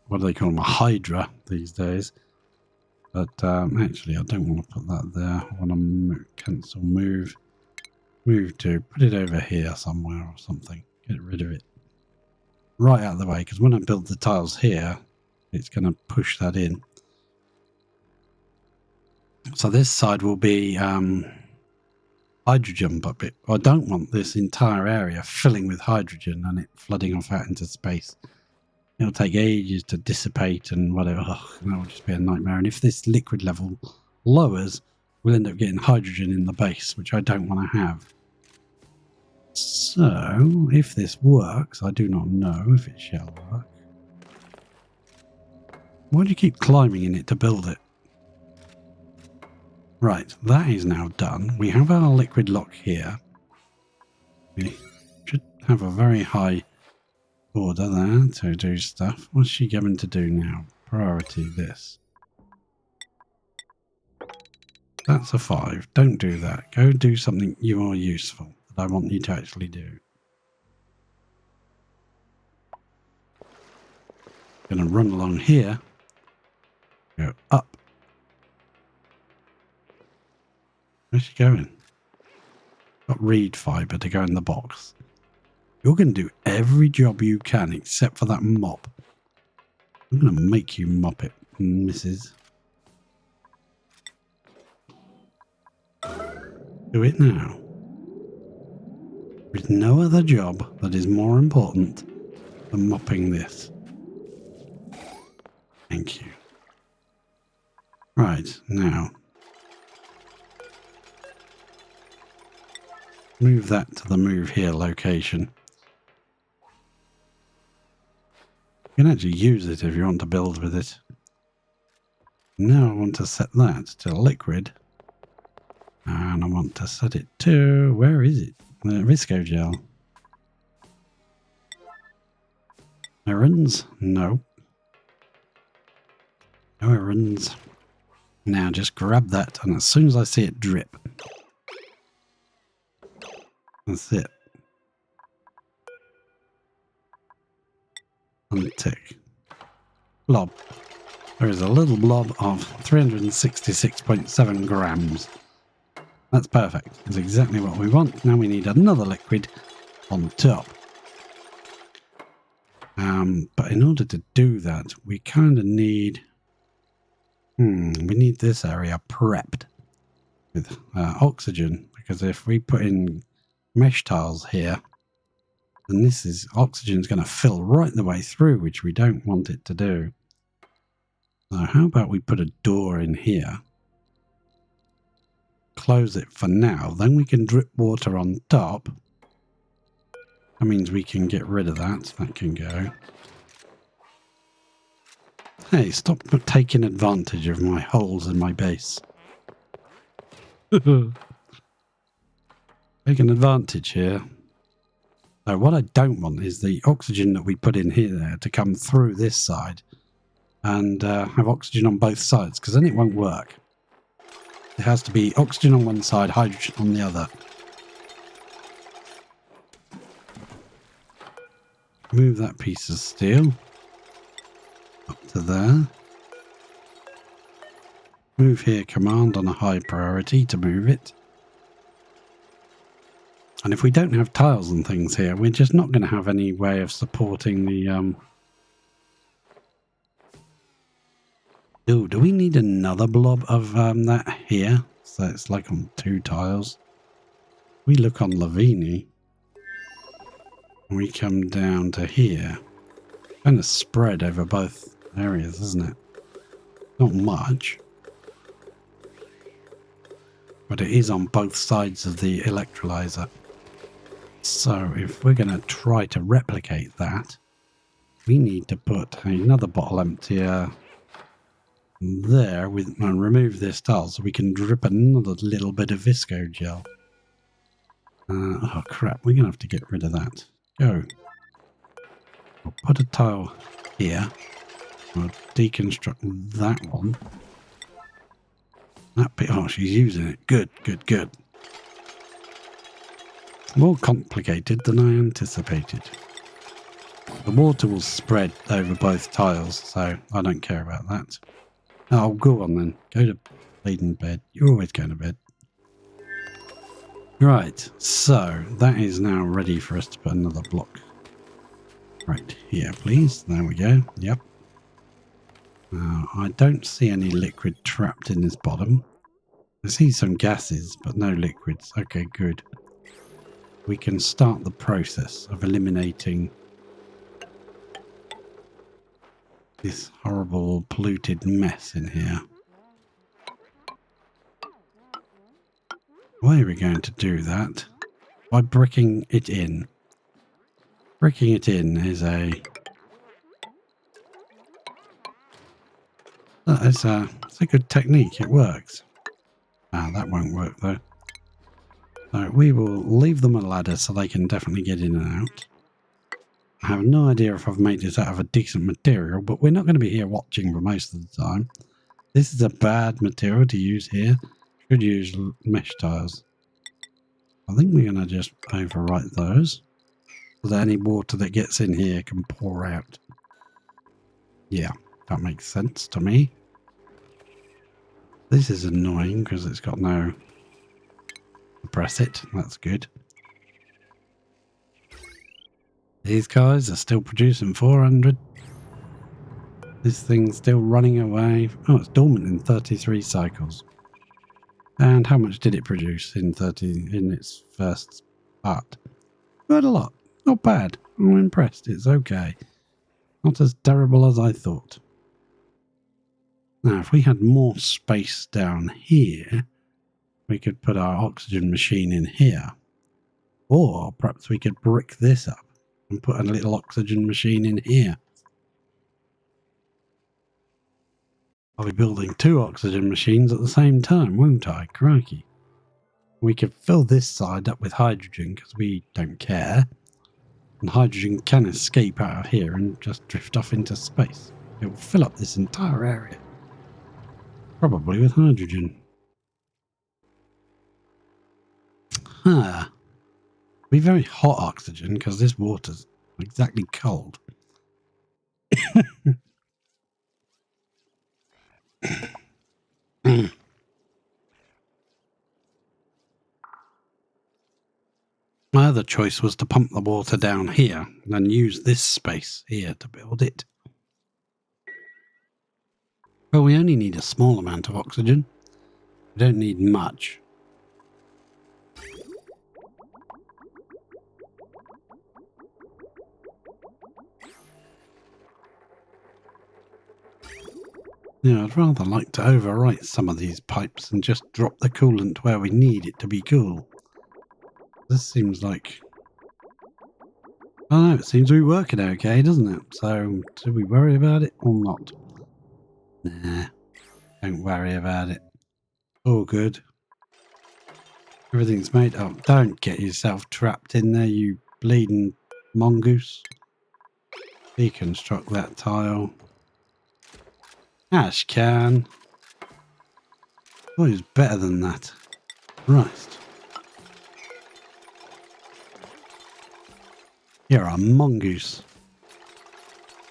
what do they call them, a hydra these days. But actually, I don't want to put that there. I want to cancel move. Move to, put it over here somewhere or something. Get rid of it. Right out of the way, because when I build the tiles here, it's going to push that in. So this side will be hydrogen, but I don't want this entire area filling with hydrogen and it flooding off out into space. It'll take ages to dissipate and whatever. Oh, that will just be a nightmare. And if this liquid level lowers, we'll end up getting hydrogen in the base, which I don't want to have. So, if this works, I do not know if it shall work. Why do you keep climbing in it to build it? Right, that is now done. We have our liquid lock here. We should have a very high order there to do stuff. What's she going to do now? Priority this. That's a 5. Don't do that. Go do something you are useful that I want you to actually do. Going to run along here. Go up. Where's she going? Got reed fibre to go in the box. You're going to do every job you can except for that mop. I'm going to make you mop it, Mrs. Do it now. There's no other job that is more important than mopping this. Thank you. Right, now. Move that to the move here location. You can actually use it if you want to build with it. Now I want to set that to liquid. And I want to set it to... where is it? The Visco gel. Errands? No. No errands. Now just grab that, and as soon as I see it drip, that's it. Untick. Blob. There is a little blob of 366.7 grams. That's perfect. That's exactly what we want. Now we need another liquid on top. But in order to do that, we kind of need... we need this area prepped with oxygen, because if we put in mesh tiles here, then oxygen is going to fill right the way through, which we don't want it to do. So how about we put a door in here, close it for now, then we can drip water on top. That means we can get rid of that. That can go. Hey, stop taking advantage of my holes in my base. Taking advantage here. So what I don't want is the oxygen that we put in here to come through this side and have oxygen on both sides, because then it won't work. It has to be oxygen on one side, hydrogen on the other. Move that piece of steel up to there. Move here command on a high priority to move it. And if we don't have tiles and things here, we're just not going to have any way of supporting the... do we need another blob of that here? So it's like on 2 tiles. We look on Lavini. We come down to here. Kind of spread over both areas, isn't it? Not much. But it is on both sides of the electrolyzer. So if we're going to try to replicate that, we need to put another bottle emptier there and remove this tile so we can drip another little bit of Visco gel. Oh crap, we're going to have to get rid of that. Go. We'll put a tile here. We'll deconstruct that one. That bit, oh, she's using it. Good, good, good. More complicated than I anticipated. The water will spread over both tiles, so I don't care about that. Oh, go on then. Go to bleeding bed. You're always going to bed. Right, so that is now ready for us to put another block. Right here, please. There we go. Yep. I don't see any liquid trapped in this bottom. I see some gases, but no liquids. Okay, good. We can start the process of eliminating this horrible polluted mess in here. Why are we going to do that? By bricking it in. Bricking it in is it's a good technique. It works. That won't work though. So we will leave them a ladder so they can definitely get in and out. I have no idea if I've made this out of a decent material, but we're not going to be here watching for most of the time. This is a bad material to use here. Should use mesh tiles. I think we're going to just overwrite those so that any water that gets in here can pour out. Yeah, that makes sense to me. This is annoying because it's got no... Press it. That's good. These guys are still producing 400. This thing's still running away. Oh, it's dormant in 33 cycles. And how much did it produce in its first part? Quite a lot. Not bad. I'm impressed. It's okay. Not as terrible as I thought. Now, if we had more space down here, we could put our oxygen machine in here. Or perhaps we could brick this up and put a little oxygen machine in here. I'll be building 2 oxygen machines at the same time, won't I? Crikey. We could fill this side up with hydrogen because we don't care. And hydrogen can escape out of here and just drift off into space. It will fill up this entire area. Probably with hydrogen. Huh. Be very hot oxygen because this water's exactly cold. My other choice was to pump the water down here and then use this space here to build it. Well, we only need a small amount of oxygen. We don't need much. Yeah, I'd rather like to overwrite some of these pipes and just drop the coolant where we need it to be cool. This seems like... I don't know, it seems to be working okay, doesn't it? So, should we worry about it or not? Nah, don't worry about it. All good. Everything's made up. Don't get yourself trapped in there, you bleeding mongoose. Deconstruct that tile. Ash can. Oh, it's better than that. Right. You're a mongoose.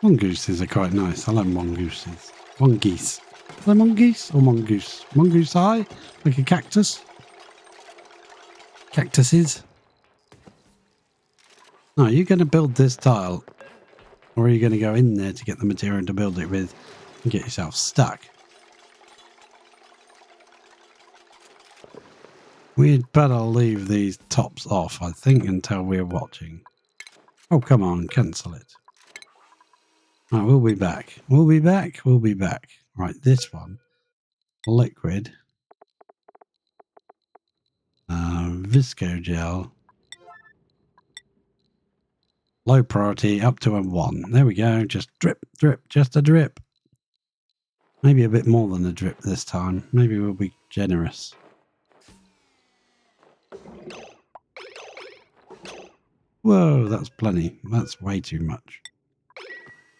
Mongooses are quite nice. I like mongooses. Mongoose. Are they mongoose or mongoose? Mongoose eye? Like a cactus? Cactuses? No, are you going to build this tile? Or are you going to go in there to get the material to build it with and get yourself stuck? We'd better leave these tops off, I think, until we're watching. Oh, come on, cancel it. Right, we'll be back. We'll be back. We'll be back. Right, this one. Liquid. Visco gel. Low priority, up to a 1. There we go. Just drip, drip, just a drip. Maybe a bit more than a drip this time. Maybe we'll be generous. Whoa, that's plenty. That's way too much.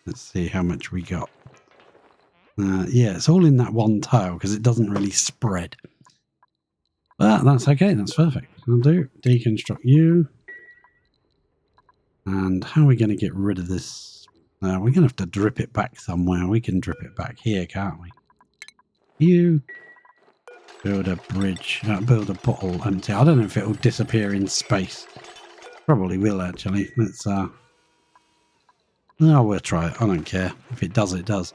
Let's see how much we got. Yeah, it's all in that one tile because it doesn't really spread. But that's okay. That's perfect. I'll do. Deconstruct you. And how are we going to get rid of this? We're going to have to drip it back somewhere. We can drip it back here, can't we? You build a bridge. Build a bottle empty. I don't know if it will disappear in space. Probably will, actually. Let's... No, we'll try it. I don't care. If it does, it does.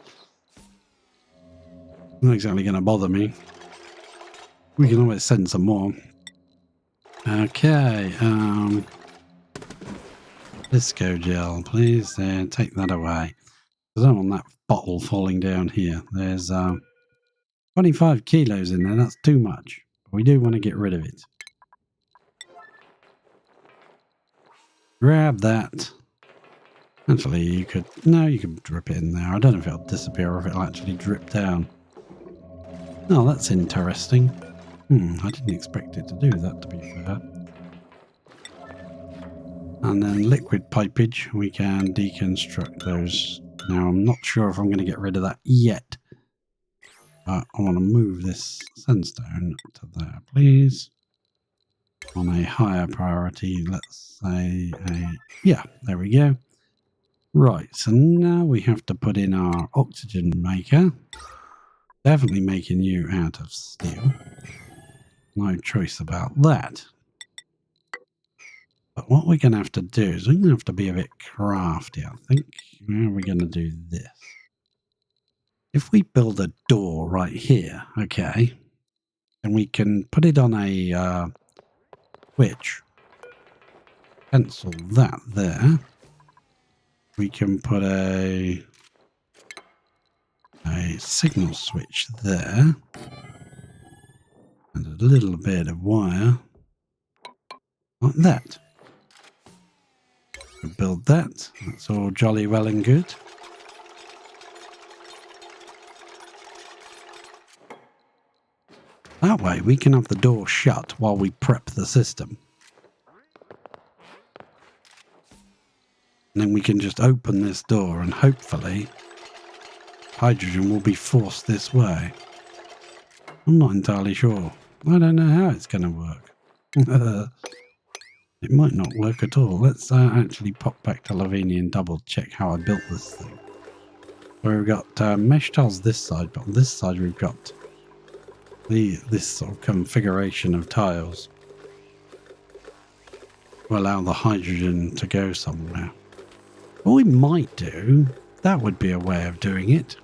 Not exactly going to bother me. We can always send some more. Okay. Visco gel, please. There, take that away. I don't want that bottle falling down here. There's 25 kilos in there. That's too much. We do want to get rid of it. Grab that. Actually, you could... No, you can drip it in there. I don't know if it'll disappear or if it'll actually drip down. Oh, that's interesting. I didn't expect it to do that, to be fair. And then liquid pipage, we can deconstruct those. Now, I'm not sure if I'm going to get rid of that yet. I want to move this sandstone to there, please. On a higher priority, let's say yeah, there we go. Right, so now we have to put in our oxygen maker. Definitely making you out of steel. No choice about that. But what we're going to have to do is we're going to have to be a bit crafty, I think. How are we going to do this? If we build a door right here, okay, and we can put it on a switch, cancel that there. We can put a signal switch there and a little bit of wire like that. We'll build that. That's all jolly well and good. That way we can have the door shut while we prep the system. And then we can just open this door and hopefully hydrogen will be forced this way. I'm not entirely sure. I don't know how it's going to work. It might not work at all. Let's actually pop back to Lavinia and double check how I built this thing. So we've got mesh tiles this side, but on this side we've got this sort of configuration of tiles to allow the hydrogen to go somewhere. What we might do, that would be a way of doing it.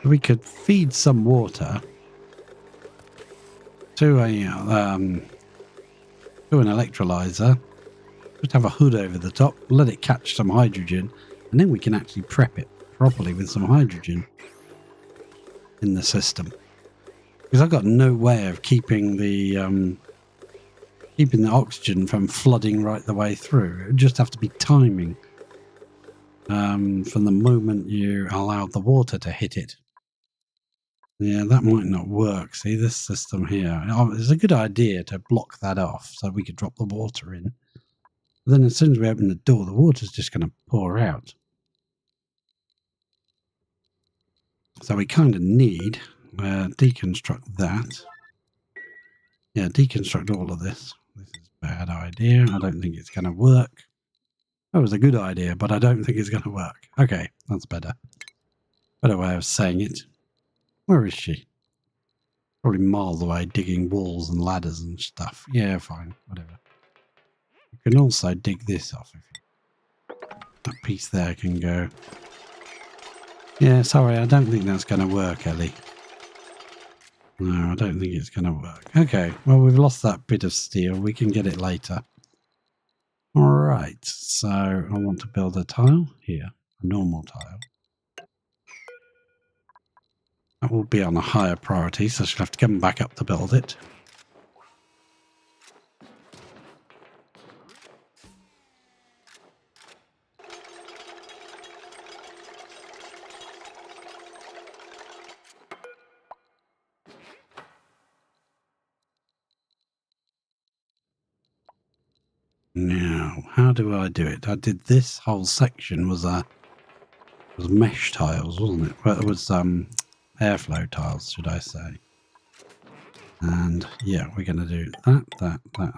We could feed some water to an electrolyzer, just have a hood over the top, let it catch some hydrogen, and then we can actually prep it properly with some hydrogen in the system. Because I've got no way of keeping the oxygen from flooding right the way through. It would just have to be timing from the moment you allow the water to hit it. Yeah, that might not work. See, this system here. It's a good idea to block that off so we could drop the water in. But then as soon as we open the door, the water's just going to pour out. So we kind of need deconstruct that. Yeah, deconstruct all of this. This is a bad idea. I don't think it's going to work. That was a good idea, but I don't think it's going to work. Okay, that's better. Better way of saying it. Where is she? Probably miles away digging walls and ladders and stuff. Yeah, fine. Whatever. You can also dig this off. That piece there can go. Yeah, sorry, I don't think that's going to work, Ellie. No, I don't think it's going to work. Okay, well, we've lost that bit of steel. We can get it later. Alright, so I want to build a tile here. A normal tile. That will be on a higher priority, so she'll have to come back up to build it. Now, how do I do it? I did this whole section was mesh tiles, wasn't it? Well, it was airflow tiles, should I say? And yeah, we're going to do that,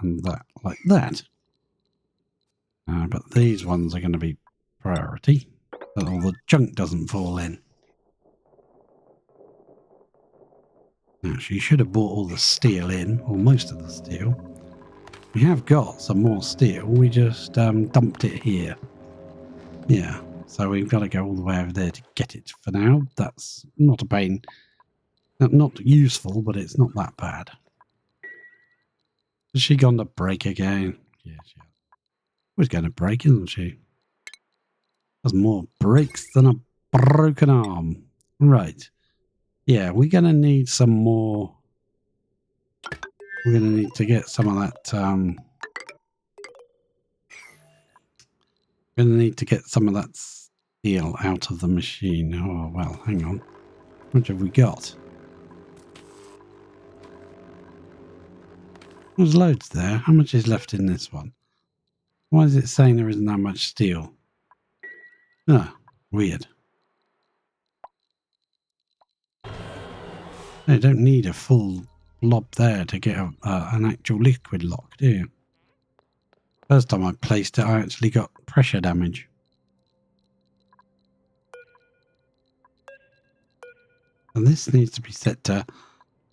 and that, like that. But these ones are going to be priority, so all the junk doesn't fall in. Now, she should have bought all the steel in, or most of the steel. We have got some more steel, we just dumped it here. Yeah, so we've got to go all the way over there to get it for now. That's not a pain. Not useful, but it's not that bad. Has she gone to break again? Yeah, she was going to break, isn't she? There's more breaks than a broken arm. Right. Yeah, we're going to need some more. We're going to need to get some of that. We're going to need to get some of that steel out of the machine. Oh, well, hang on. How much have we got? There's loads there. How much is left in this one? Why is it saying there isn't that much steel? Ah, weird. You don't need a full blob there to get an actual liquid lock, do you? First time I placed it, I actually got pressure damage. And this needs to be set to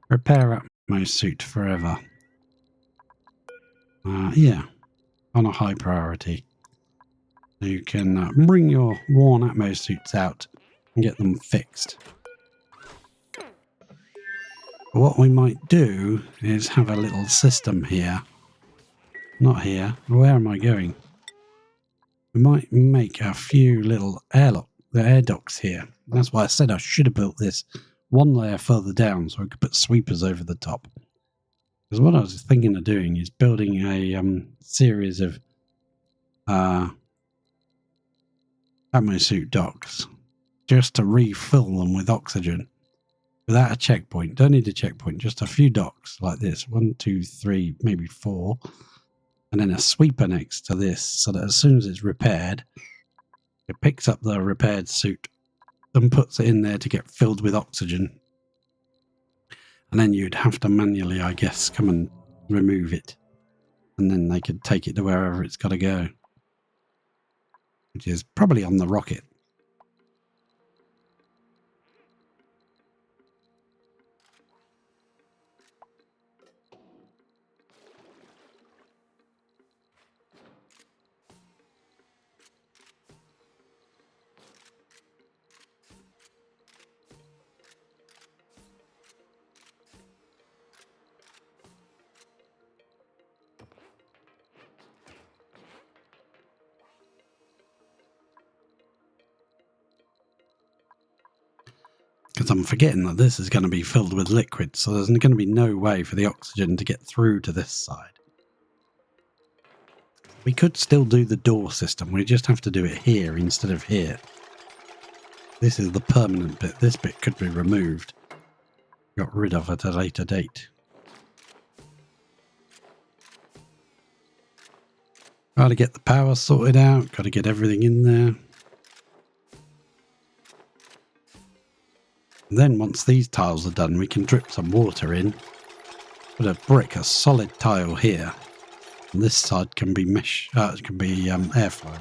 repair Atmos suit forever. Yeah, on a high priority. You can bring your worn Atmo suits out and get them fixed. What we might do is have a little system here. Not here. Where am I going? We might make a few little air docks here. That's why I said I should have built this one layer further down so I could put sweepers over the top. Because what I was thinking of doing is building a series of Atmo suit docks just to refill them with oxygen without a checkpoint. Don't need a checkpoint, just a few docks like this. 1, 2, 3, maybe 4. And then a sweeper next to this so that as soon as it's repaired, it picks up the repaired suit and puts it in there to get filled with oxygen. And then you'd have to manually, I guess, come and remove it. And then they could take it to wherever it's got to go. Which is probably on the rocket. Because I'm forgetting that this is going to be filled with liquid, so there's going to be no way for the oxygen to get through to this side. We could still do the door system, we just have to do it here instead of here. This is the permanent bit, this bit could be removed. Got rid of at a later date. Got to get the power sorted out, got to get everything in there. And then once these tiles are done, we can drip some water in. Put a brick, a solid tile here. And this side can be airflow.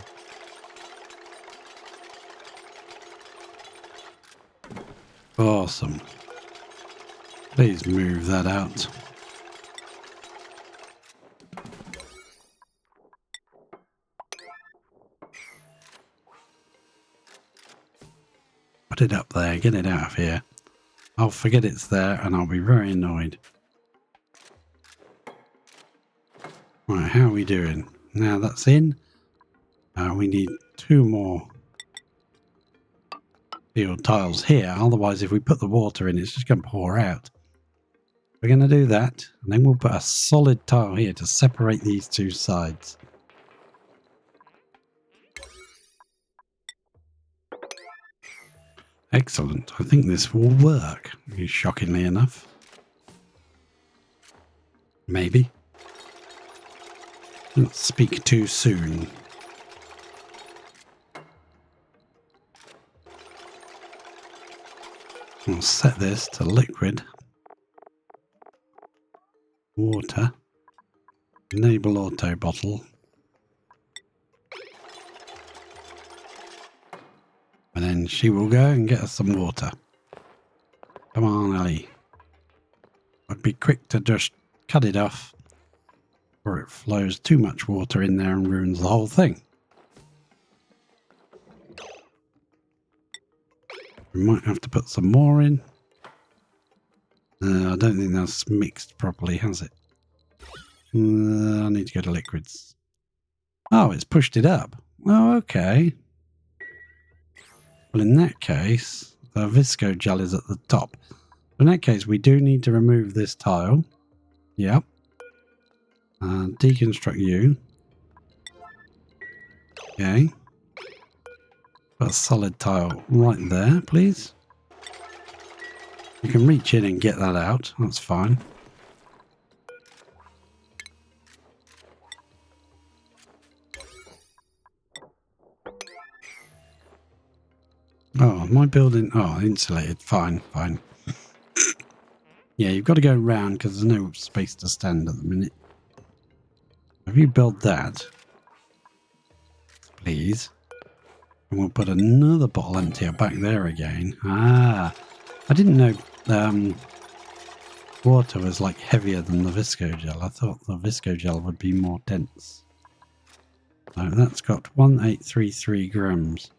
Awesome. Please move that out. Put it up there, get it out of here. I'll forget it's there and I'll be very annoyed. Right, how are we doing? Now that's in. We need 2 more steel tiles here. Otherwise, if we put the water in, it's just going to pour out. We're going to do that. And then we'll put a solid tile here to separate these 2 sides. Excellent. I think this will work, shockingly enough. Maybe. Don't speak too soon. We'll set this to liquid. Water. Enable auto bottle. And then she will go and get us some water. Come on, Ellie. I'd be quick to just cut it off, or it flows too much water in there and ruins the whole thing. We might have to put some more in. I don't think that's mixed properly, has it? I need to go to liquids. Oh, it's pushed it up. Oh, okay. Well, in that case, the visco gel is at the top. In that case, we do need to remove this tile. Yep. Deconstruct you. Okay. Put a solid tile right there, please. You can reach in and get that out. That's fine. Oh, my building... Oh, insulated. Fine, fine. Yeah, you've got to go round because there's no space to stand at the minute. Have you built that? Please. And we'll put another bottle emptier back there again. Ah, I didn't know water was like heavier than the visco gel. I thought the visco gel would be more dense. So that's got 1833 grams.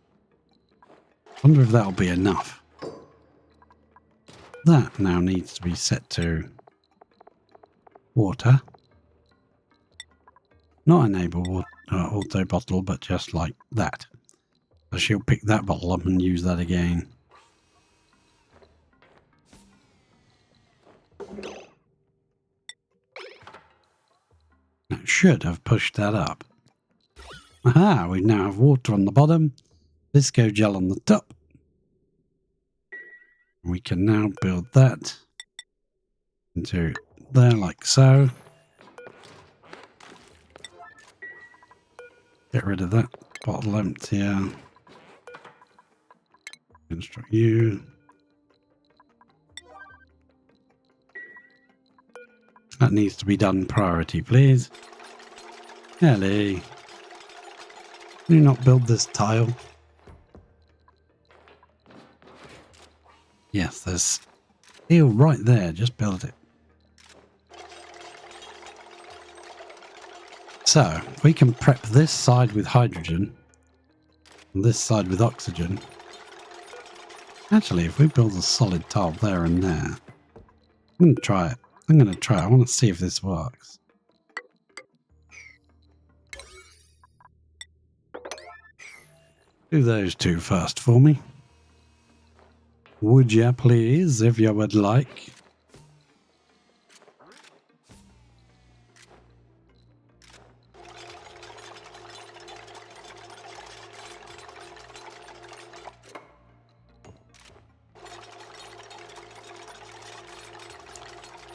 Wonder if that'll be enough. That now needs to be set to water. Not enable auto bottle, but just like that. So she'll pick that bottle up and use that again. That should have pushed that up. Aha, we now have water on the bottom, visco gel on the top. We can now build that into there like so. Get rid of that bottle emptier. Construct you. That needs to be done priority, please. Ellie, can you not build this tile? Yes, there's steel right there. Just build it. So, we can prep this side with hydrogen and this side with oxygen. Actually, if we build a solid tile there and there, I'm going to try it. I want to see if this works. Do those two first for me. Would ya please, if you would like?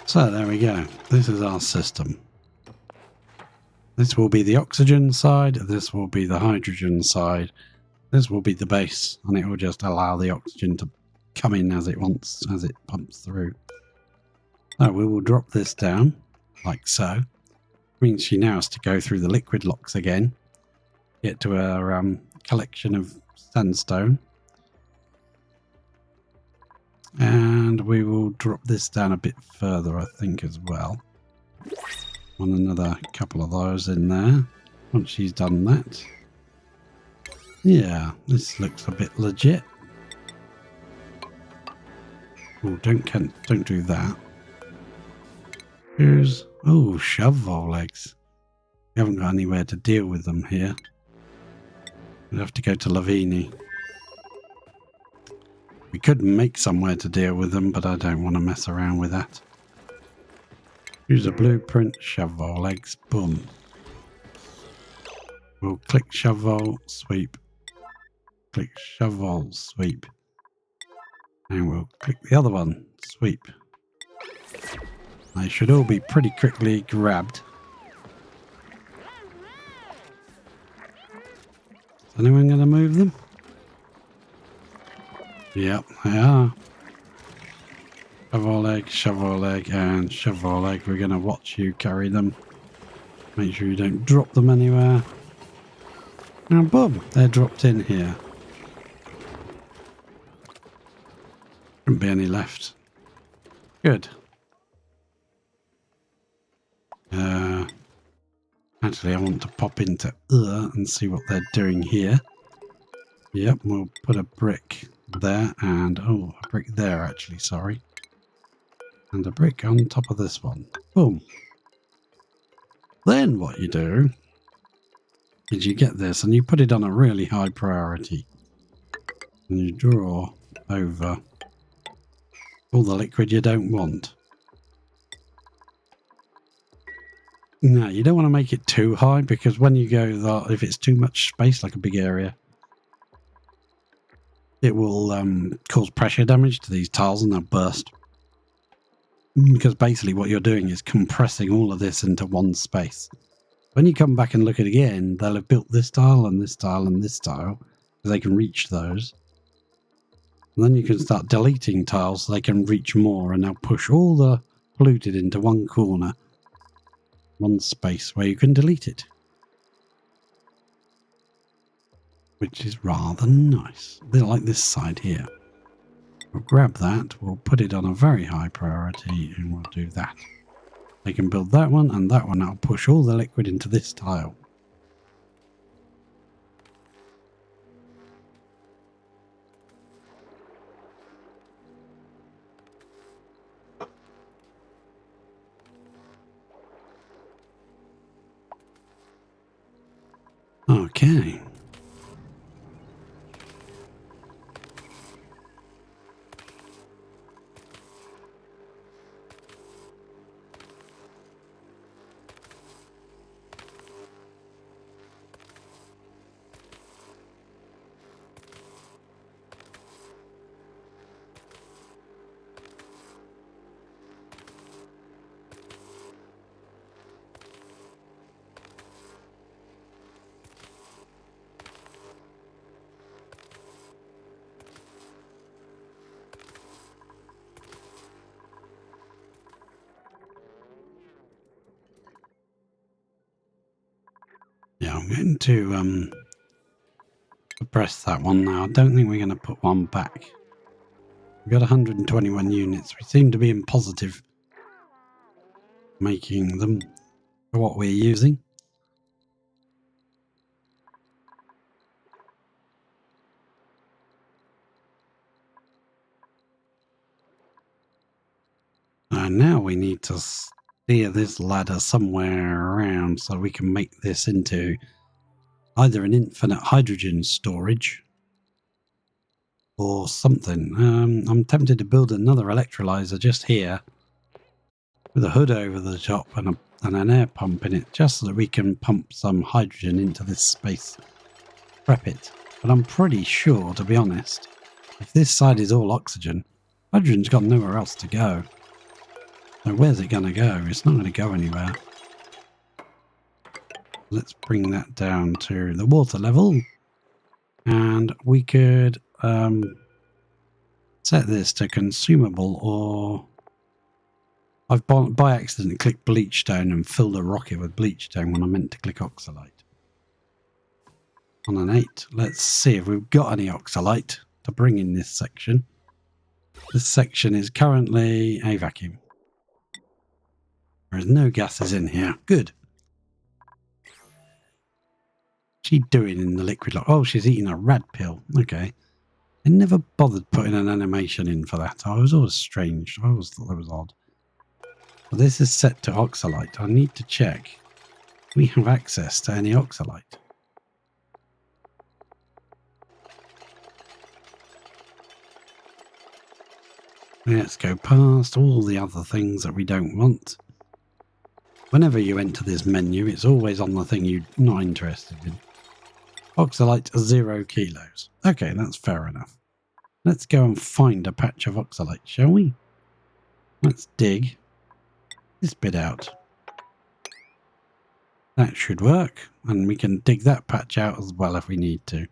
So there we go. This is our system. This will be the oxygen side. This will be the hydrogen side. This will be the base, and it will just allow the oxygen to come in as it wants, as it pumps through. So we will drop this down like so. Means she now has to go through the liquid locks again. Get to our collection of sandstone. And we will drop this down a bit further, I think, as well. Want another couple of those in there. Once she's done that. Yeah, this looks a bit legit. Oh, don't do that. Here's shovel legs. We haven't got anywhere to deal with them here. We'd have to go to Lavini. We could make somewhere to deal with them, but I don't want to mess around with that. Use a blueprint, shovel legs, boom. We'll click shovel, sweep. Click shovel, sweep. And we'll click the other one, sweep. They should all be pretty quickly grabbed. Is anyone going to move them? Yep, they are. Shovel leg, and shovel leg. We're going to watch you carry them. Make sure you don't drop them anywhere. And boom, they're dropped in here. Shouldn't be any left. Good. Actually, I want to pop into and see what they're doing here. Yep, we'll put a brick there and a brick there actually, sorry. And a brick on top of this one. Boom. Then what you do is you get this and you put it on a really high priority. And you draw over all the liquid you don't want. No, you don't want to make it too high because when you go, if it's too much space, like a big area, it will cause pressure damage to these tiles and they'll burst. Because basically what you're doing is compressing all of this into one space. When you come back and look at it again, they'll have built this tile and this tile and this tile, because they can reach those. And then you can start deleting tiles so they can reach more, and they'll push all the polluted into one corner, one space where you can delete it. Which is rather nice. They're like this side here. We'll grab that, we'll put it on a very high priority, and we'll do that. They can build that one and that one. That'll push all the liquid into this tile. Okay. Yeah, I'm going to suppress that one now. I don't think we're going to put one back. We've got 121 units. We seem to be in positive making them for what we're using. And now we need to steer this ladder somewhere around so we can make this into either an infinite hydrogen storage or something. I'm tempted to build another electrolyzer just here with a hood over the top and an air pump in it, just so that we can pump some hydrogen into this space. Prep it. But I'm pretty sure, to be honest, if this side is all oxygen, hydrogen's got nowhere else to go. So where's it going to go? It's not going to go anywhere. Let's bring that down to the water level. And we could set this to consumable, or I've by accident clicked bleachstone and filled a rocket with bleachstone when I meant to click oxalite. On an 8, let's see if we've got any oxalite to bring in this section. This section is currently a vacuum. There is no gases in here. Good. What's she doing in the liquid lock? Oh, she's eating a rad pill. Okay. I never bothered putting an animation in for that. I was always strange. I always thought that was odd. Well, this is set to oxalite. I need to check. Do we have access to any oxalite? Let's go past all the other things that we don't want. Whenever you enter this menu, it's always on the thing you're not interested in. Oxalite 0 kilos. Okay, that's fair enough. Let's go and find a patch of oxalite, shall we? Let's dig this bit out. That should work, and we can dig that patch out as well if we need to.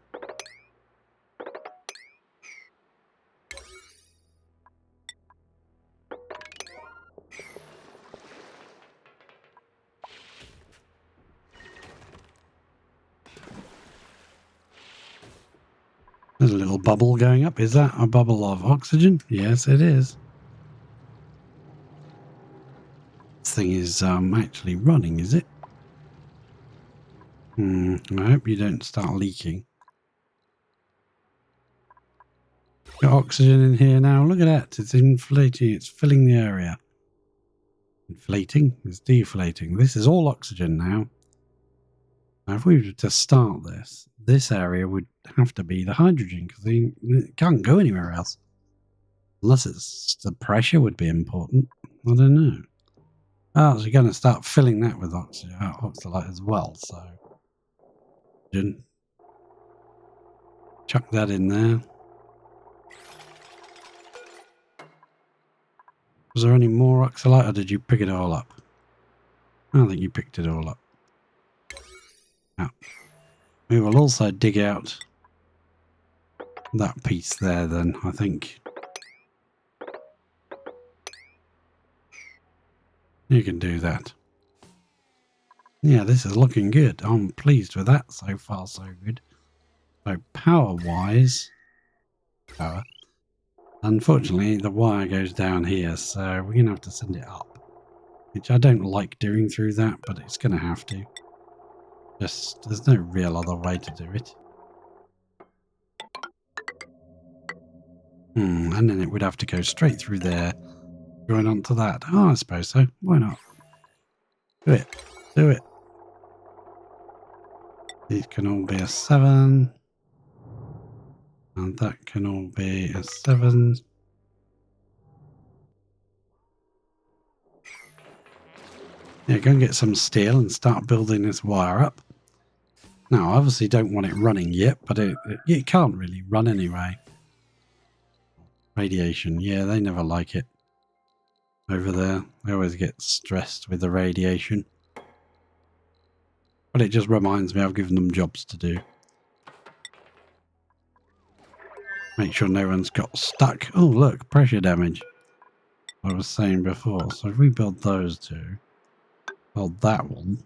There's a little bubble going up. Is that a bubble of oxygen? Yes, it is. This thing is actually running, is it? I hope you don't start leaking. Got oxygen in here now. Look at that. It's inflating. It's filling the area. Inflating? It's deflating. This is all oxygen now. Now, if we were to start this area would have to be the hydrogen, because it can't go anywhere else. Unless it's the pressure would be important. I don't know. Oh, so you're going to start filling that with oxalite as well. So, chuck that in there. Was there any more oxalite, or did you pick it all up? I don't think you picked it all up. Now, we will also dig out that piece there then, I think. You can do that. Yeah, this is looking good. I'm pleased with that. So far, so good. So power-wise... Unfortunately, the wire goes down here, so we're going to have to send it up. Which I don't like doing through that, but it's going to have to. Just, there's no real other way to do it. And then it would have to go straight through there, going onto that. Oh, I suppose so. Why not? Do it. Do it. These can all be a 7. And that can all be a 7. Yeah, go and get some steel and start building this wire up. Now, I obviously don't want it running yet, but it can't really run anyway. Radiation. Yeah, they never like it. Over there. They always get stressed with the radiation. But it just reminds me I've given them jobs to do. Make sure no one's got stuck. Oh, look, pressure damage. I was saying before. So if we build those two, build that one.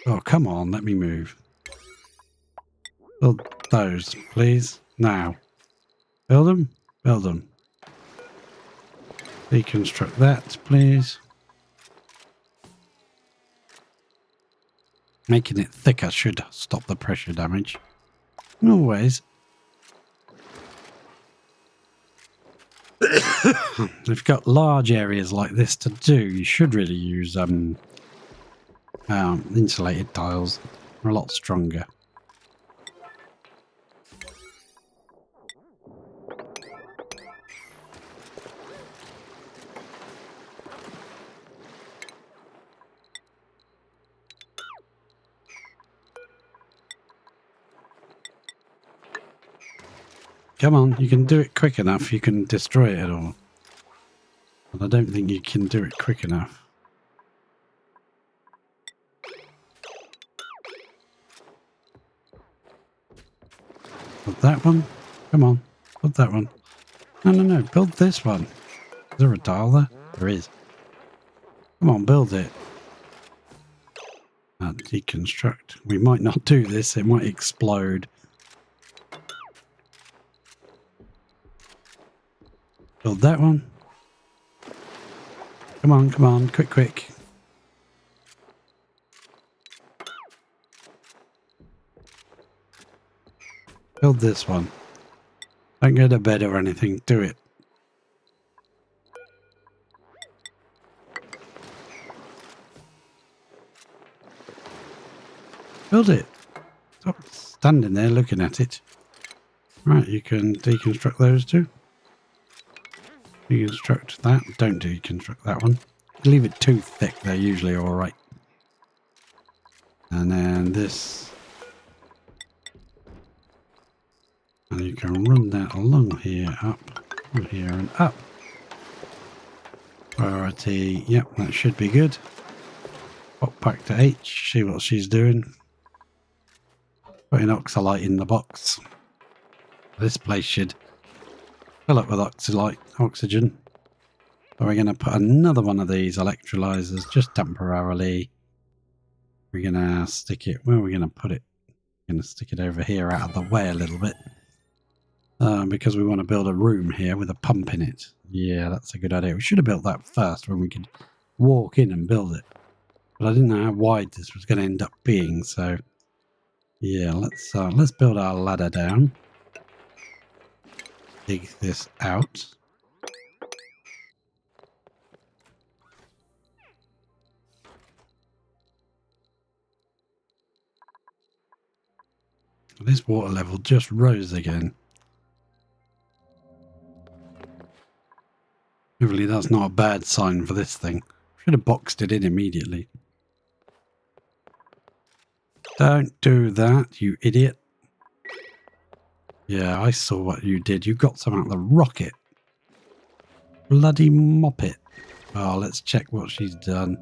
Oh, come on, let me move. Build those, please. Now. Build them. Build them. Deconstruct that, please. Making it thicker should stop the pressure damage. Always. If you've got large areas like this to do, you should really use insulated tiles. They're a lot stronger. Come on, you can do it quick enough, you can destroy it all. But I don't think you can do it quick enough. Build that one. Come on, build that one. No, build this one. Is there a tile there? There is. Come on, build it. Deconstruct. We might not do this, it might explode. Build that one. Come on, quick. Build this one. Don't go to bed or anything, do it. Build it. Stop standing there looking at it. Right, you can deconstruct those two. Deconstruct that. Don't deconstruct that one. Leave it too thick, they're usually alright. And then this. And you can run that along here, up, here and up. Priority, yep, that should be good. Pop back to H, see what she's doing. Putting oxalite in the box. This place should fill up with oxygen. So we're going to put another one of these electrolyzers just temporarily. We're going to stick it, where are we going to put it? We're going to stick it over here out of the way a little bit. Because we want to build a room here with a pump in it. Yeah, that's a good idea. We should have built that first when we could walk in and build it. But I didn't know how wide this was going to end up being, so yeah, let's build our ladder down. Dig this out. This water level just rose again. Hopefully that's not a bad sign for this thing. Should have boxed it in immediately. Don't do that, you idiot. Yeah, I saw what you did. You got some out of the rocket. Bloody mop it. Oh, let's check what she's done.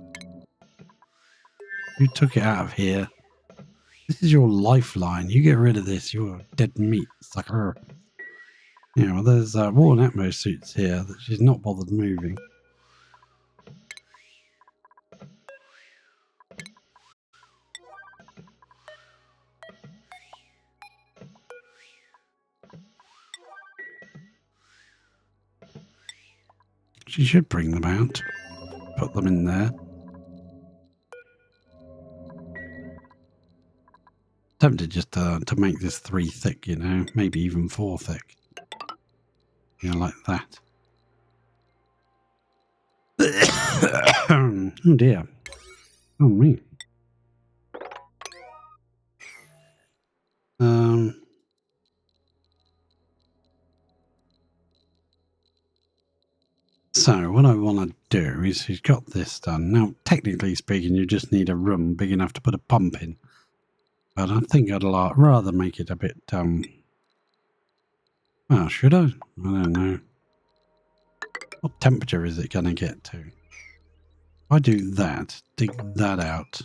You took it out of here. This is your lifeline. You get rid of this, you're dead meat, sucker. Yeah, well, there's worn Atmo suits here that she's not bothered moving. She should bring them out. Put them in there. Tempted just to make this 3 thick, you know, maybe even 4 thick. Yeah, like that. Oh dear. Oh me. So what I want to do is he's got this done. Now, technically speaking, you just need a room big enough to put a pump in. But I think I'd rather make it a bit, well, should I? I don't know. What temperature is it going to get to? If I do that, dig that out,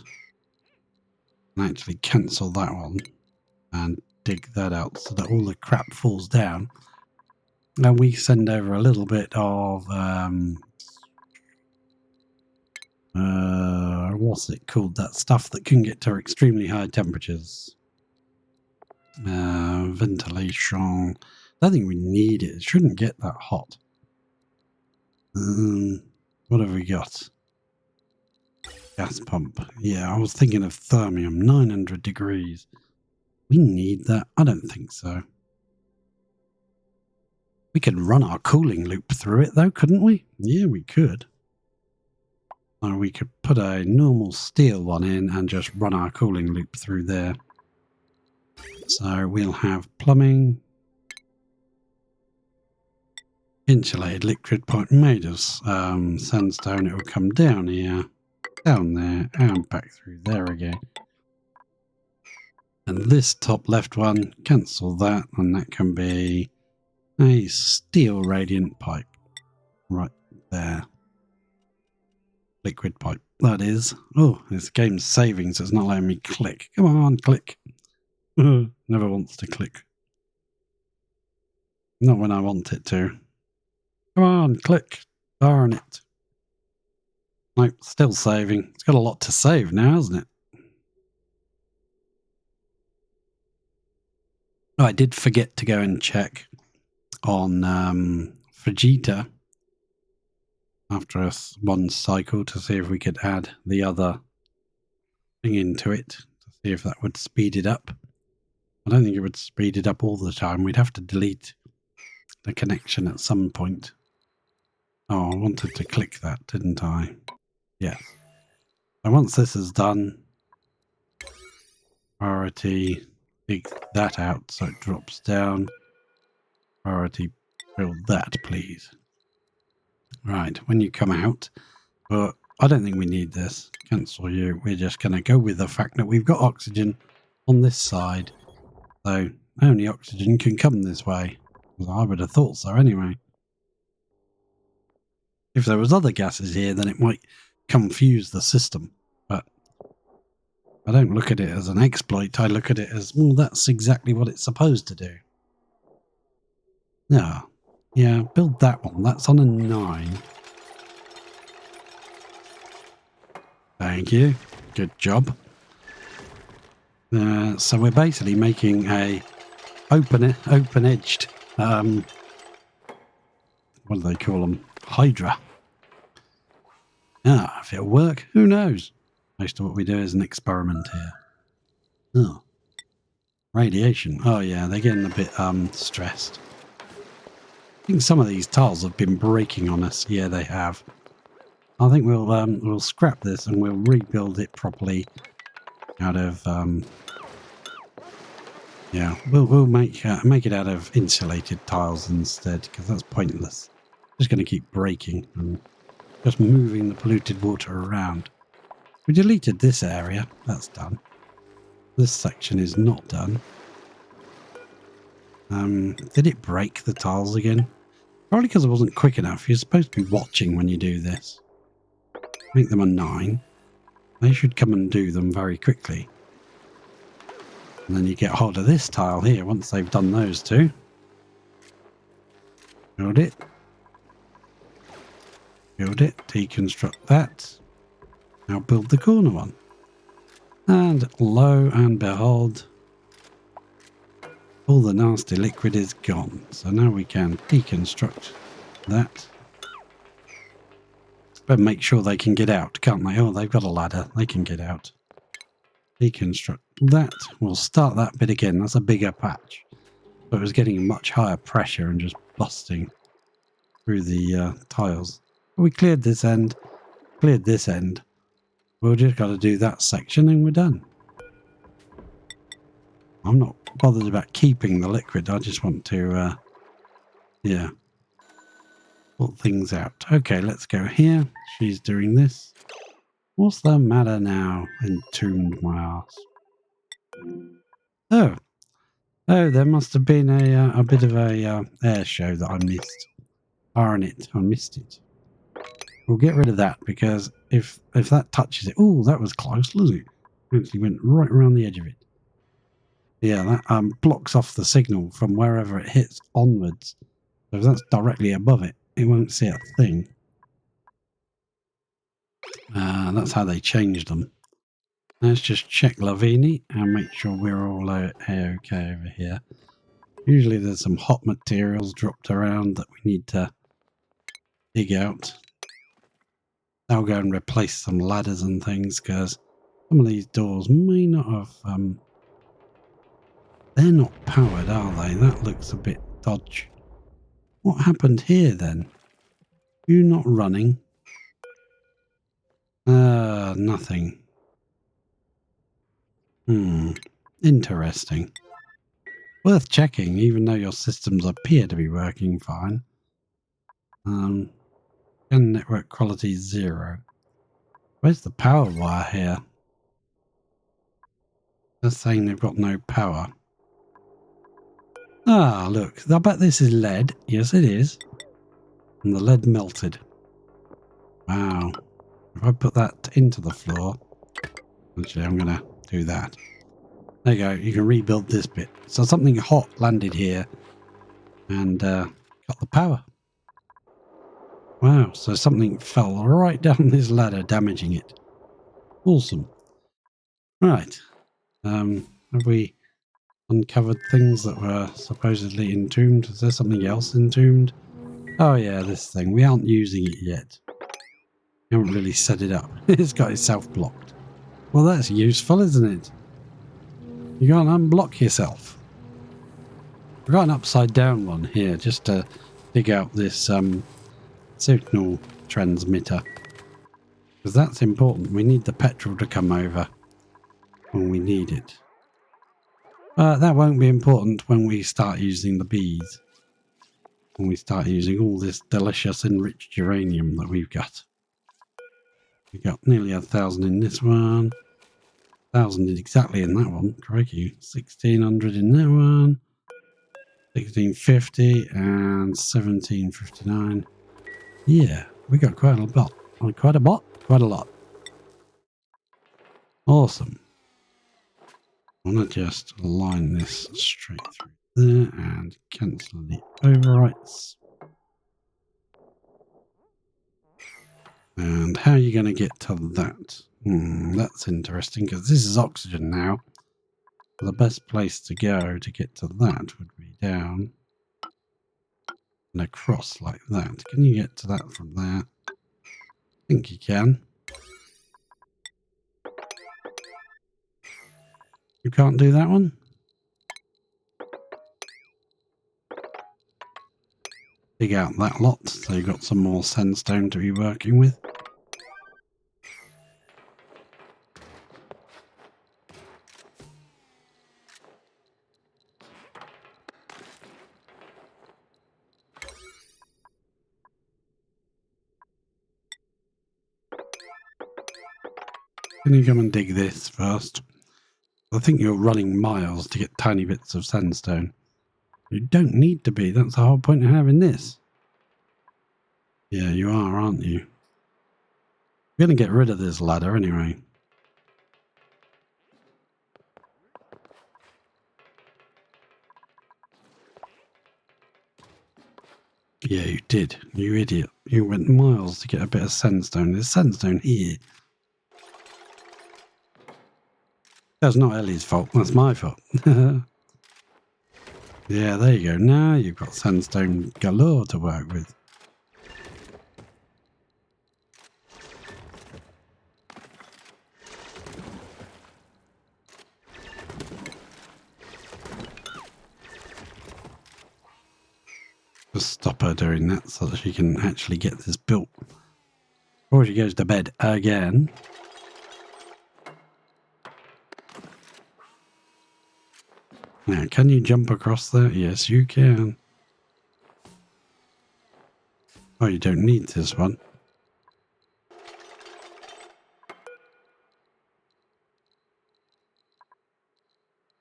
and actually cancel that one, and dig that out so that all the crap falls down, and we send over a little bit of, what's it called? That stuff that can get to extremely high temperatures. Ventilation. I don't think we need it. It shouldn't get that hot. What have we got? Gas pump. Yeah, I was thinking of thermium. 900 degrees. We need that? I don't think so. We could run our cooling loop through it though, couldn't we? Yeah, we could. Or we could put a normal steel one in and just run our cooling loop through there. So we'll have plumbing, insulated liquid pipe made of sandstone. It will come down here, down there, and back through there again. And this top left one, cancel that, and that can be a steel radiant pipe right there. Liquid pipe, that is. Oh, this game's saving, so it's not letting me click. Come on, click. Never wants to click. Not when I want it to. Come on, click. Darn it. Nope, still saving. It's got a lot to save now, hasn't it? Oh, I did forget to go and check on Vegeta after one cycle to see if we could add the other thing into it to see if that would speed it up. I don't think it would speed it up all the time. We'd have to delete the connection at some point. Oh, I wanted to click that, didn't I? Yes. And once this is done, priority, dig that out so it drops down. Priority, build that, please. Right, when you come out, but I don't think we need this. Cancel you. We're just going to go with the fact that we've got oxygen on this side. So only oxygen can come this way. I would have thought so anyway. If there was other gases here, then it might confuse the system. But I don't look at it as an exploit. I look at it as, well, that's exactly what it's supposed to do. Yeah, build that one. That's on a 9. Thank you. Good job. So we're basically making a open-edged, what do they call them? Hydra. If it'll work, who knows? Most of what we do is an experiment here. Oh. Radiation. Oh yeah, they're getting a bit stressed. I think some of these tiles have been breaking on us. Yeah, they have. I think we'll scrap this and we'll rebuild it properly out of yeah, we'll make it out of insulated tiles instead, because that's pointless. Just going to keep breaking and just moving the polluted water around. We deleted this area. That's done. This section is not done. Did it break the tiles again? Probably because I wasn't quick enough. You're supposed to be watching when you do this. Make them a 9. They should come and do them very quickly. And then you get hold of this tile here once they've done those two. Build it. Build it. Deconstruct that. Now build the corner one. And lo and behold, all the nasty liquid is gone. So now we can deconstruct that. But make sure they can get out, can't they? Oh, they've got a ladder. They can get out. Deconstruct. That will start that bit again. That's a bigger patch. But it was getting much higher pressure and just busting through the tiles. We cleared this end. Cleared this end. We've just got to do that section and we're done. I'm not bothered about keeping the liquid. I just want to, yeah, sort things out. Okay, let's go here. She's doing this. What's the matter now? Entombed my ass. Oh, there must have been a bit of a air show that I missed. Darn it, I missed it. We'll get rid of that because if that touches it, oh, that was close, wasn't it? Actually went right around the edge of it. Yeah, that blocks off the signal from wherever it hits onwards. So if that's directly above it, it won't see a thing. That's how they changed them. Let's just check Lavini and make sure we're all okay over here. Usually there's some hot materials dropped around that we need to dig out. I'll go and replace some ladders and things because some of these doors may not have... they're not powered, are they? That looks a bit dodgy. What happened here then? You not running? Nothing. Interesting. Worth checking, even though your systems appear to be working fine. Can network quality 0. Where's the power wire here? They're saying they've got no power. Ah, look. I bet this is lead. Yes, it is. And the lead melted. Wow. If I put that into the floor... Actually, I'm going to do that. There you go. You can rebuild this bit. So something hot landed here and got the power. Wow. So something fell right down this ladder, damaging it. Awesome. Right. Have we uncovered things that were supposedly entombed? Is there something else entombed? Oh yeah, this thing. We aren't using it yet. We haven't really set it up. It's got itself blocked. Well, that's useful, isn't it? You can't unblock yourself. I've got an upside down one here just to dig out this signal transmitter. Because that's important. We need the petrol to come over when we need it. That won't be important when we start using the bees. When we start using all this delicious enriched uranium that we've got. We've got nearly 1,000 in this one. 1,000 exactly in that one. Crikey. 1,600 in that one. 1,650 and 1,759. Yeah, we got quite a lot. Quite a lot. Awesome. I want to just line this straight through there and cancel the overwrites. And how are you going to get to that? That's interesting because this is oxygen now. The best place to go to get to that would be down and across like that. Can you get to that from there? I think you can. You can't do that one? Dig out that lot so you've got some more sandstone to be working with. Can you come and dig this first? I think you're running miles to get tiny bits of sandstone. You don't need to be. That's the whole point of having this. Yeah, you are, aren't you? We're going to get rid of this ladder anyway. Yeah, you did. You idiot. You went miles to get a bit of sandstone. There's sandstone here. That's not Ellie's fault. That's my fault. Yeah, there you go. Now you've got sandstone galore to work with. Just stop her doing that so that she can actually get this built. Before she goes to bed again. Now, can you jump across there? Yes, you can. Oh, you don't need this one.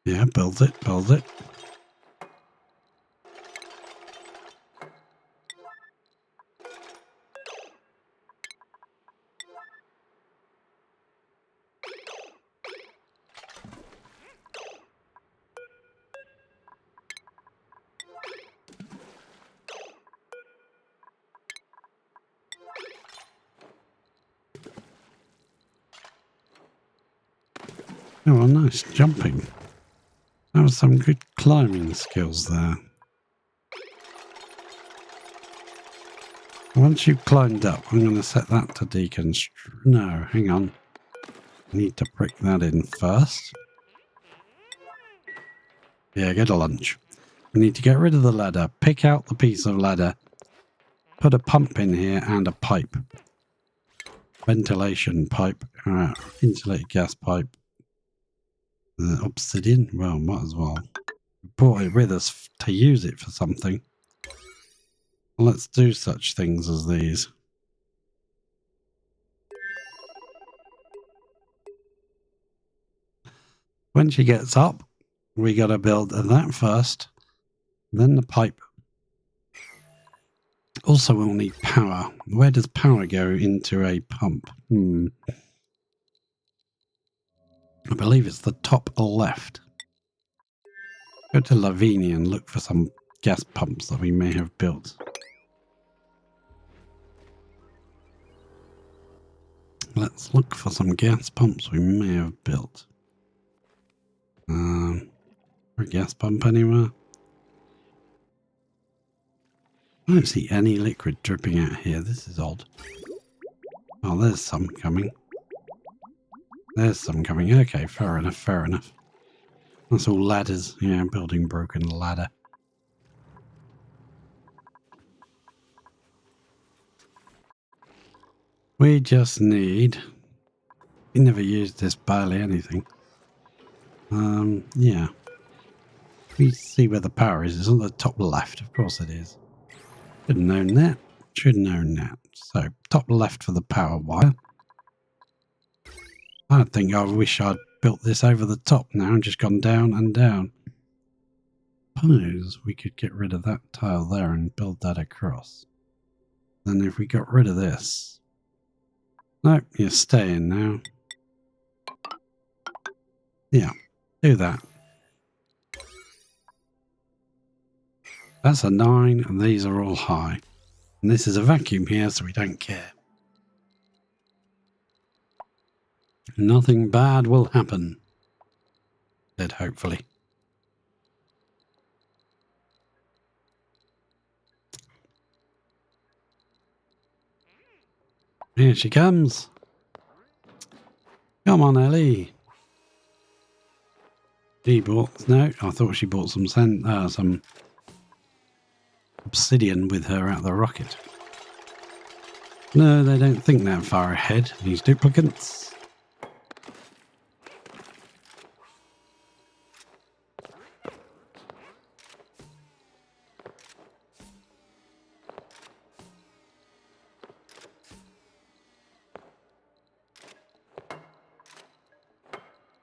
Yeah, build it, build it. Oh, well, nice jumping. That was some good climbing skills there. Once you've climbed up, I'm going to set that to deconstruct. No, hang on. I need to prick that in first. Yeah, get a lunch. We need to get rid of the ladder, pick out the piece of ladder, put a pump in here and a pipe. Ventilation pipe, insulated gas pipe. Obsidian? Well, might as well. We brought it with us to use it for something. Let's do such things as these. When she gets up, we got to build that first, then the pipe. Also, we'll need power. Where does power go into a pump? I believe it's the top left. Go to Lavinia and look for some gas pumps that we may have built. Let's look for some gas pumps we may have built. A gas pump anywhere? I don't see any liquid dripping out here. This is odd. Oh, there's some coming. There's some coming. Okay, fair enough, fair enough. That's all ladders. Yeah, building broken ladder. We just need... We never used this barely anything. Yeah. We see where the power is. It's on the top left. Of course it is. Should have known that. Should have known that. So, top left for the power wire. I think I wish I'd built this over the top now and just gone down and down. Suppose we could get rid of that tile there and build that across. Then if we got rid of this... Nope, you're staying now. Yeah, do that. That's a 9 and these are all high. And this is a vacuum here, so we don't care. Nothing bad will happen. Said hopefully. Here she comes. Come on, Ellie. She bought... No, I thought she bought some some obsidian with her out of the rocket. No, they don't think that far ahead, these duplicates.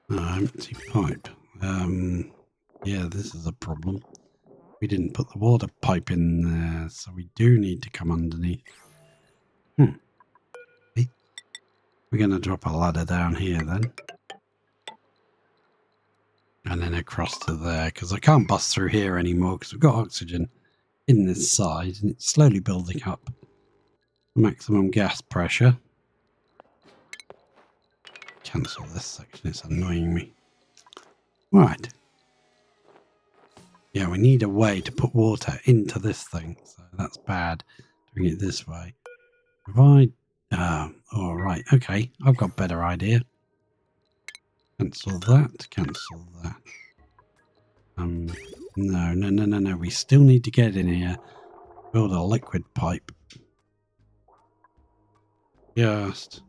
Empty pipe. Yeah, this is a problem. We didn't put the water pipe in there, so we do need to come underneath. We're going to drop a ladder down here then. And then across to there, because I can't bust through here anymore because we've got oxygen in this side and it's slowly building up. Maximum gas pressure. Cancel this section, it's annoying me. Right. Yeah, we need a way to put water into this thing, so that's bad. Doing it this way. If I... oh, right, okay, I've got a better idea. Cancel that, cancel that. No, we still need to get in here build a liquid pipe. Just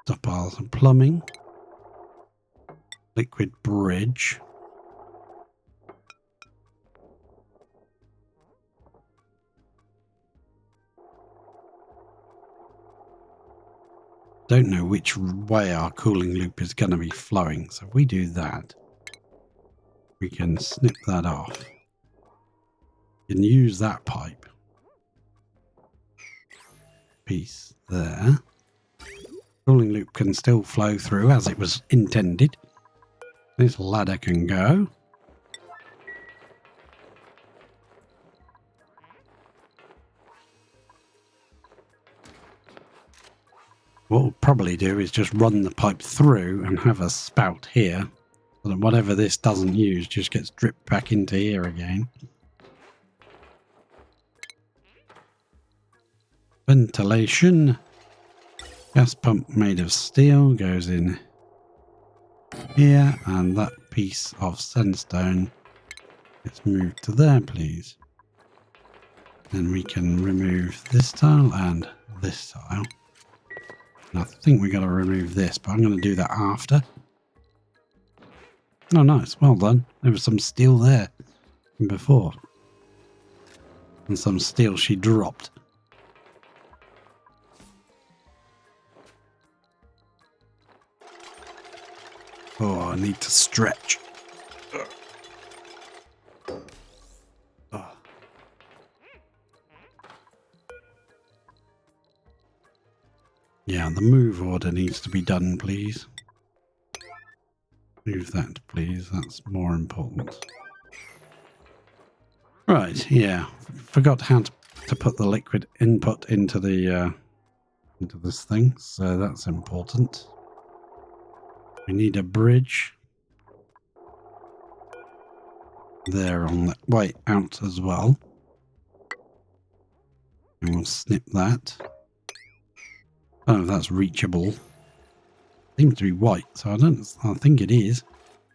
stockpiles and plumbing. Liquid bridge. Don't know which way our cooling loop is going to be flowing, so if we do that, we can snip that off. You can use that pipe piece there. Cooling loop can still flow through as it was intended. This ladder can go. What we'll probably do is just run the pipe through and have a spout here, so that whatever this doesn't use just gets dripped back into here again. Ventilation. Gas pump made of steel goes in here, and that piece of sandstone gets moved to there, please. Then we can remove this tile and this tile. And I think we got to remove this, but I'm going to do that after. Oh, nice. Well done. There was some steel there before. And some steel she dropped. Oh, I need to stretch. Oh. Yeah, the move order needs to be done, please. Move that, please. That's more important. Right, yeah. Forgot how to put the liquid input into the into this thing, so that's important. We need a bridge there on the way out as well. And we'll snip that. I don't know if that's reachable. Seems to be white, so I think it is.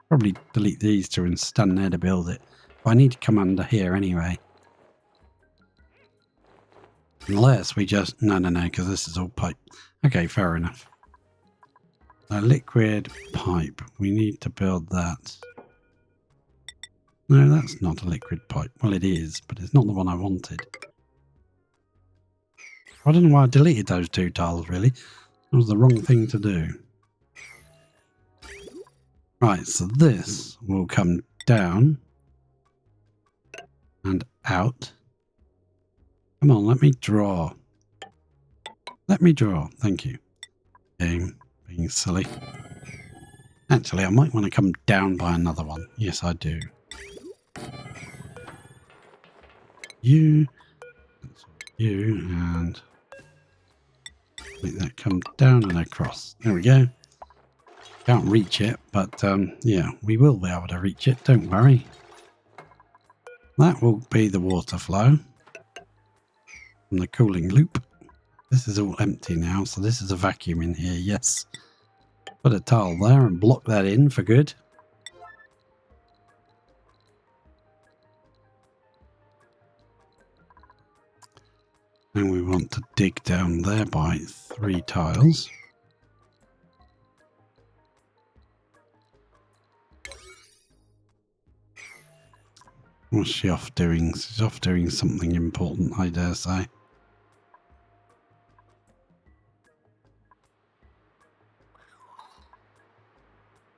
Probably delete these two and stand there to build it. But I need to come under here anyway. Unless we just... No, because this is all pipe. Okay, fair enough. A liquid pipe. We need to build that. No, that's not a liquid pipe. Well, it is, but it's not the one I wanted. I don't know why I deleted those two tiles, really. It was the wrong thing to do. Right, so this will come down and out. Come on, let me draw. Let me draw. Thank you. Game being silly. Actually, I might want to come down by another one. Yes, I do. You and make that come down and across. There we go. Can't reach it, but yeah, we will be able to reach it. Don't worry. That will be the water flow from the cooling loop. This is all empty now, so this is a vacuum in here. Yes. Put a tile there and block that in for good. And we want to dig down there by 3 tiles. What's she off doing? She's off doing something important, I dare say.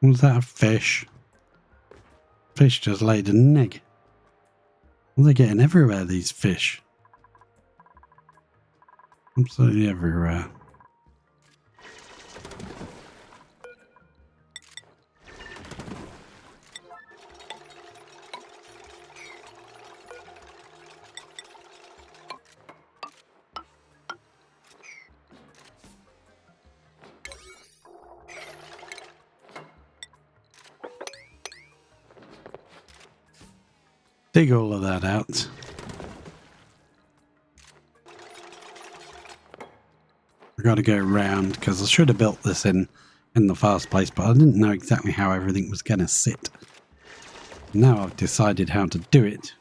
Was that a fish? Fish just laid an egg. Well, they're getting everywhere, these fish. Absolutely everywhere. Dig all of that out. I've got to go around because I should have built this in the first place, but I didn't know exactly how everything was going to sit. Now I've decided how to do it.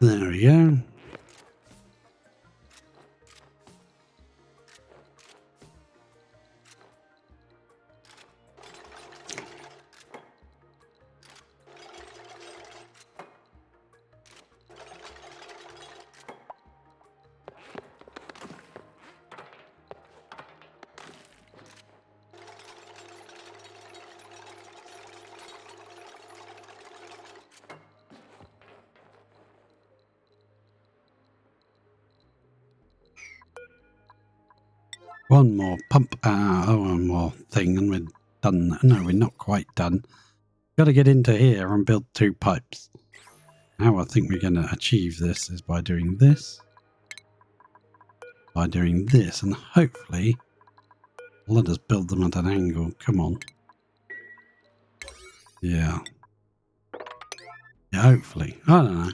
There we go. One more pump. One more thing, and we're done. No, we're not quite done. Got to get into here and build 2 pipes. How I think we're going to achieve this is by doing this, and hopefully let us build them at an angle. Come on. Yeah. Yeah, hopefully. I don't know.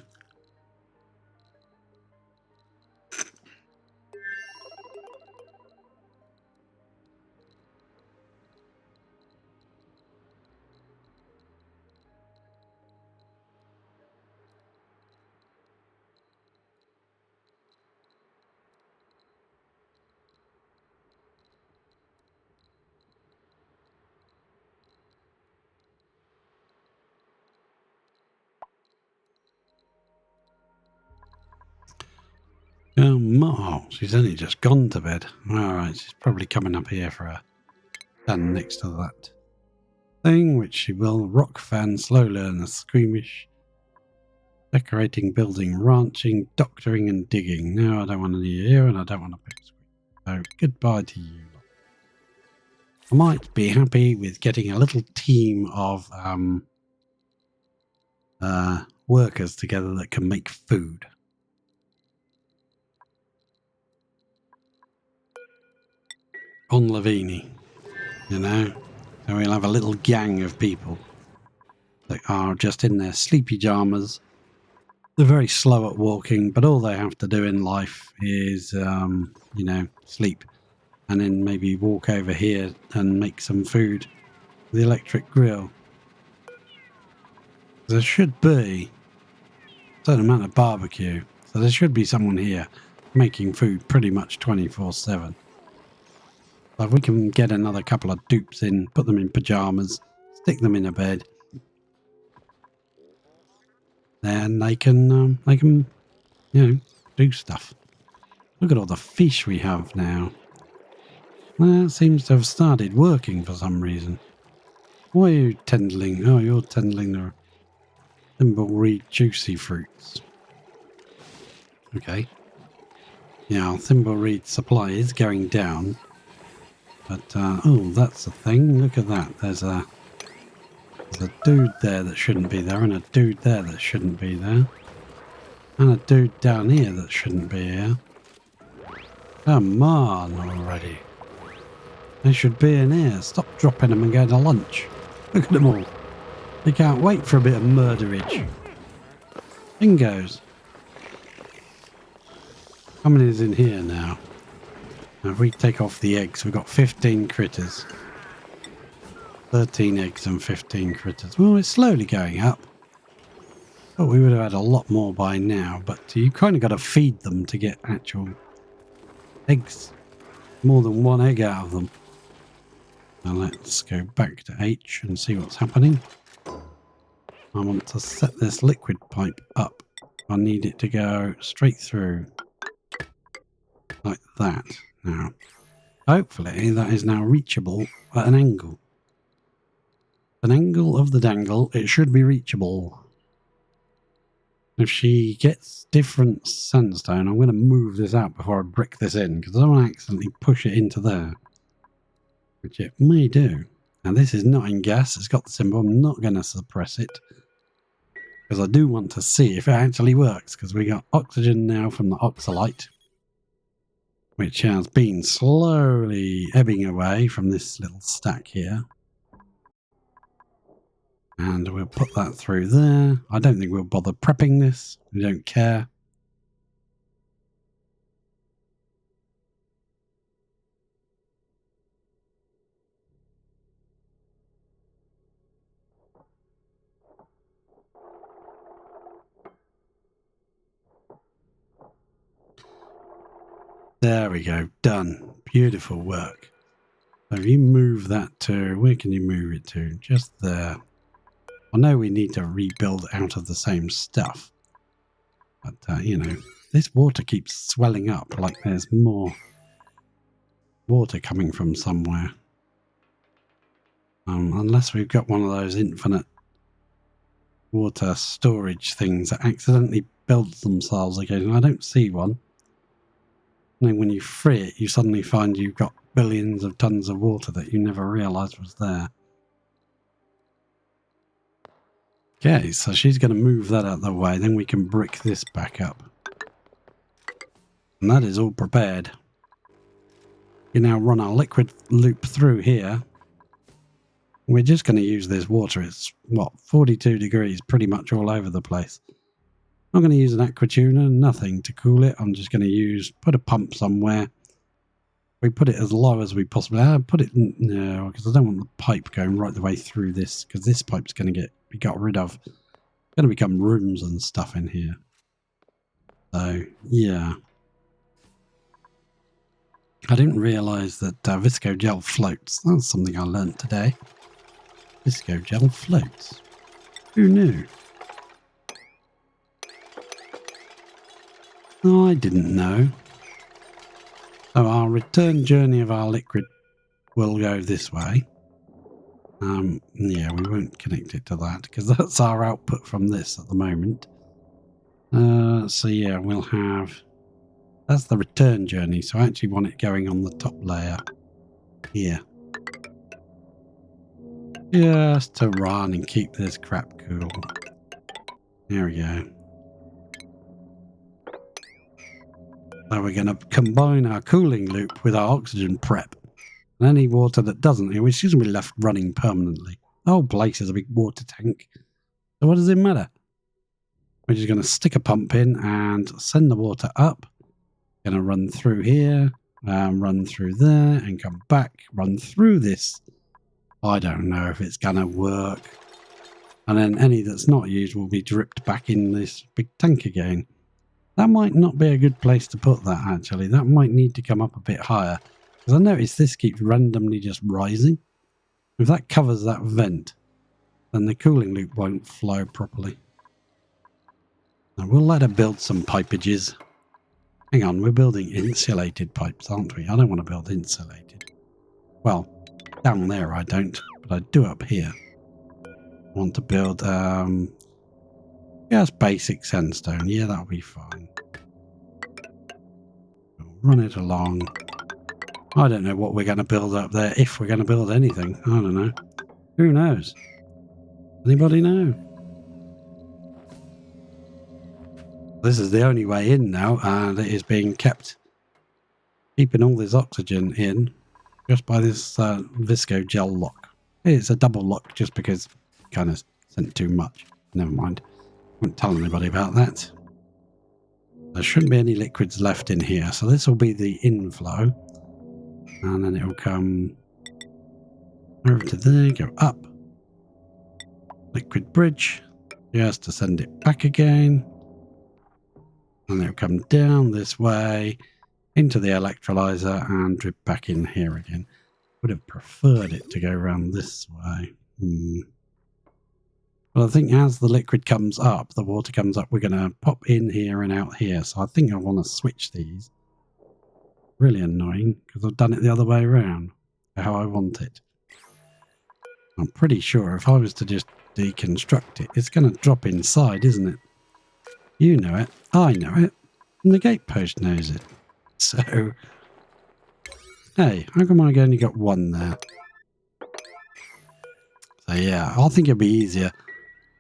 Oh, she's only just gone to bed. Alright, she's probably coming up here for a stand next to that thing, which she will. Rock fan, slow learner, squeamish, decorating, building, ranching, doctoring, and digging. No, I don't want any of you, and I don't want a pipsqueak. So, goodbye to you. I might be happy with getting a little team of workers together that can make food. On Lavini, you know? So we'll have a little gang of people that are just in their sleepy jammers. They're very slow at walking, but all they have to do in life is, you know, sleep. And then maybe walk over here and make some food with the electric grill. There should be a certain amount of barbecue. So there should be someone here making food pretty much 24/7. So if we can get another couple of dupes in, put them in pajamas, stick them in a bed, then they can, you know, do stuff. Look at all the fish we have now. Well, it seems to have started working for some reason. Why are you tendling? Oh, you're tendling the thimbleweed juicy fruits. Okay. Yeah, our thimbleweed supply is going down. But, oh, that's a thing. Look at that. There's a dude there that shouldn't be there, and a dude there that shouldn't be there. And a dude down here that shouldn't be here. Come on already. They should be in here. Stop dropping them and go to lunch. Look at them all. They can't wait for a bit of murderage. Bingoes. How many is in here now? Now if we take off the eggs, we've got 15 critters. 13 eggs and 15 critters. Well, it's slowly going up. But we would have had a lot more by now. But you kind of got to feed them to get actual eggs. More than one egg out of them. Now let's go back to H and see what's happening. I want to set this liquid pipe up. I need it to go straight through. Like that. Now, hopefully that is now reachable at an angle. An angle of the dangle, it should be reachable. If she gets different sandstone, I'm going to move this out before I brick this in, because I don't want to accidentally push it into there. Which it may do. Now this is not in gas, it's got the symbol. I'm not going to suppress it, because I do want to see if it actually works, because we got oxygen now from the oxalite, which has been slowly ebbing away from this little stack here. And we'll put that through there. I don't think we'll bother prepping this. We don't care. There we go. Done. Beautiful work. So if you move that to, where can you move it to? Just there. I know we need to rebuild out of the same stuff. But, you know, this water keeps swelling up like there's more water coming from somewhere. Unless we've got one of those infinite water storage things that accidentally builds themselves again. I don't see one. And then when you free it, you suddenly find you've got billions of tons of water that you never realised was there. Okay, so she's going to move that out of the way. Then we can brick this back up. And that is all prepared. You now run our liquid loop through here. We're just going to use this water. It's, what, 42 degrees pretty much all over the place. I'm going to use an aqua tuner, nothing to cool it. I'm just going to put a pump somewhere. We put it as low as we possibly can. Put it, no, because I don't want the pipe going right the way through this, because this pipe's going to be got rid of. It's going to become rooms and stuff in here. So, yeah. I didn't realise that visco gel floats. That's something I learnt today. Visco gel floats. Who knew? I didn't know. So our return journey of our liquid will go this way. Yeah, we won't connect it to that because that's our output from this at the moment. So yeah, we'll have... That's the return journey, so I actually want it going on the top layer here. Just to run and keep this crap cool. There we go. So we're going to combine our cooling loop with our oxygen prep. And any water that doesn't, which is going to be left running permanently. The whole place is a big water tank. So what does it matter? We're just going to stick a pump in and send the water up. Going to run through here, run through there, and come back, run through this. I don't know if it's going to work. And then any that's not used will be dripped back in this big tank again. That might not be a good place to put that, actually. That might need to come up a bit higher. Because I notice this keeps randomly just rising. If that covers that vent, then the cooling loop won't flow properly. Now we'll let her build some pipages. Hang on, we're building insulated pipes, aren't we? I don't want to build insulated. Well, down there I don't, but I do up here. I want to build, just basic sandstone. Yeah, that'll be fine. We'll run it along. I don't know what we're going to build up there, if we're going to build anything. I don't know. Who knows? Anybody know? This is the only way in now, and it is being keeping all this oxygen in just by this visco gel lock. It's a double lock just because it kind of sent too much. Never mind. Won't tell anybody about that. There shouldn't be any liquids left in here, so this will be the inflow. And then it will come over to there, go up. Liquid bridge, just to send it back again. And it will come down this way into the electrolyzer and drip back in here again. Would have preferred it to go around this way. But I think as the liquid comes up, the water comes up, we're going to pop in here and out here. So I think I want to switch these. Really annoying because I've done it the other way around. How I want it. I'm pretty sure if I was to just deconstruct it, it's going to drop inside, isn't it? You know it. I know it. And the gatepost knows it. So, hey, how come I only got one there? So yeah, I think it'd be easier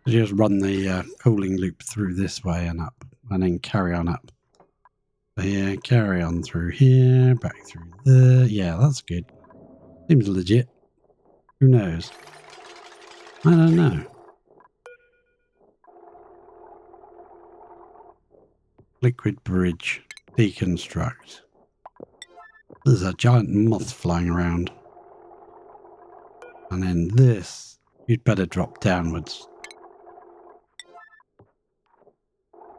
to just run the cooling loop through this way and up, and then carry on up. So yeah, carry on through here, back through there. Yeah, that's good. Seems legit. Who knows? I don't know. Liquid bridge. Deconstruct. There's a giant moth flying around. And then this, you'd better drop downwards.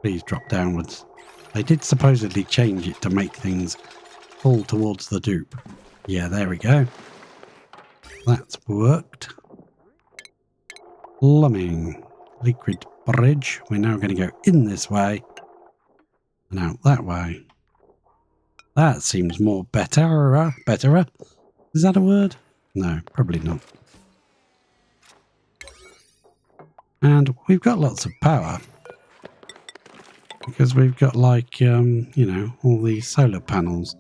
Please drop downwards. They did supposedly change it to make things pull towards the dupe. Yeah, there we go. That's worked. Plumbing. Liquid bridge. We're now going to go in this way and out that way. That seems more better. Better. Is that a word? No, probably not. And we've got lots of power. Because we've got like, you know, all these solar panels.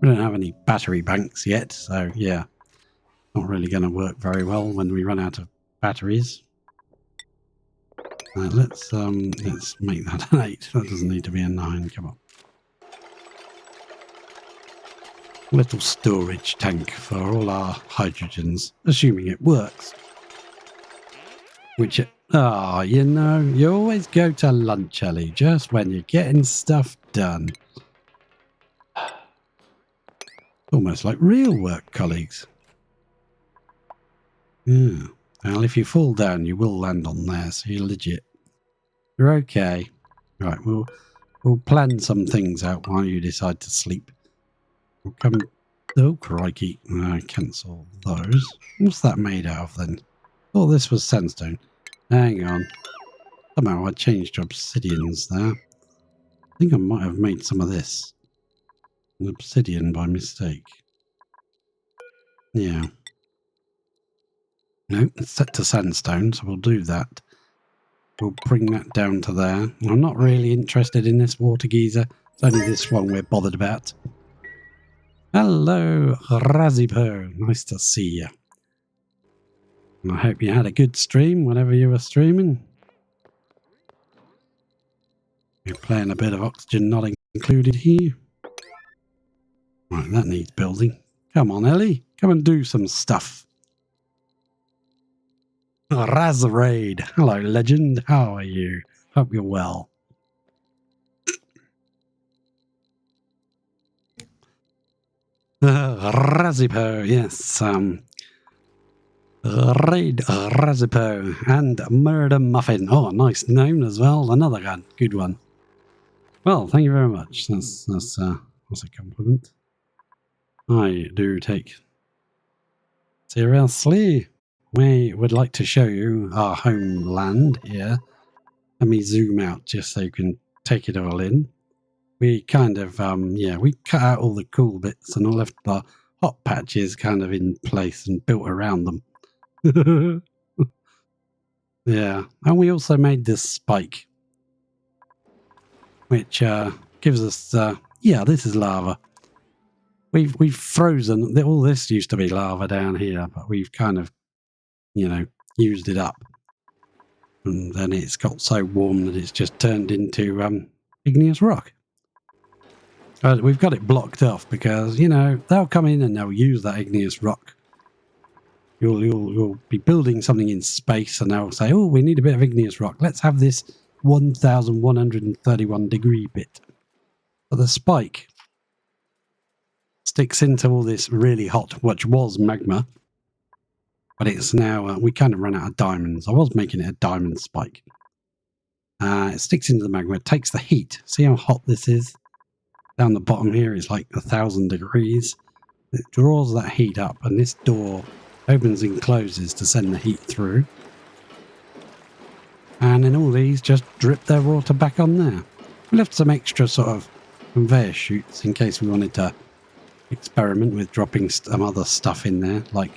We don't have any battery banks yet. So yeah, not really going to work very well when we run out of batteries. Let's make that an 8. That doesn't need to be a 9. Come on. Little storage tank for all our hydrogens, assuming it works. Which, you know, you always go to lunch, Ellie, just when you're getting stuff done. Almost like real work, colleagues. Yeah. Well, if you fall down, you will land on there, so you're legit. You're okay. Right, we'll plan some things out while you decide to sleep. We'll come... Oh, crikey. Cancel those. What's that made out of, then? Oh, this was sandstone. Hang on. Somehow I changed to obsidians there. I think I might have made some of this. An obsidian by mistake. Yeah. No, it's set to sandstone, so we'll do that. We'll bring that down to there. I'm not really interested in this water geyser. It's only this one we're bothered about. Hello, Razipo. Nice to see you. I hope you had a good stream whenever you were streaming. We're playing a bit of Oxygen Not Included here. Right, that needs building. Come on, Ellie. Come and do some stuff. Razraid. Hello, legend. How are you? Hope you're well. Razipo, yes. Raid Razipo and Murder Muffin. Oh, nice name as well. Another one. Good one. Well, thank you very much. That's a compliment. I do take seriously. We would like to show you our homeland here. Let me zoom out just so you can take it all in. We kind of, we cut out all the cool bits and all left the hot patches kind of in place and built around them. Yeah, and we also made this spike, which gives us, this is lava. We've frozen, all this used to be lava down here, but we've kind of, used it up. And then it's got so warm that it's just turned into igneous rock. We've got it blocked off because, they'll come in and they'll use that igneous rock. You'll be building something in space and they'll say, oh, we need a bit of igneous rock. Let's have this 1131 degree bit. But the spike sticks into all this really hot, which was magma. But it's now, we kind of ran out of diamonds. I was making it a diamond spike. It sticks into the magma, it takes the heat. See how hot this is? Down the bottom here is like 1,000 degrees. It draws that heat up and this door opens and closes to send the heat through. And then all these just drip their water back on there. We left some extra sort of conveyor chutes in case we wanted to experiment with dropping some other stuff in there, like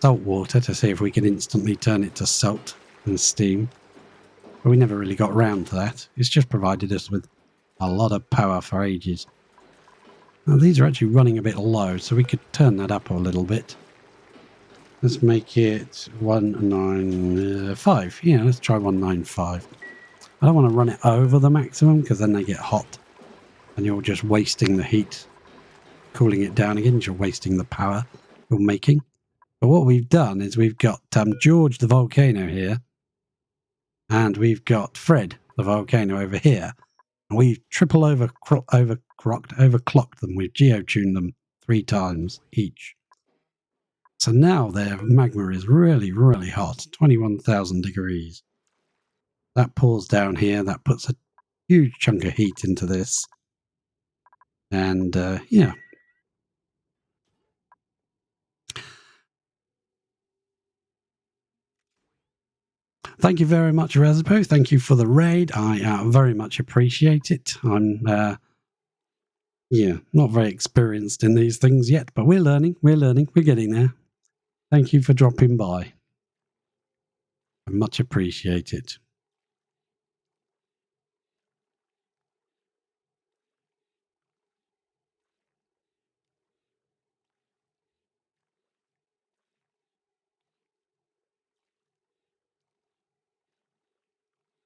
salt water, to see if we can instantly turn it to salt and steam. But we never really got round to that. It's just provided us with a lot of power for ages. Now, these are actually running a bit low, so we could turn that up a little bit. Let's make it 195. Yeah, let's try 195. I don't want to run it over the maximum because then they get hot and you're just wasting the heat. Cooling it down again, you're wasting the power you're making. But what we've done is we've got George the volcano here and we've got Fred the volcano over here. And we've triple overclocked them. We've geotuned them 3 times each. So now their magma is really, really hot, 21,000 degrees. That pours down here, that puts a huge chunk of heat into this. And yeah. Thank you very much, Razipo. Thank you for the raid. I very much appreciate it. I'm not very experienced in these things yet, but we're learning. We're getting there. Thank you for dropping by. I much appreciate it.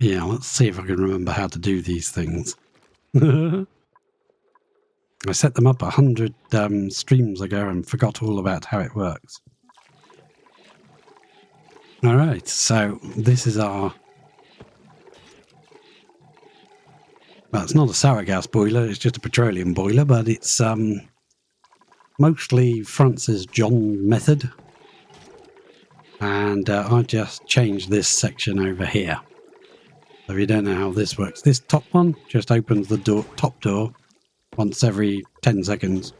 Yeah, let's see if I can remember how to do these things. I set them up 100 streams ago and forgot all about how it works. All right, so this is our... Well, it's not a sour gas boiler, it's just a petroleum boiler, but it's mostly Francis John method. And I just changed this section over here. So if you don't know how this works, this top one just opens the top door once every 10 seconds.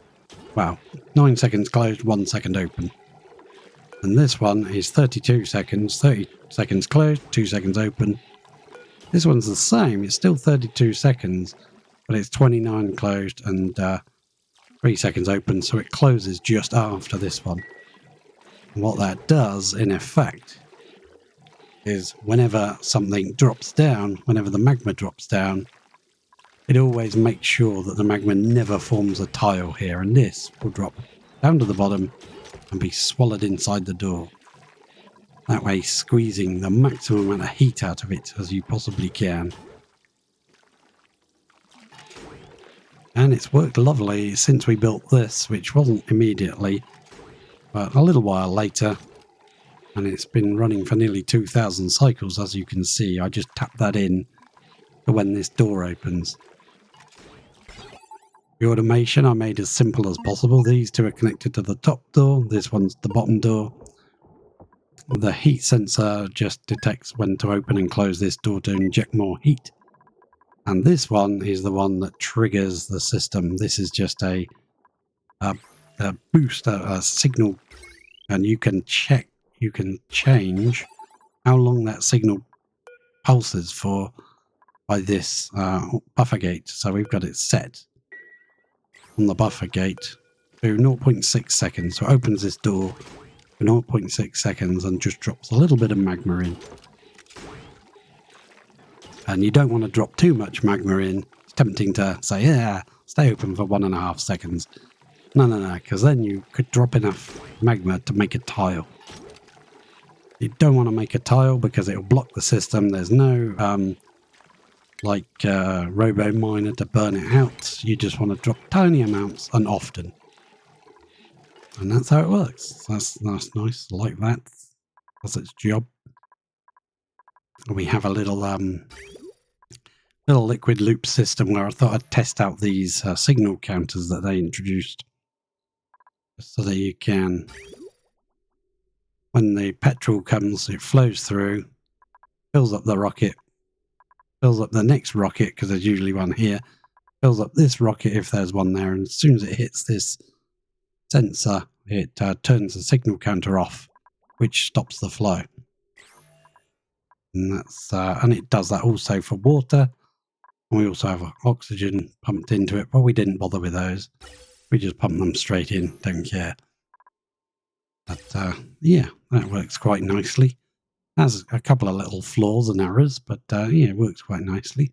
Wow, 9 seconds closed, 1 second open. And this one is 32 seconds, 30 seconds closed, 2 seconds open. This one's the same, it's still 32 seconds, but it's 29 closed and 3 seconds open, so it closes just after this one. And what that does, in effect, is whenever something drops down, whenever the magma drops down, it always makes sure that the magma never forms a tile here, and this will drop down to the bottom and be swallowed inside the door. That way squeezing the maximum amount of heat out of it as you possibly can. And it's worked lovely since we built this, which wasn't immediately, but a little while later. And it's been running for nearly 2,000 cycles, as you can see. I just tap that in for when this door opens. The automation I made as simple as possible. These two are connected to the top door. This one's the bottom door. The heat sensor just detects when to open and close this door to inject more heat. And this one is the one that triggers the system. This is just a boost, a signal, and you can change how long that signal pulses for by this buffer gate. So we've got it set on the buffer gate to 0.6 seconds. So it opens this door for 0.6 seconds and just drops a little bit of magma in. And you don't want to drop too much magma in. It's tempting to say, yeah, stay open for 1.5 seconds. No, because then you could drop enough magma to make a tile. You don't want to make a tile because it'll block the system. There's no robo miner to burn it out. You just want to drop tiny amounts and often. And that's how it works. That's nice. I like that. That's its job. We have a little liquid loop system where I thought I'd test out these signal counters that they introduced. So that you can, when the petrol comes, it flows through, fills up the rocket, fills up the next rocket, because there's usually one here, fills up this rocket if there's one there, and as soon as it hits this sensor, it turns the signal counter off, which stops the flow. And that's and it does that also for water. And we also have oxygen pumped into it, but we didn't bother with those. We just pump them straight in, don't care. But yeah, that works quite nicely. Has a couple of little flaws and errors, but yeah, it works quite nicely.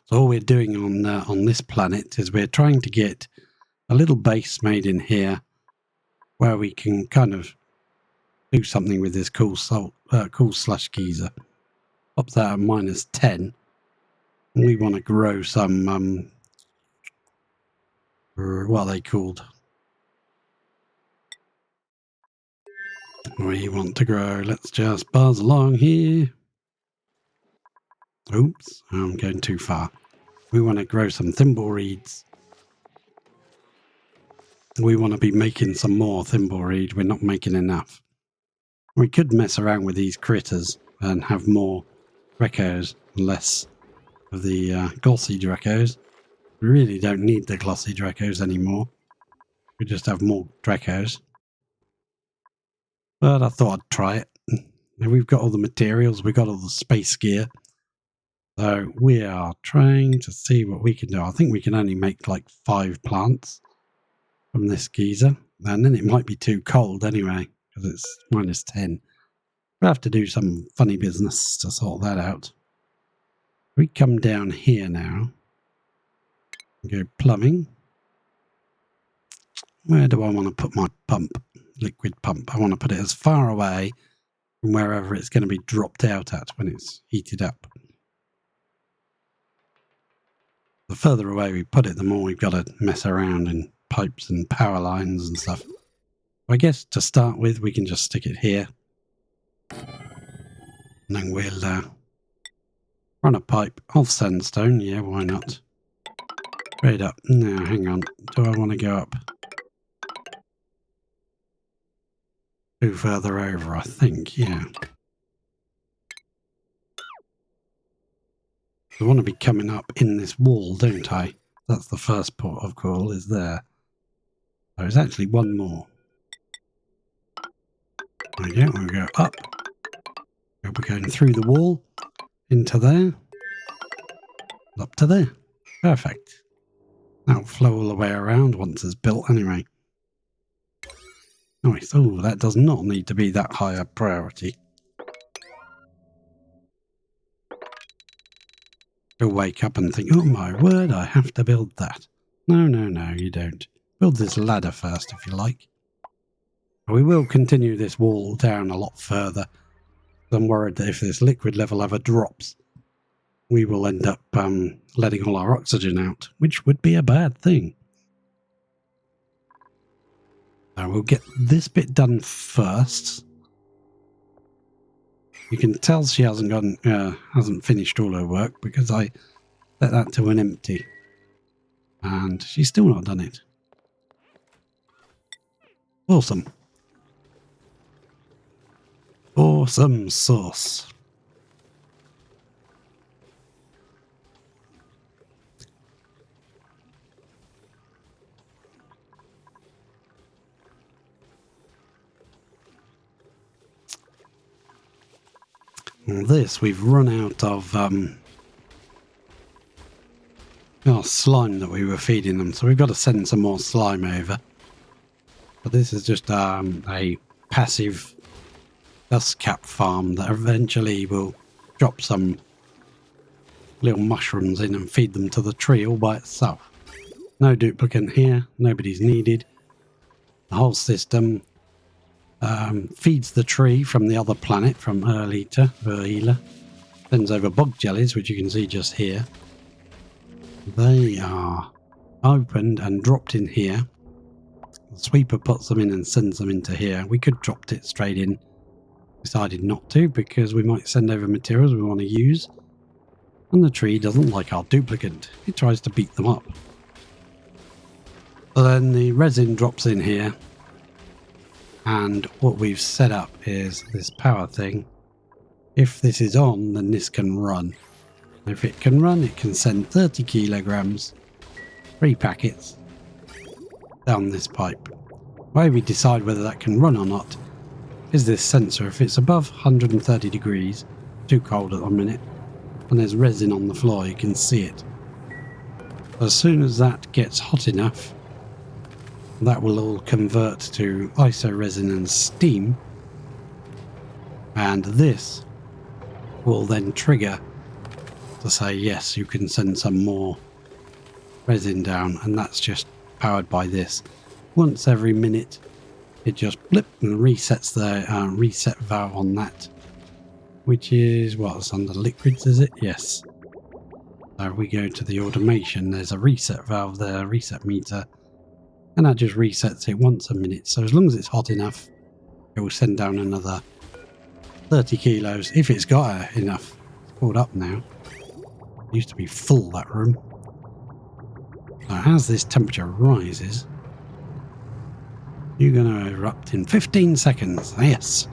So all we're doing on this planet is we're trying to get a little base made in here where we can kind of do something with this cool slush geyser. Up that at -10. And we want to grow some what are they called? We want to grow. Let's just buzz along here. Oops, I'm going too far. We want to grow some thimble reeds. We want to be making some more thimble reed. We're not making enough. We could mess around with these critters and have more recos, less of the glossy Dracos. We really don't need the glossy Dracos anymore. We just have more Dracos. But I thought I'd try it. Now we've got all the materials, we've got all the space gear. So we are trying to see what we can do. I think we can only make like 5 plants from this geezer. And then it might be too cold anyway, because it's -10. We'll have to do some funny business to sort that out. We come down here now. Go plumbing. Where do I want to put my pump? Liquid pump. I want to put it as far away from wherever it's going to be dropped out at when it's heated up. The further away we put it, the more we've got to mess around in pipes and power lines and stuff. I guess to start with, we can just stick it here. And then we'll run a pipe of sandstone. Yeah, why not? Straight up. Now, hang on. Do I want to go up? Two further over, I think, yeah. I want to be coming up in this wall, don't I? That's the first port of call, is there. There's actually one more. There we go, we'll go up. We're going through the wall, into there, up to there. Perfect. That'll flow all the way around once it's built anyway. Nice. Oh, that does not need to be that high a priority. You'll wake up and think, oh my word, I have to build that. No, no, no, you don't. Build this ladder first if you like. We will continue this wall down a lot further. I'm worried that if this liquid level ever drops, we will end up letting all our oxygen out, which would be a bad thing. So we'll get this bit done first. You can tell she hasn't finished all her work because I set that to an empty. And she's still not done it. Awesome. Awesome sauce. This, we've run out of slime that we were feeding them, so we've got to send some more slime over. But this is just a passive dust cap farm that eventually will drop some little mushrooms in and feed them to the tree all by itself. No duplicate here, nobody's needed. The whole system feeds the tree from the other planet, from Erlita, sends over bog jellies, which you can see just here. They are opened and dropped in here. The sweeper puts them in and sends them into here. We could dropped it straight in. Decided not to because we might send over materials we want to use. And the tree doesn't like our duplicate. It tries to beat them up. So then the resin drops in here. And what we've set up is this power thing. If this is on, then this can run. If it can run, it can send 30 kilograms, 3 packets, down this pipe. Why we decide whether that can run or not is this sensor. If it's above 130 degrees, too cold at the minute, and there's resin on the floor, you can see it. As soon as that gets hot enough, that will all convert to iso resin and steam, and this will then trigger to say yes, you can send some more resin down, and that's just powered by this. Once every minute it just blip and resets the reset valve on that, which is what's under liquids, is it? Yes. So we go to the automation, there's a reset valve there, reset meter, and that just resets it once a minute. So as long as it's hot enough, it will send down another 30 kilos if it's got enough. It's filled up now. It used to be full, that room. So as this temperature rises, you're going to erupt in 15 seconds. Yes,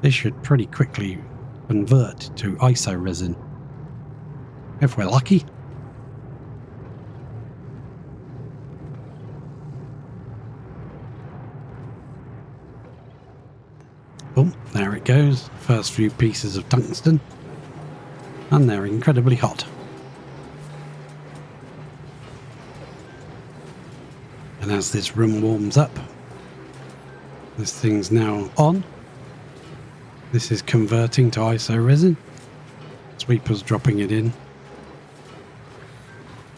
this should pretty quickly convert to iso resin. if we're lucky. Boom, there it goes. First few pieces of tungsten. And they're incredibly hot. And as this room warms up, this thing's now on. This is converting to iso resin. Sweeper's dropping it in.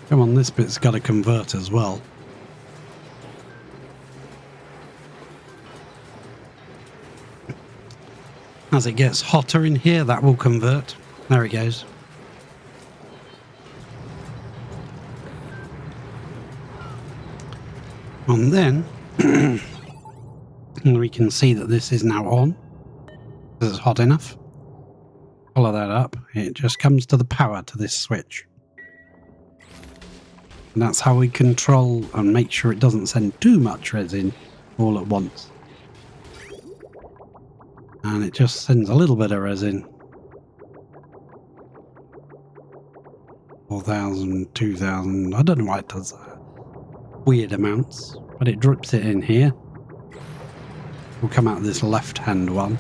Come on, this bit's got to convert as well. As it gets hotter in here, that will convert. There it goes. And then we can see that this is now on. Because it's hot enough. Follow that up. It just comes to the power to this switch. And that's how we control and make sure it doesn't send too much resin all at once. And it just sends a little bit of resin. 4,000, 2,000, I don't know why it does that. Weird amounts, but it drips it in here. Will come out of this left-hand one.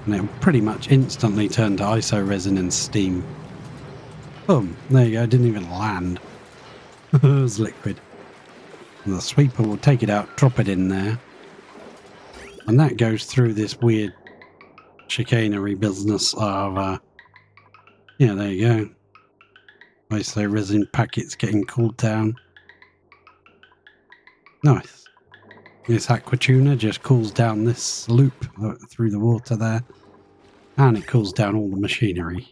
And it will pretty much instantly turn to iso resin and steam. Boom, there you go, it didn't even land. It was liquid. And the sweeper will take it out, drop it in there. And that goes through this weird chicanery business of, yeah, there you go. Iso resin packets getting cooled down. Nice. This aqua tuner just cools down this loop through the water there. And it cools down all the machinery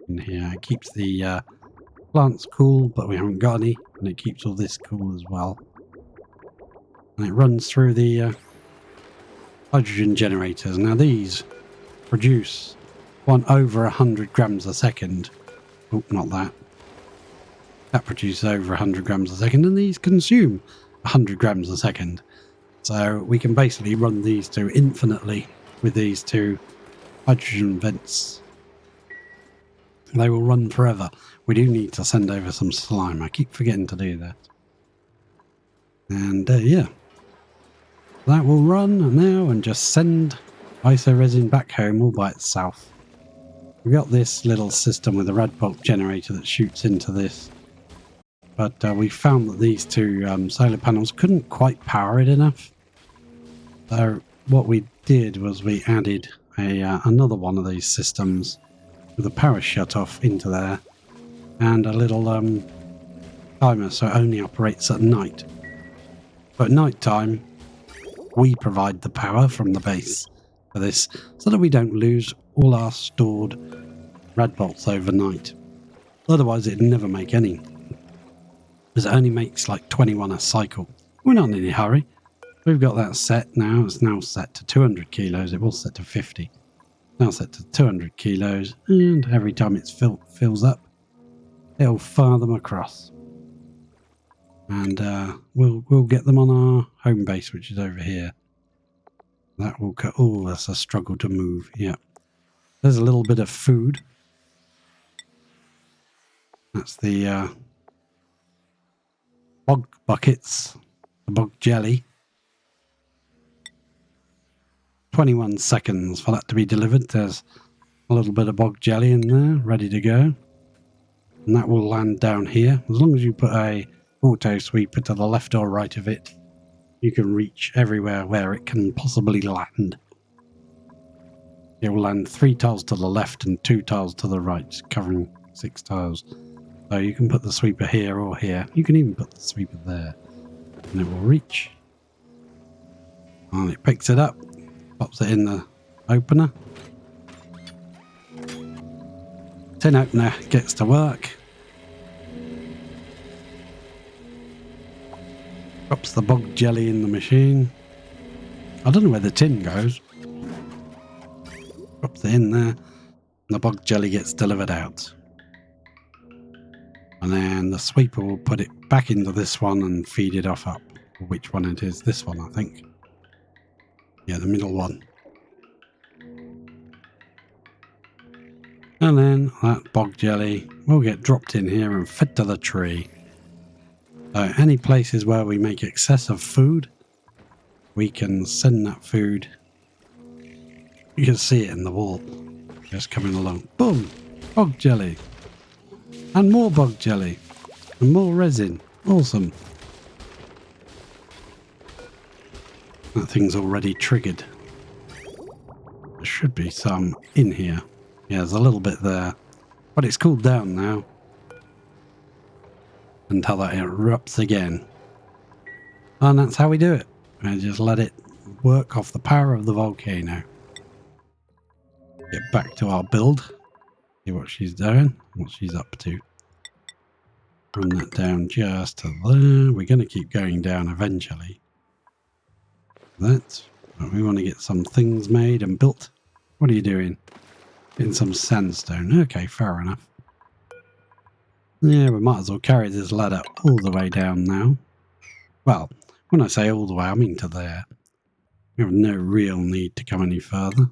in here. It keeps the plants cool, but we haven't got any. And it keeps all this cool as well. And it runs through the hydrogen generators. Now these produce over 100 grams a second. Oh, not that. That produces over 100 grams a second, and these consume 100 grams a second. So we can basically run these two infinitely with these two hydrogen vents. They will run forever. We do need to send over some slime. I keep forgetting to do that. And yeah. That will run now and just send iso resin back home all by itself. We've got this little system with a red bolt generator that shoots into this. But we found that these two solar panels couldn't quite power it enough. So what we did was we added another one of these systems with a power shut off into there and a little timer so it only operates at night. But at night time we provide the power from the base for this so that we don't lose all our stored red bolts overnight. Otherwise it'd never make any. Because it only makes like 21 a cycle. We're not in any hurry. We've got that set now. It's now set to 200 kilos. It was set to 50. Now set to 200 kilos. And every time it fills up, it'll fire them across. And we'll get them on our home base, which is over here. That will cut. Oh, that's a struggle to move. Yeah. There's a little bit of food. That's the bog buckets. The bog jelly. 21 seconds for that to be delivered. There's a little bit of bog jelly in there, ready to go. And that will land down here. As long as you put a auto sweeper to the left or right of it, you can reach everywhere where it can possibly land. It will land 3 tiles to the left and 2 tiles to the right, covering 6 tiles. So you can put the sweeper here or here. You can even put the sweeper there. And it will reach. And it picks it up. Pops it in the opener. Tin opener gets to work. Drops the bog jelly in the machine. I don't know where the tin goes. Drops it in there. And the bog jelly gets delivered out. And then the sweeper will put it back into this one and feed it off up. Which one it is? This one, I think. Yeah, the middle one. And then that bog jelly will get dropped in here and fed to the tree. So any places where we make excessive food, we can send that food. You can see it in the wall. Just coming along. Boom! Bog jelly. And more bog jelly. And more resin. Awesome. That thing's already triggered. There should be some in here. Yeah, there's a little bit there. But it's cooled down now. Until that erupts again. And that's how we do it. And just let it work off the power of the volcano. Get back to our build. See what she's doing. What she's up to. Run that down just to there. We're going to keep going down eventually. That. But we want to get some things made and built. What are you doing? Getting some sandstone. Okay, fair enough. Yeah, we might as well carry this ladder all the way down now. Well, when I say all the way, I mean to there. We have no real need to come any further.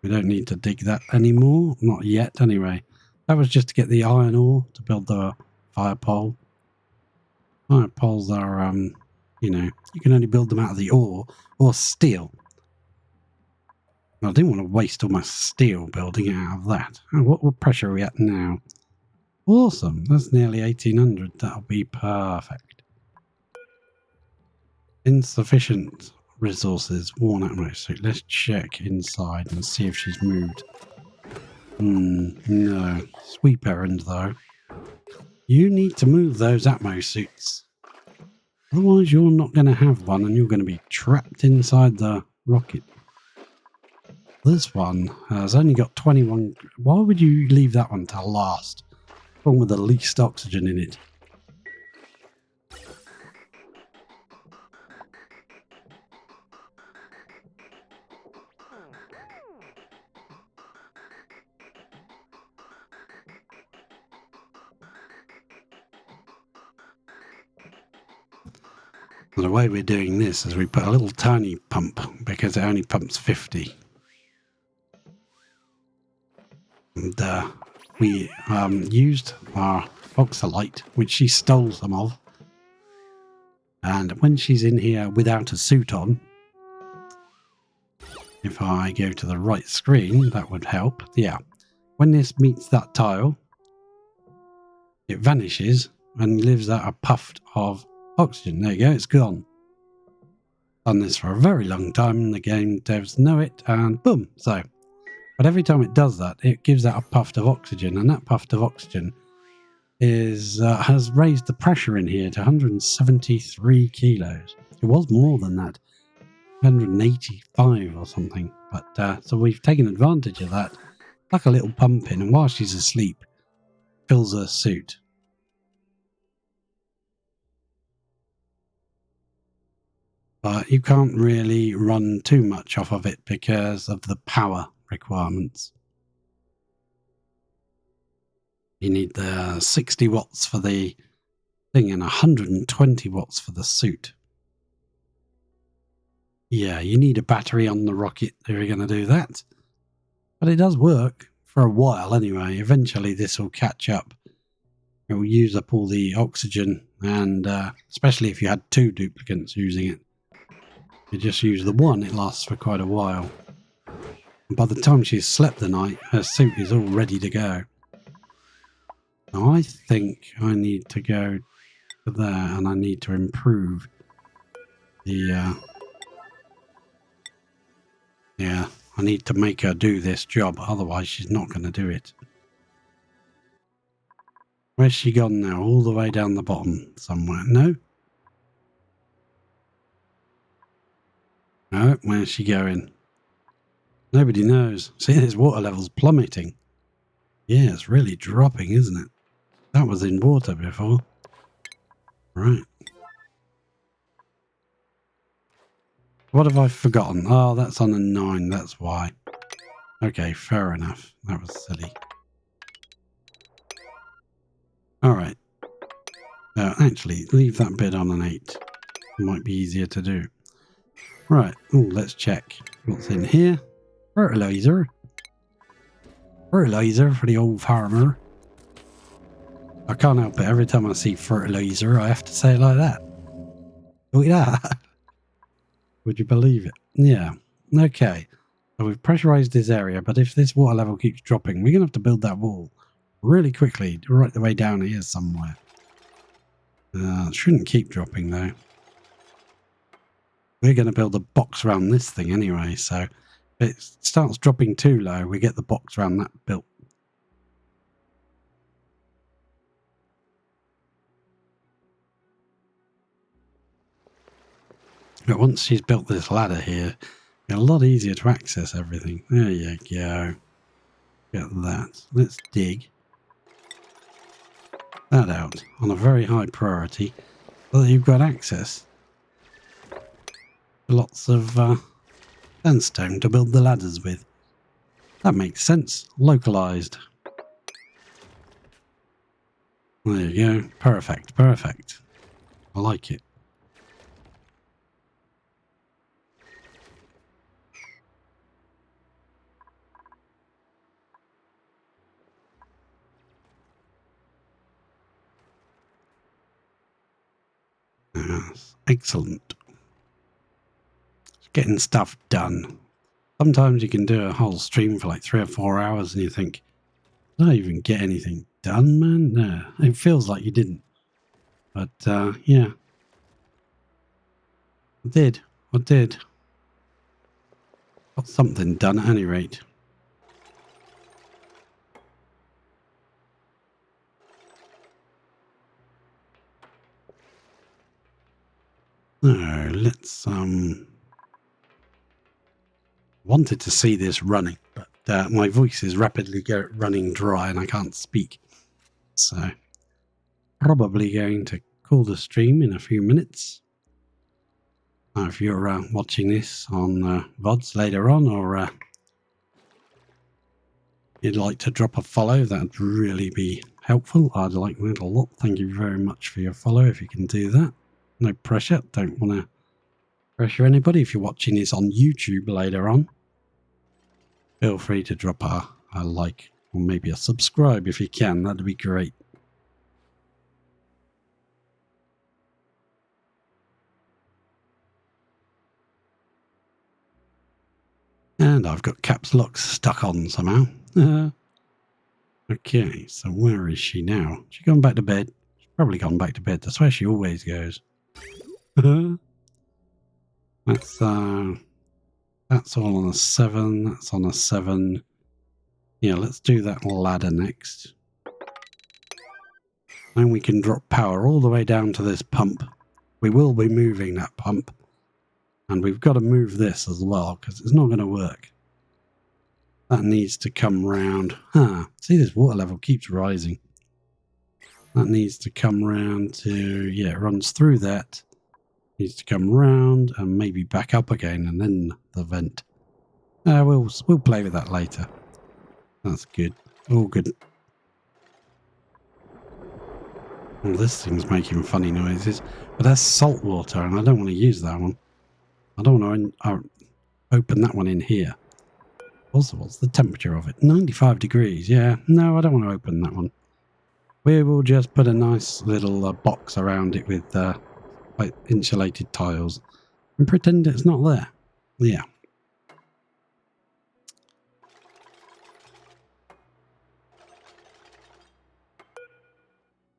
We don't need to dig that anymore. Not yet, anyway. That was just to get the iron ore to build the fire pole. Fire poles are, you know, you can only build them out of the ore or steel. I didn't want to waste all my steel building it out of that. Oh, what pressure are we at now? Awesome. That's nearly 1800. That'll be perfect. Insufficient resources. Worn out. So let's check inside and see if she's moved. No. Sweep errand, though. You need to move those Atmo suits. Otherwise, you're not going to have one and you're going to be trapped inside the rocket. This one has only got 21. Why would you leave that one to last? One with the least oxygen in it. The way we're doing this is we put a little tiny pump because it only pumps 50. And we used our oxalite, which she stole some of. And when she's in here without a suit on, if I go to the right screen, that would help. Yeah. When this meets that tile, it vanishes and lives out a puff of oxygen. There you go, it's gone. Done this for a very long time. The game devs know it, and boom. So, but every time it does that, it gives out a puff of oxygen, and that puff of oxygen is has raised the pressure in here to 173 kilos. It was more than that, 185 or something. But so we've taken advantage of that, like a little pump in, and while she's asleep, fills her suit. But you can't really run too much off of it because of the power requirements. You need the 60 watts for the thing and 120 watts for the suit. Yeah, you need a battery on the rocket if you're going to do that. But it does work for a while anyway. Eventually this will catch up. It will use up all the oxygen, and especially if you had two duplicates using it. You just use the one, it lasts for quite a while. And by the time she's slept the night, her suit is all ready to go. Now I think I need to go to there, and I need to improve the... yeah, I need to make her do this job, otherwise she's not going to do it. Where's she gone now? All the way down the bottom somewhere. No? No, where's she going? Nobody knows. See, this water level's plummeting. Yeah, it's really dropping, isn't it? That was in water before. Right. What have I forgotten? Oh, that's on a 9, that's why. Okay, fair enough. That was silly. Alright. Actually, leave that bit on an 8. It might be easier to do. Right. Oh, let's check what's in here. Fertilizer. Fertilizer for the old farmer. I can't help it. Every time I see fertilizer, I have to say it like that. Look at that. Would you believe it? Yeah. Okay. So we've pressurized this area, but if this water level keeps dropping, we're going to have to build that wall really quickly, right the way down here somewhere. It shouldn't keep dropping, though. We're going to build a box around this thing anyway, so if it starts dropping too low, we get the box around that built. But once she's built this ladder here, it's a lot easier to access everything. There you go. Get that. Let's dig that out on a very high priority so that you've got access to lots of sandstone to build the ladders with. That makes sense. Localized. There you go. Perfect. Perfect. I like it. Yes. Excellent. Getting stuff done. Sometimes you can do a whole stream for like 3 or 4 hours and you think, did I even get anything done, man? No. It feels like you didn't. But, yeah. I did. Got something done at any rate. No, let's, wanted to see this running, but my voice is rapidly running dry and I can't speak. So, probably going to call the stream in a few minutes. If you're watching this on VODs later on, or you'd like to drop a follow, that'd really be helpful. I'd like that a lot. Thank you very much for your follow if you can do that. No pressure. Don't want to pressure anybody. If you're watching this on YouTube later on, feel free to drop a like or maybe a subscribe if you can. That'd be great. And I've got caps lock stuck on somehow. Okay, so where is she now? She gone back to bed? She's probably gone back to bed. That's where she always goes. That's all on a 7. That's on a 7. Yeah, let's do that ladder next. And we can drop power all the way down to this pump. We will be moving that pump. And we've got to move this as well, because it's not going to work. That needs to come round. See, this water level keeps rising. That needs to come round to, yeah, it runs through that. Needs to come round and maybe back up again and then the vent. We'll play with that later. That's good. All good. Well, this thing's making funny noises, but that's salt water and I don't want to use that one. I don't want to open that one in here. Also, what's the temperature of it? 95 degrees. Yeah, no, I don't want to open that one. We will just put a nice little box around it with like insulated tiles and pretend it's not there. Yeah.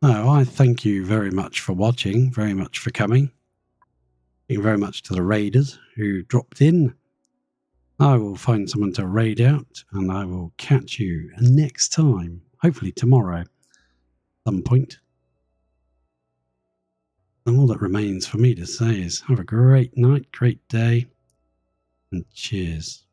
Oh, I thank you very much for watching, very much for coming. Thank you very much to the raiders who dropped in. I will find someone to raid out and I will catch you next time, hopefully tomorrow, some point. And all that remains for me to say is have a great night, great day, and cheers.